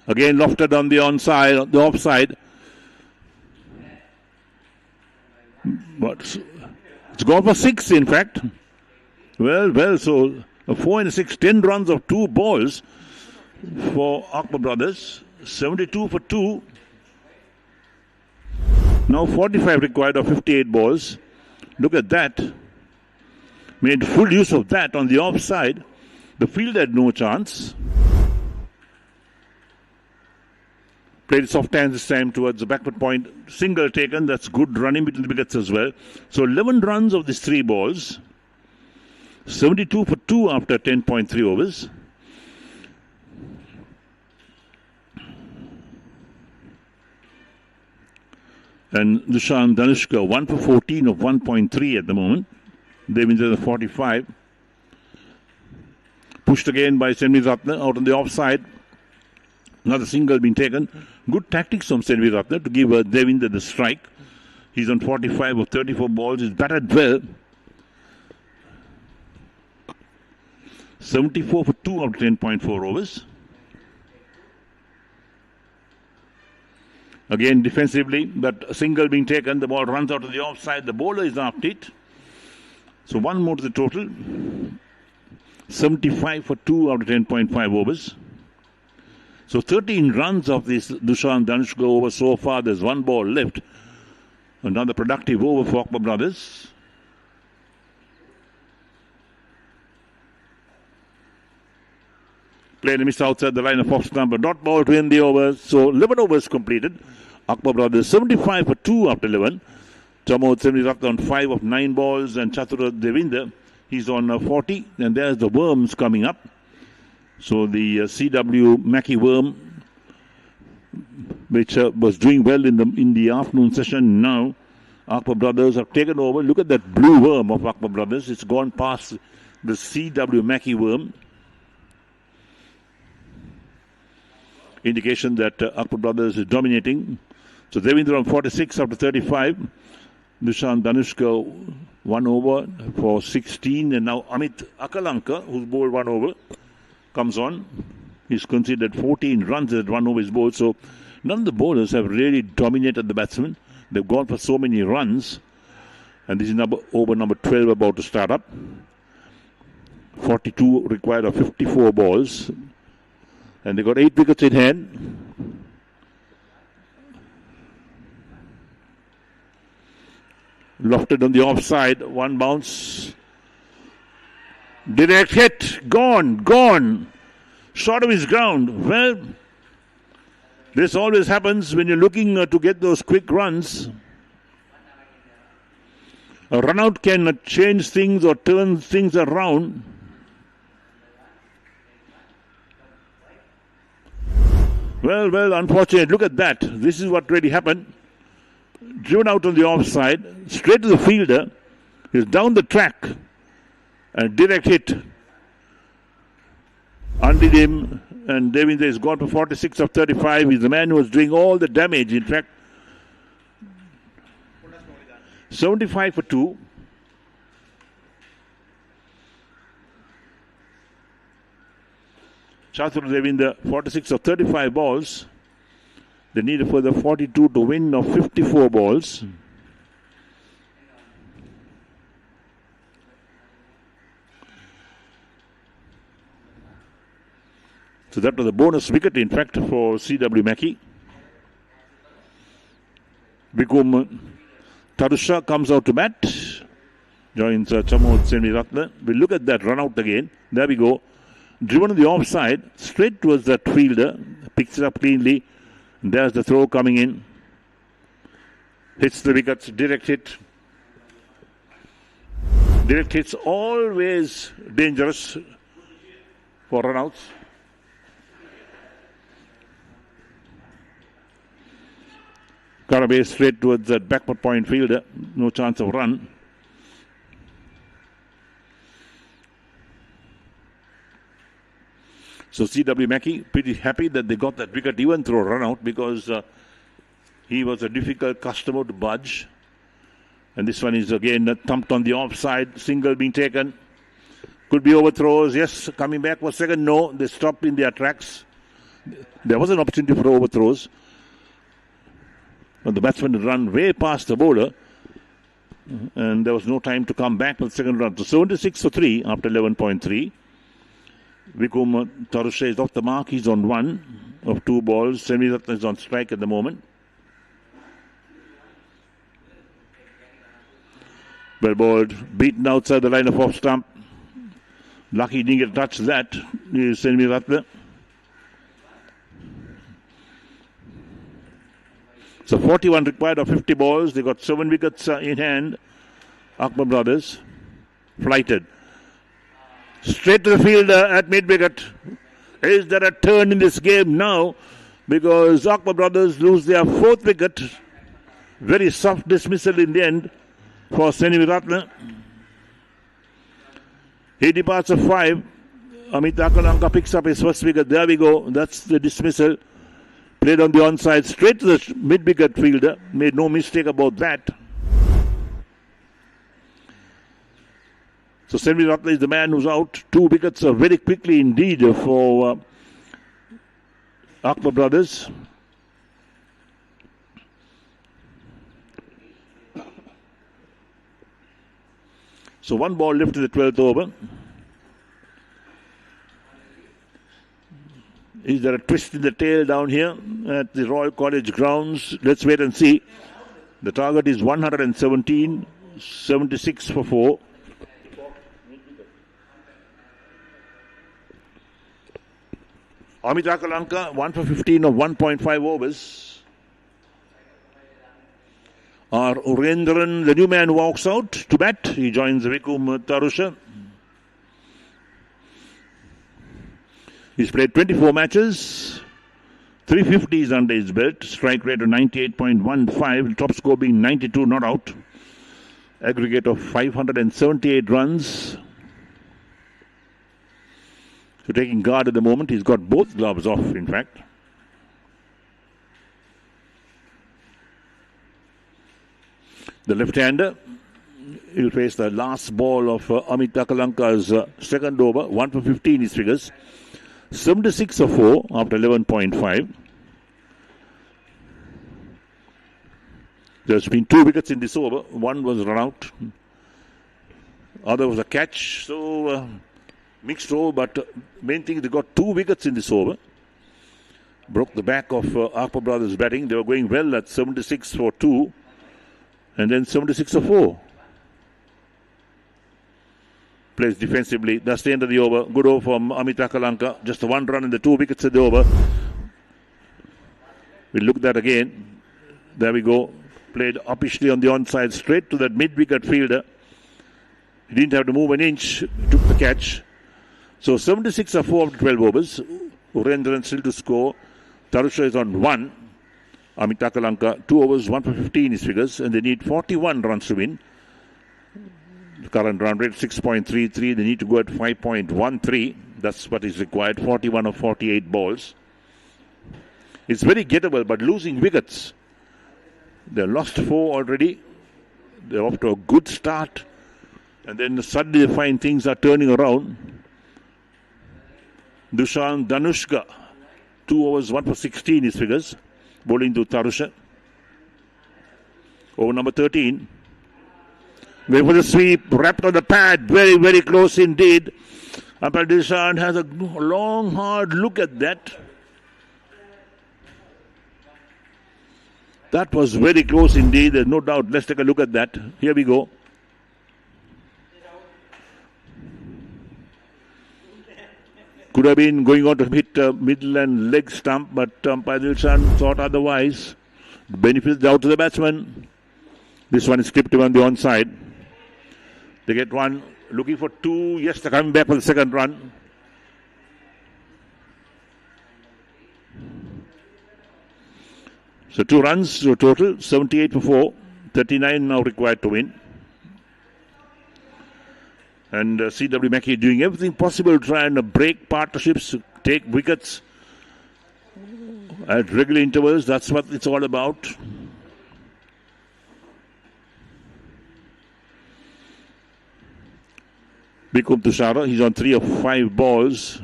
Again lofted on the onside, the offside. But it's gone for 6 in fact. Well, so a 4 and a 6, 10 runs of 2 balls for Akbar Brothers. 72 for 2. Now 45 required of 58 balls. Look at that. Made full use of that on the offside. The field had no chance. Played soft hands this time towards the backward point. Single taken. That's good running between the wickets as well. So 11 runs of these 3 balls. 72 for 2 after 10.3 overs. And Dushan Danushka 1 for 14 of 1.3 at the moment. Devinder the 45. Pushed again by Senvi Ratna out on the offside. Another single being taken. Good tactics from Senvi Ratna to give Devinder the strike. He's on 45 of 34 balls. He's batted well. 74 for 2 out of 10.4 overs. Again defensively, that single being taken, the ball runs out of the offside, the bowler is after it. So one more to the total. 75 for 2 out of 10.5 overs. So 13 runs of this Dushan Danushka over so far. There's 1 ball left. Another productive over for Akbar Brothers. Played a miss outside the line of off stump, but not ball to end the overs. So 11 overs completed. Akbar Brothers 75 for 2 after 11. Chamod Senvi on 5 of 9 balls, and Chatura Devinder, he's on 40. And there's the worms coming up. So the CW Mackie worm, which was doing well in the afternoon session, now Akbar Brothers have taken over. Look at that blue worm of Akbar Brothers. It's gone past the CW Mackie worm. Indication that Akbar Brothers is dominating. So Devinder on 46 after 35. Dushan Danushka 1 over for 16. And now Amit Akalanka, who's bowled 1 over, comes on. He's considered 14 runs at 1 over his bowl. So none of the bowlers have really dominated the batsmen. They've gone for so many runs. And this is over number 12 about to start up. 42 required of 54 balls. And they got 8 wickets in hand. Lofted on the offside. 1 bounce. Direct hit. Gone. Short of his ground. Well, this always happens when you're looking to get those quick runs. A run out can change things or turn things around. Well, unfortunate. Look at that. This is what really happened. Driven out on the offside, straight to the fielder. He's down the track. And direct hit. Undid him. And Devinder has gone for 46 of 35. He's the man who was doing all the damage. In fact, 75 for 2. Chatur Devinder, 46 of 35 balls. They need a further 42 to win of 54 balls. So that was a bonus wicket, in fact, for CW Mackie. Bikum Tarusha comes out to bat. Joins Chamod Senvi Ratna. We look at that run out again. There we go. Driven on the offside, straight towards that fielder, picks it up cleanly. There's the throw coming in. Hits the wickets, direct hit. Direct hits always dangerous for runouts. Got away straight towards that backward point fielder. No chance of run. So C.W. Mackie pretty happy that they got that wicket even through a run out, because he was a difficult customer to budge. And this one is again thumped on the offside, single being taken. Could be overthrows, yes. Coming back for second, no. They stopped in their tracks. There was an opportunity for overthrows. But the batsman run way past the bowler. And there was no time to come back for the second run. So 76 for 3 after 11.3. Vikum Tarusha is off the mark. He's on 1 of 2 balls. Semiratna is on strike at the moment. Well balled, beaten outside the line of off stump. Lucky he didn't get a touch of that. Is Semiratna. So 41 required of 50 balls. They got 7 wickets in hand. Akbar Brothers flighted. Straight to the fielder at mid-wicket. Is there a turn in this game now? Because Akbar Brothers lose their 4th wicket. Very soft dismissal in the end for Semiratna. He departs of 5. Amit Akalanka picks up his first wicket. There we go. That's the dismissal. Played on the onside, straight to the mid-wicket fielder. Made no mistake about that. So Semiratna is the man who's out. 2 wickets very quickly indeed for Akbar Brothers. So 1 ball left in the 12th over. Is there a twist in the tail down here at the Royal College grounds? Let's wait and see. The target is 117, 76 for 4. Amit Akalanka, 1 for 15 of 1.5 overs. Our Urendran, the new man, walks out to bat. He joins Vikum Tarusha. He's played 24 matches, 350s under his belt, strike rate of 98.15, top score being 92 not out, aggregate of 578 runs. So taking guard at the moment, he's got both gloves off in fact. The left-hander, he'll face the last ball of Amit Akalanka's second over, 1 for 15 his figures. 76 of 4 after 11.5. There's been 2 wickets in this over. 1 was run out. Other was a catch. So mixed over, but main thing, they got 2 wickets in this over. Broke the back of Akbar Brothers batting. They were going well at 76 for 2 and then 76 for 4. Plays defensively. That's the end of the over. Good over from Amit Akalanka. Just 1 run and the 2 wickets at the over. We'll look at that again. There we go. Played uppishly on the onside, straight to that mid-wicket fielder. He didn't have to move an inch. Took the catch. So 76 of 4 of 12 overs. Urendran still to score. Tarusha is on 1. Amit Akalanka, 2 overs, 1 for 15 his figures. And they need 41 runs to win. The current run rate 6.33. They need to go at 5.13. That's what is required. 41 of 48 balls. It's very gettable, but losing wickets. They lost 4 already. They're off to a good start. And then suddenly they find things are turning around. Dushan Danushka, 2 overs, 1 for 16 his figures. Bowling to Tarusha. Over number 13. Wait for the sweep, wrapped on the pad, very, very close indeed. Umpire Dilshan has a long, hard look at that. That was very close indeed, there's no doubt. Let's take a look at that. Here we go. Could have been going on to hit middle and leg stump, but umpire Dilshan thought otherwise. Benefits out to the batsman. This one is clipped on the onside. They get 1, looking for 2. Yes, they're coming back for the second run. So 2 runs to total, 78 for 4. 39 now required to win. And C.W. Mackie doing everything possible to try and break partnerships, take wickets at regular intervals. That's what it's all about. Bikum Tushara, he's on 3 of 5 balls.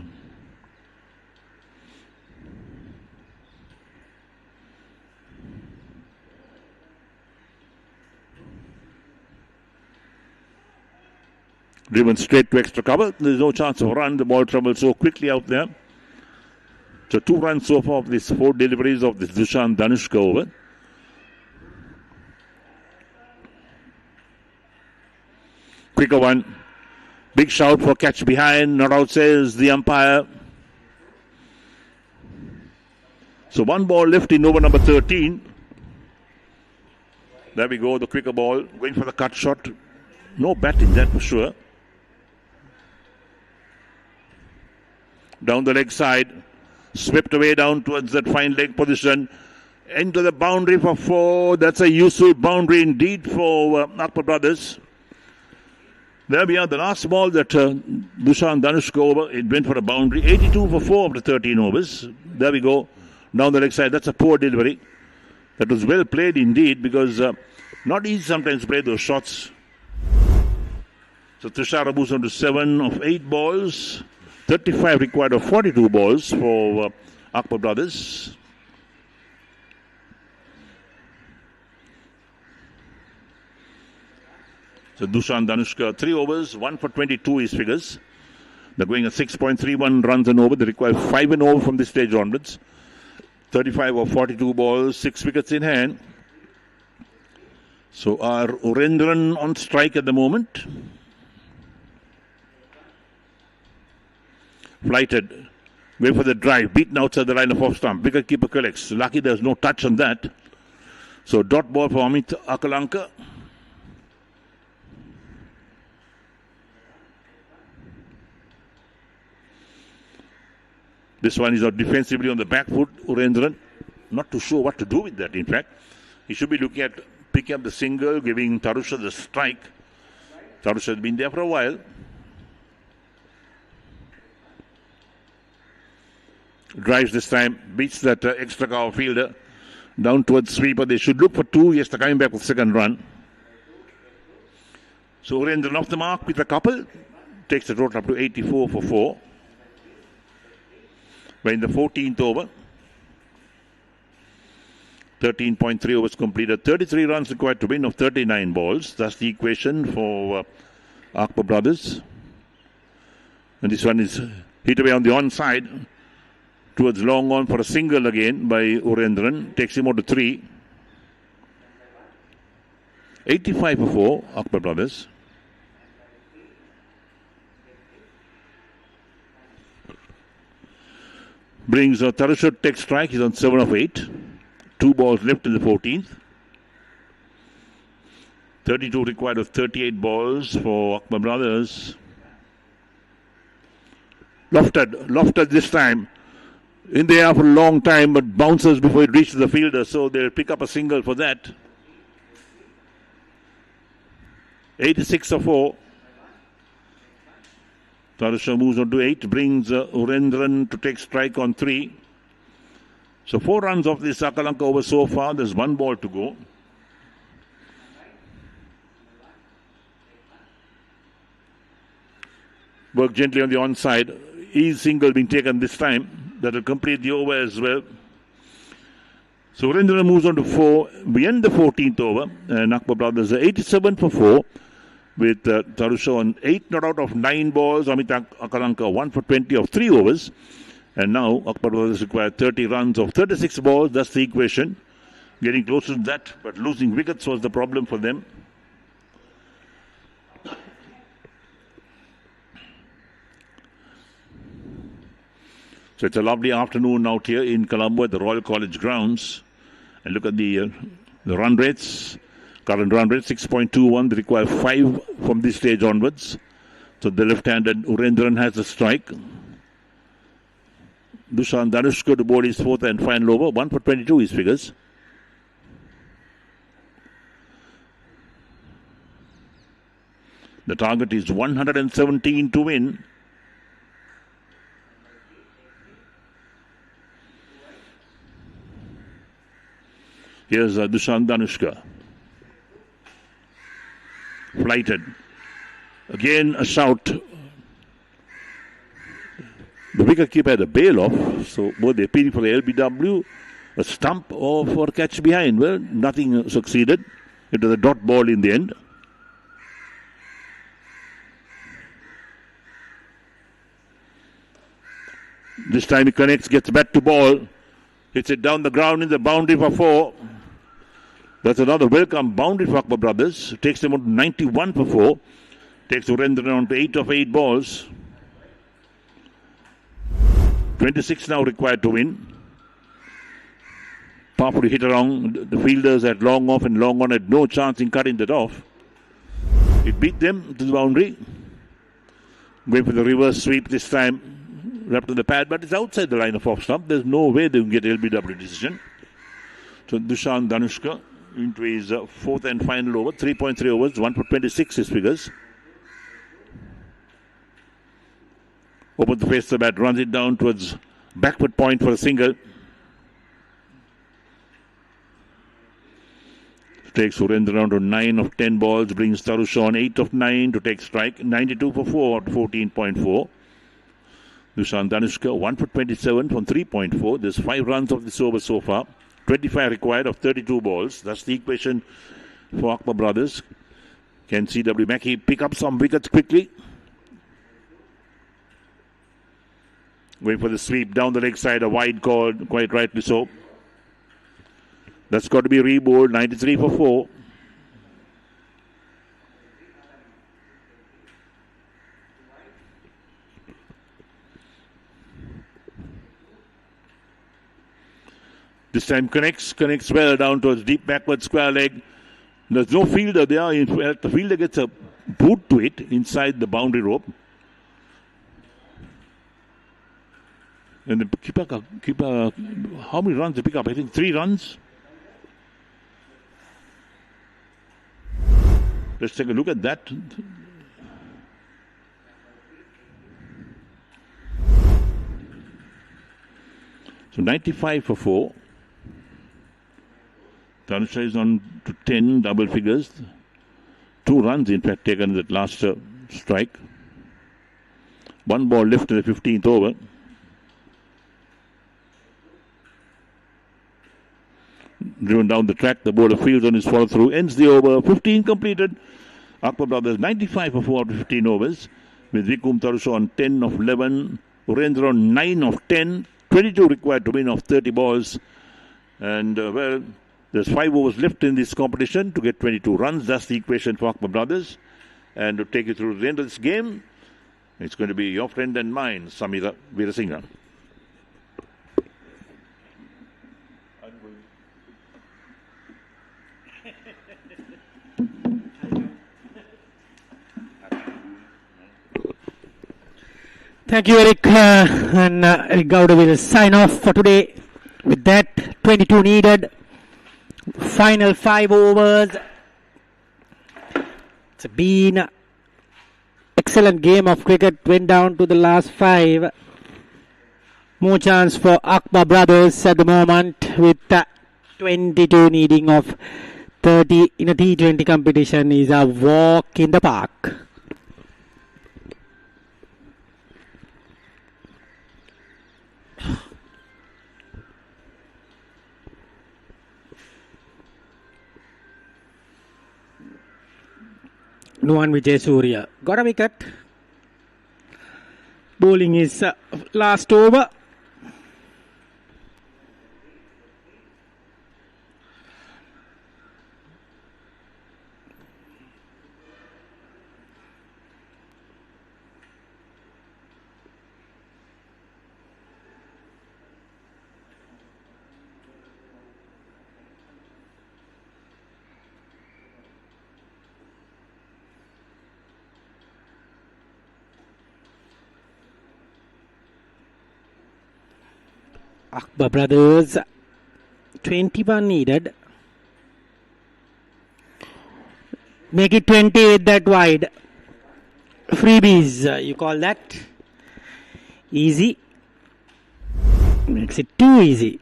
Driven straight to extra cover. There's no chance of run. The ball travels so quickly out there. So 2 runs so far of these 4 deliveries of this Dushan Danushka over. Quicker one. Big shout for catch behind. Not out, says the umpire. So 1 ball left in over number 13. There we go. The quicker ball. Going for the cut shot. No bat in that for sure. Down the leg side. Swept away down towards that fine leg position. Into the boundary for 4. That's a useful boundary indeed for Akbar Brothers. There we are. The last ball that Dushan Danushka over. It went for a boundary. 82 for 4 of the 13 overs. There we go. Down the leg side. That's a poor delivery. That was well played indeed because not easy sometimes to play those shots. So Tushara moves on to 7 of 8 balls. 35 required of 42 balls for Akbar Brothers. So Dushan Danushka, 3 overs, 1 for 22 his figures. They're going at 6.31 runs an over. They require 5 and over from this stage onwards. 35 of 42 balls, 6 wickets in hand. So our Urendran on strike at the moment. Flighted, going for the drive, beaten outside the line of off stump. Wicket keeper collects. Lucky there's no touch on that. So dot ball for Amit Akalanka. This one is out defensively on the back foot, Urendran. Not too sure what to do with that, in fact. He should be looking at picking up the single, giving Tarusha the strike. Tarusha has been there for a while. Drives this time, beats that extra cover fielder down towards sweeper. They should look for 2. Yes, they're coming back with second run. So Urendran off the mark with a couple. Takes the total up to 84 for 4. We're in the 14th over. 13.3 overs completed. 33 runs required to win of 39 balls. That's the equation for Akbar Brothers. And this one is hit away on the onside. Towards long on for a single again by Urendran. Takes him out to 3. 85 for 4, Akbar Brothers. Brings Tarusha takes strike. He's on 7 of 8. 2 balls left in the 14th. 32 required of 38 balls for Akbar Brothers. Lofted this time. In the air for a long time, but bounces before it reaches the fielder, so they'll pick up a single for that. 86 for 4. Tarusha moves on to 8, brings Urendran to take strike on 3. So 4 runs off this Akalanka over so far. There's 1 ball to go. Work gently on the onside. Easy single being taken this time. That will complete the over as well. So Urendran moves on to 4. We end the 14th over. And Akbar Brothers are 87 for 4. With Tarusha on 8 not out of 9 balls. Amit Akalanka 1 for 20 of 3 overs. And now Akbar Brothers require 30 runs of 36 balls. That's the equation. Getting closer to that. But losing wickets was the problem for them. So it's a lovely afternoon out here in Colombo at the Royal College grounds. And look at the run rates. Current run rate 6.21. They require 5 from this stage onwards. So the left-handed Urendran has a strike. Dushan Danushka to board his 4th and final over. 1 for 22 his figures. The target is 117 to win. Here's Dushan Danushka. Flighted. Again a shout. The wicketkeeper had a bail off, so both they appealing for the LBW, a stump or for a catch behind. Well, nothing succeeded. It was a dot ball in the end. This time he connects, gets bat to ball, hits it down the ground in the boundary for 4. That's another welcome boundary for Akbar Brothers. Takes them on to 91 for 4. Takes Surendra on to 8 of 8 balls. 26 now required to win. Powerfully hit around. The fielders had long off and long on had no chance in cutting that off. It beat them to the boundary. Going for the reverse sweep this time. Wrapped to the pad, but it's outside the line of off stump. There's no way they can get LBW decision. So Dushan Danushka into his fourth and final over. 3.3 overs, 1 for 26 his figures. Opens the face of the bat, runs it down towards backward point for a single. Takes Surendra down to 9 of 10 balls, brings Tarusha on 8 of 9 to take strike. 92 for 4 at 14.4. Dushan Danushka 1 for 27 from 3.4. There's 5 runs of this over so far. 25 required of 32 balls. That's the equation for Akbar Brothers. Can CW Mackie pick up some wickets quickly? Going for the sweep down the leg side, a wide call, quite rightly so. That's got to be rebowled, 93 for 4. This time connects well down towards deep backward square leg. There's no fielder there. In fact, the fielder gets a boot to it inside the boundary rope. And the keeper, how many runs they pick up? I think 3 runs. Let's take a look at that. So 95 for 4. Tanusha is on to 10 double figures. 2 runs, in fact, taken that last strike. 1 ball left in the 15th over. Driven down the track, the bowler fields on his follow through, ends the over. 15 completed. Akbar Brothers 95 for 4 out of 15 overs. With Vikum Tarusha on 10 of 11. Urendra on 9 of 10. 22 required to win of 30 balls. And, well, there's 5 overs left in this competition to get 22 runs. That's the equation for Akbar Brothers. And to take you through the end of this game, it's going to be your friend and mine, Samira Veerasinghe. Thank you, Eric. And Eric Gowda will sign off for today. With that, 22 needed. Final 5 overs. It's been excellent game of cricket. Went down to the last 5. More chance for Akbar Brothers at the moment with 22 needing of 30 in a T20 competition is a walk in the park. Nuwan Vijay Surya got a wicket. Bowling is last over. Akbar Brothers 21 needed. Make it 20 with that wide. Freebies, you call that? Easy. Makes it too easy.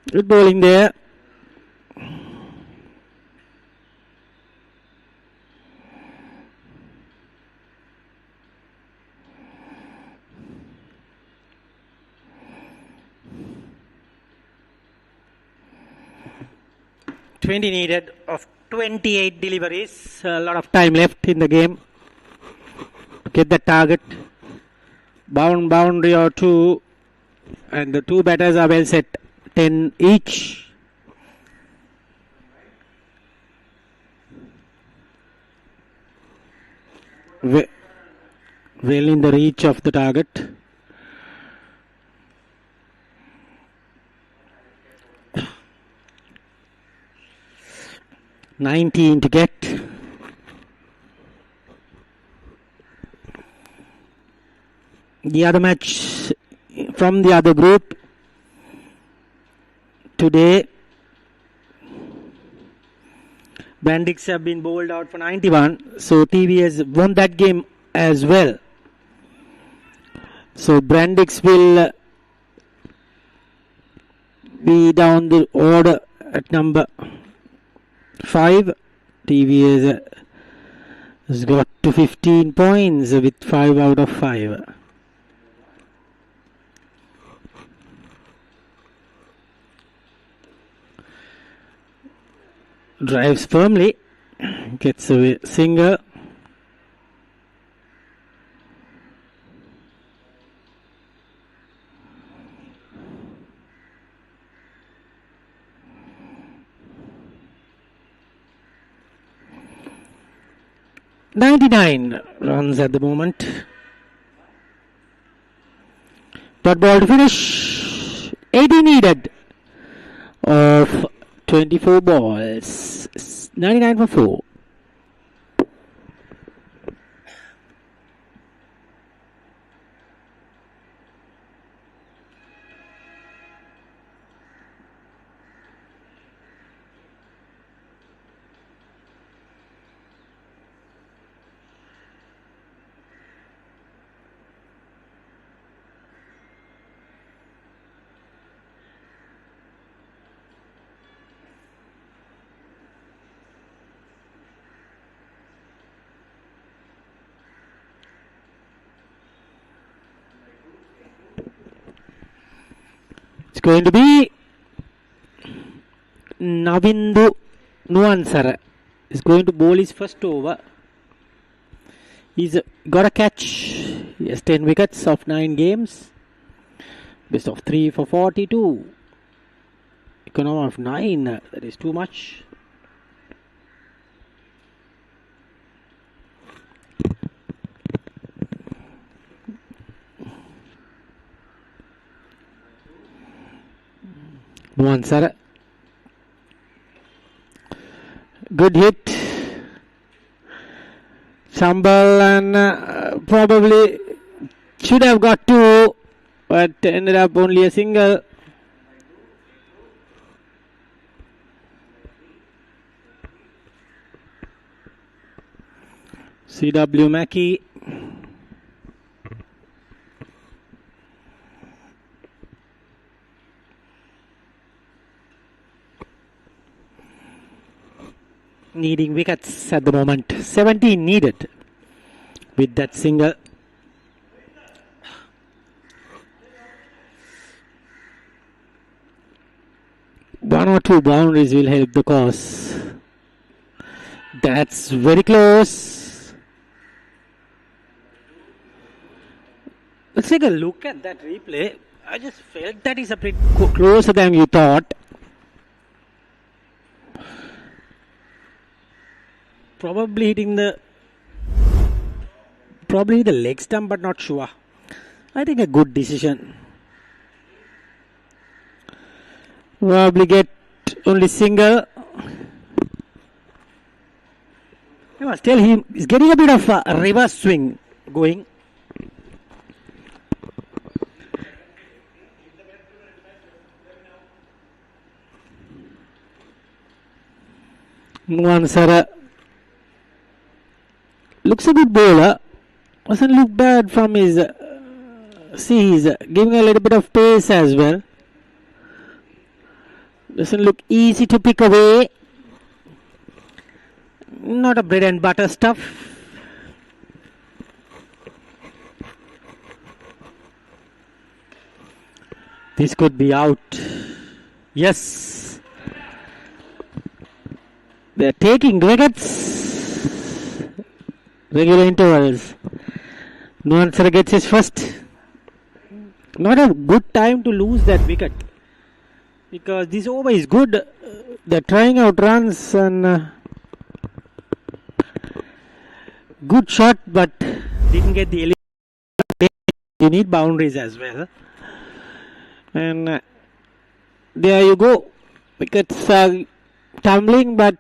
Good bowling there. .20 needed of 28 deliveries. A lot of time left in the game to get the target. Boundary or two, and the two batters are well set. 10 each. Well in the reach of the target. $19 to get. The other match from the other group today, Brandix have been bowled out for 91, so TV has won that game as well. So Brandix will be down the order at number 5. TV has got to 15 points with 5 out of 5. Drives firmly, gets a single. .99 runs at the moment. Dot ball to finish. 80 needed of 24 balls. 99 for 4. It's going to be Navindu Nuansara is going to bowl his first over. He's got a catch. He has 10 wickets of 9 games. Best of 3 for 42. Economy of 9. That is too much. Nuansara. Good hit. Chambal and probably should have got 2, but ended up only a single. CW Mackie. Needing wickets at the moment. 17 needed with that single. One or two boundaries will help the cause. That's very close. Let's take a look at that replay. I just felt that is a bit closer than you thought. Probably hitting the leg stump, but not sure. I think a good decision. Probably get only single. Still he is getting a bit of a reverse swing going. Nuansara looks a good bowler. Doesn't look bad from his. See, he's giving a little bit of pace as well. Doesn't look easy to pick away. Not a bread and butter stuff. This could be out. Yes. They're taking wickets. Regular intervals. Nuansara gets his first. Not a good time to lose that wicket. Because this over is good. They're trying out runs and good shot, but didn't get the elevation. You need boundaries as well. And there you go. Wickets tumbling, but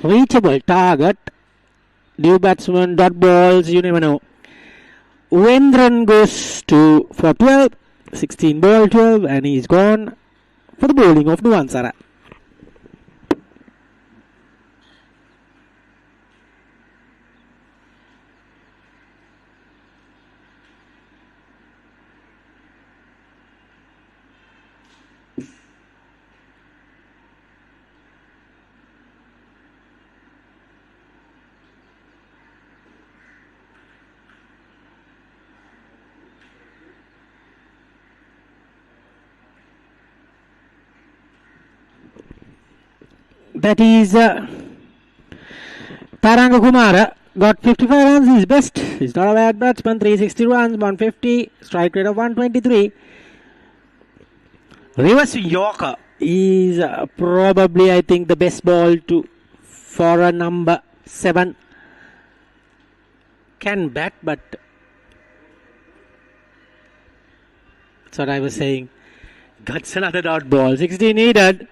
reachable target. New batsman, dot balls, you never know. Wendran goes for 12, 16 ball 12, and he's gone for the bowling of Nuansara. That is Taranga Kumara got 55 runs, he's best. He's not a bad batsman. 360 runs, 150, strike rate of 123. Reverse Yorker is probably, I think, the best ball for a number 7. Can bat, but that's what I was saying. Guts another dot ball. 16 needed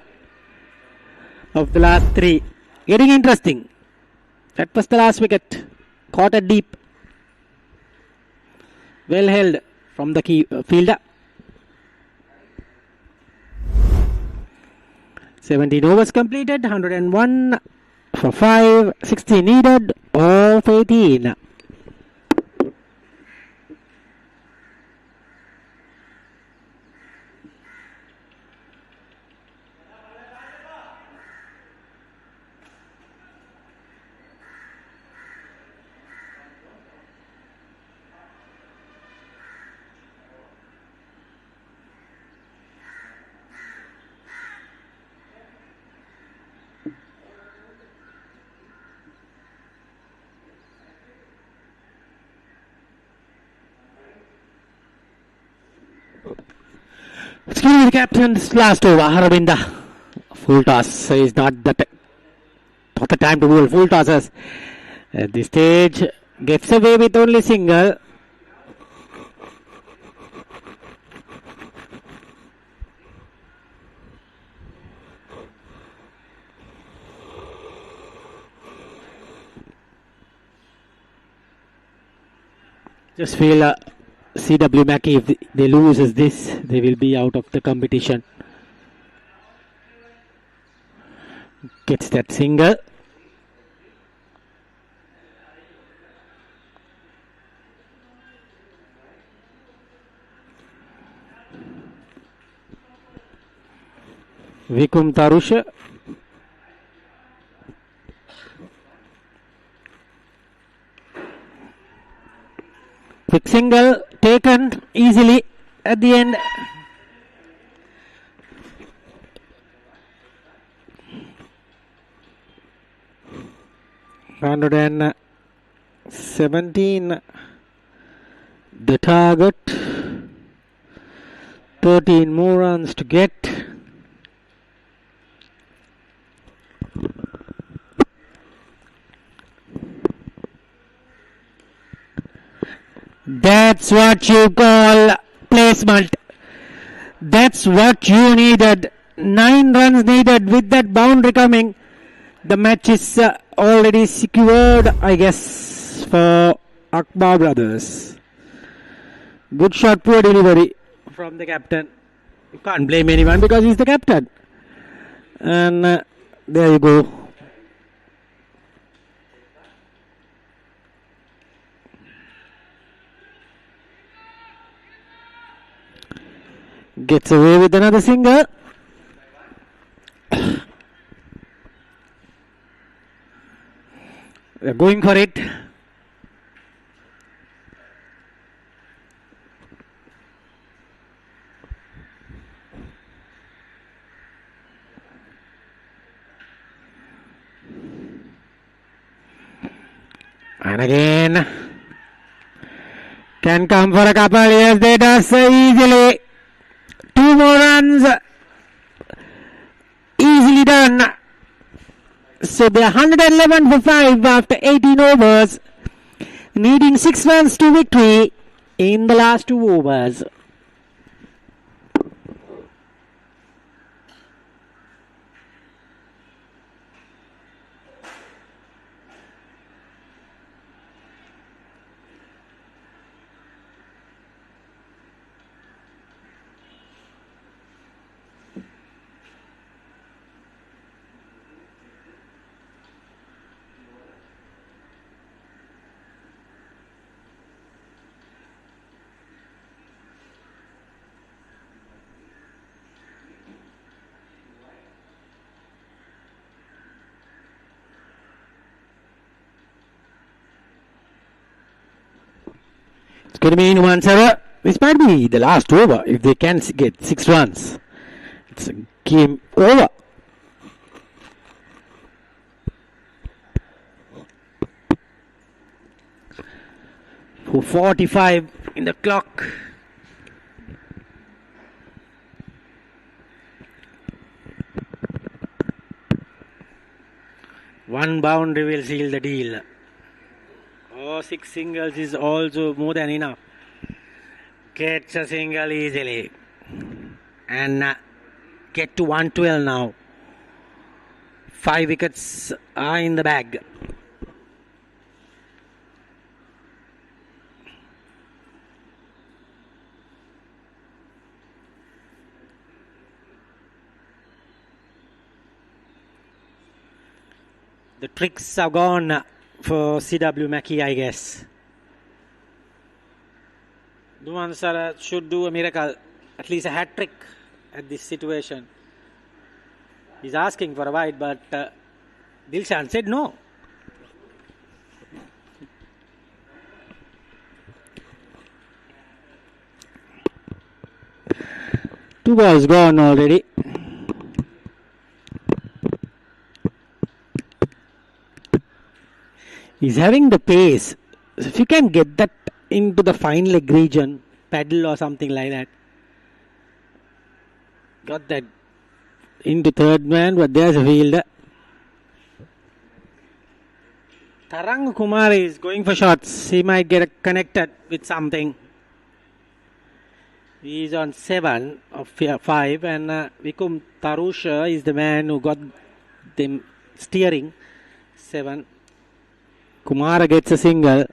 of the last 3. Getting interesting. That was the last wicket. Caught it deep. Well held from the key fielder. 17 overs completed. 101 for 5. 60 needed of 18. Excuse me, the captain's last over. Aravinda. Full toss is not the time to bowl full tosses. At this stage, gets away with only single. Just feel CW Mackie, if they lose as this, they will be out of the competition. Gets that single. Vikum Tarusha. Quick single taken easily at the end. Hundred and 17 the target. 13 more runs to get. That's what you call placement. That's what you needed. 9 runs needed with that boundary coming. The match is already secured, I guess, for Akbar Brothers. Good shot, poor delivery from the captain. You can't blame anyone because he's the captain. And there you go. Gets away with another single. They're going for it. And again, can come for a couple. Yes, they does easily. 2 more runs. Easily done. So they're 111 for 5 after 18 overs. Needing 6 runs to victory in the last 2 overs. It's going to be in one server. This might be the last over if they can get 6 runs. It's a game over. For 45 in the clock. One boundary will seal the deal. 6 singles is also more than enough. Gets a single easily. And get to 112 now. 5 wickets are in the bag. The tricks are gone for CW Mackie, I guess. Dumansara should do a miracle, at least a hat trick at this situation. He's asking for a wide, but Dilshan said no. Two balls gone already. He's having the pace. So if you can get that into the fine leg region, paddle or something like that. Got that into third man, but there's a fielder. Tarang Kumar is going for shots. He might get connected with something. He's on 7 of 5, and Vikum Tarusha is the man who got them steering. 7. Kumara gets a single.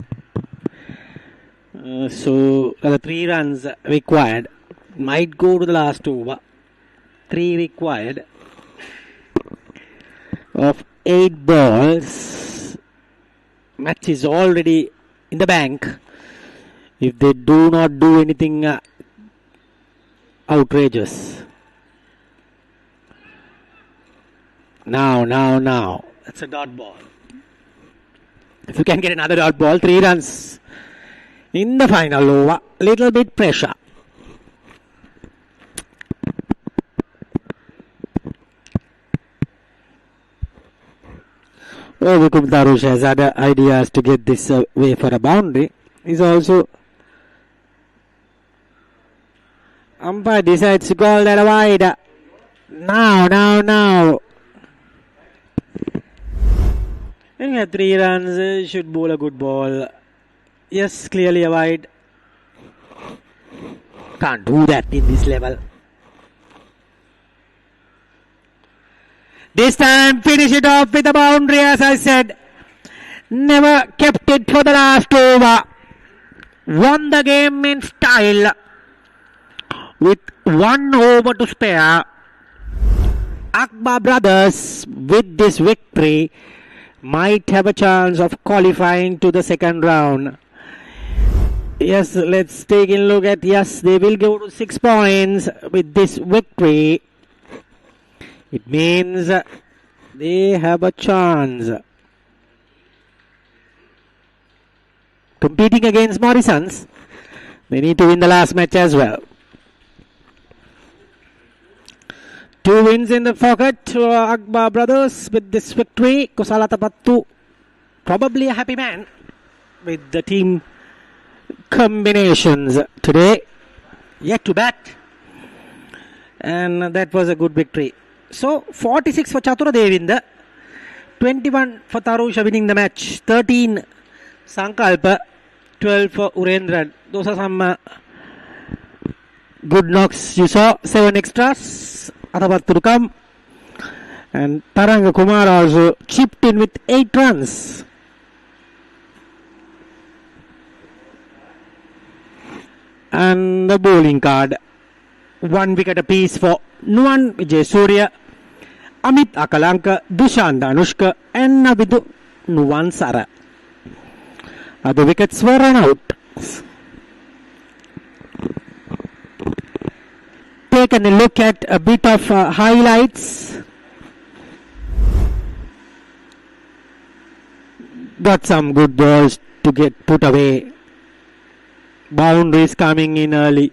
So the 3 runs required. Might go to the last over. 3 required. Of 8 balls. Match is already in the bank. If they do not do anything outrageous. Now. That's a dot ball. If you can get another dot ball, 3 runs in the final over. Little bit pressure. Vikum Darush has other ideas to get this away for a boundary. He's also umpire decides to call that a wide. Now. When you have 3 runs, should bowl a good ball. Yes, clearly a wide. Can't do that in this level. This time, finish it off with a boundary, as I said. Never kept it for the last over. Won the game in style. With 1 over to spare. Akbar Brothers, with this victory, might have a chance of qualifying to the second round. Yes, let's take a look at, yes, they will go to 6 points with this victory. It means they have a chance. competing against Morrisons. They need to win the last match as well. 2 wins in the pocket to Akbar Brothers with this victory. Kusalatapattu, probably a happy man with the team combinations today. Yet to bat. And that was a good victory. So 46 for Chatura Devinda, 21 for Tarusha winning the match, 13 Sankalpa, 12 for Urendran. Those are some good knocks you saw. 7 extras about to come. And Taranga Kumar also chipped in with 8 runs. And the bowling card, 1 wicket apiece for Nuan Vijay Surya, Amit Akalanka, Dushant Anushka, and Nabidu Nuan Sara. Other wickets were run out. Taking a look at a bit of highlights. Got some good balls to get put away. Boundaries coming in early.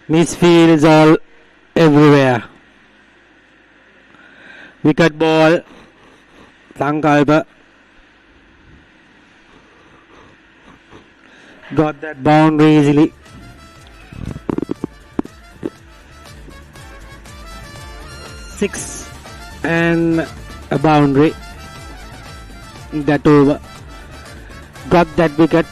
Misfields all everywhere. Wicket ball. Sankalpa got that boundary easily. Six and a boundary. That over. Got that wicket.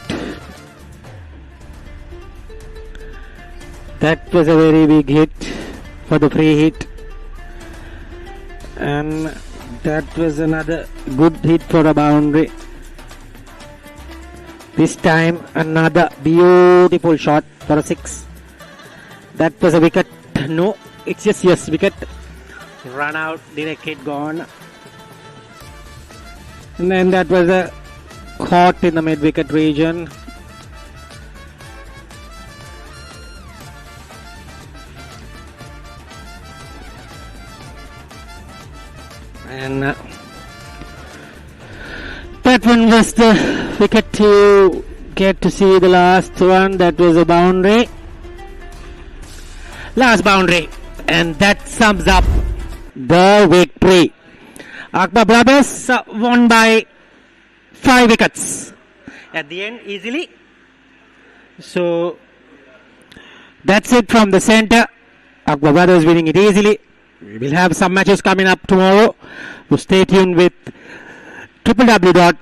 That was a very big hit for the free hit. And that was another good hit for a boundary. This time another beautiful shot for a 6. That was a wicket. No, it's just yes wicket. Run out, direct hit gone. And then that was a caught in the mid wicket region. And that one was the wicket to get to see the last one. That was a boundary. Last boundary. And that sums up the victory. Akbar Brothers won by 5 wickets at the end easily. So that's it from the center. Akbar Brothers winning it easily. We will have some matches coming up tomorrow. So stay tuned with www.sporty.lk.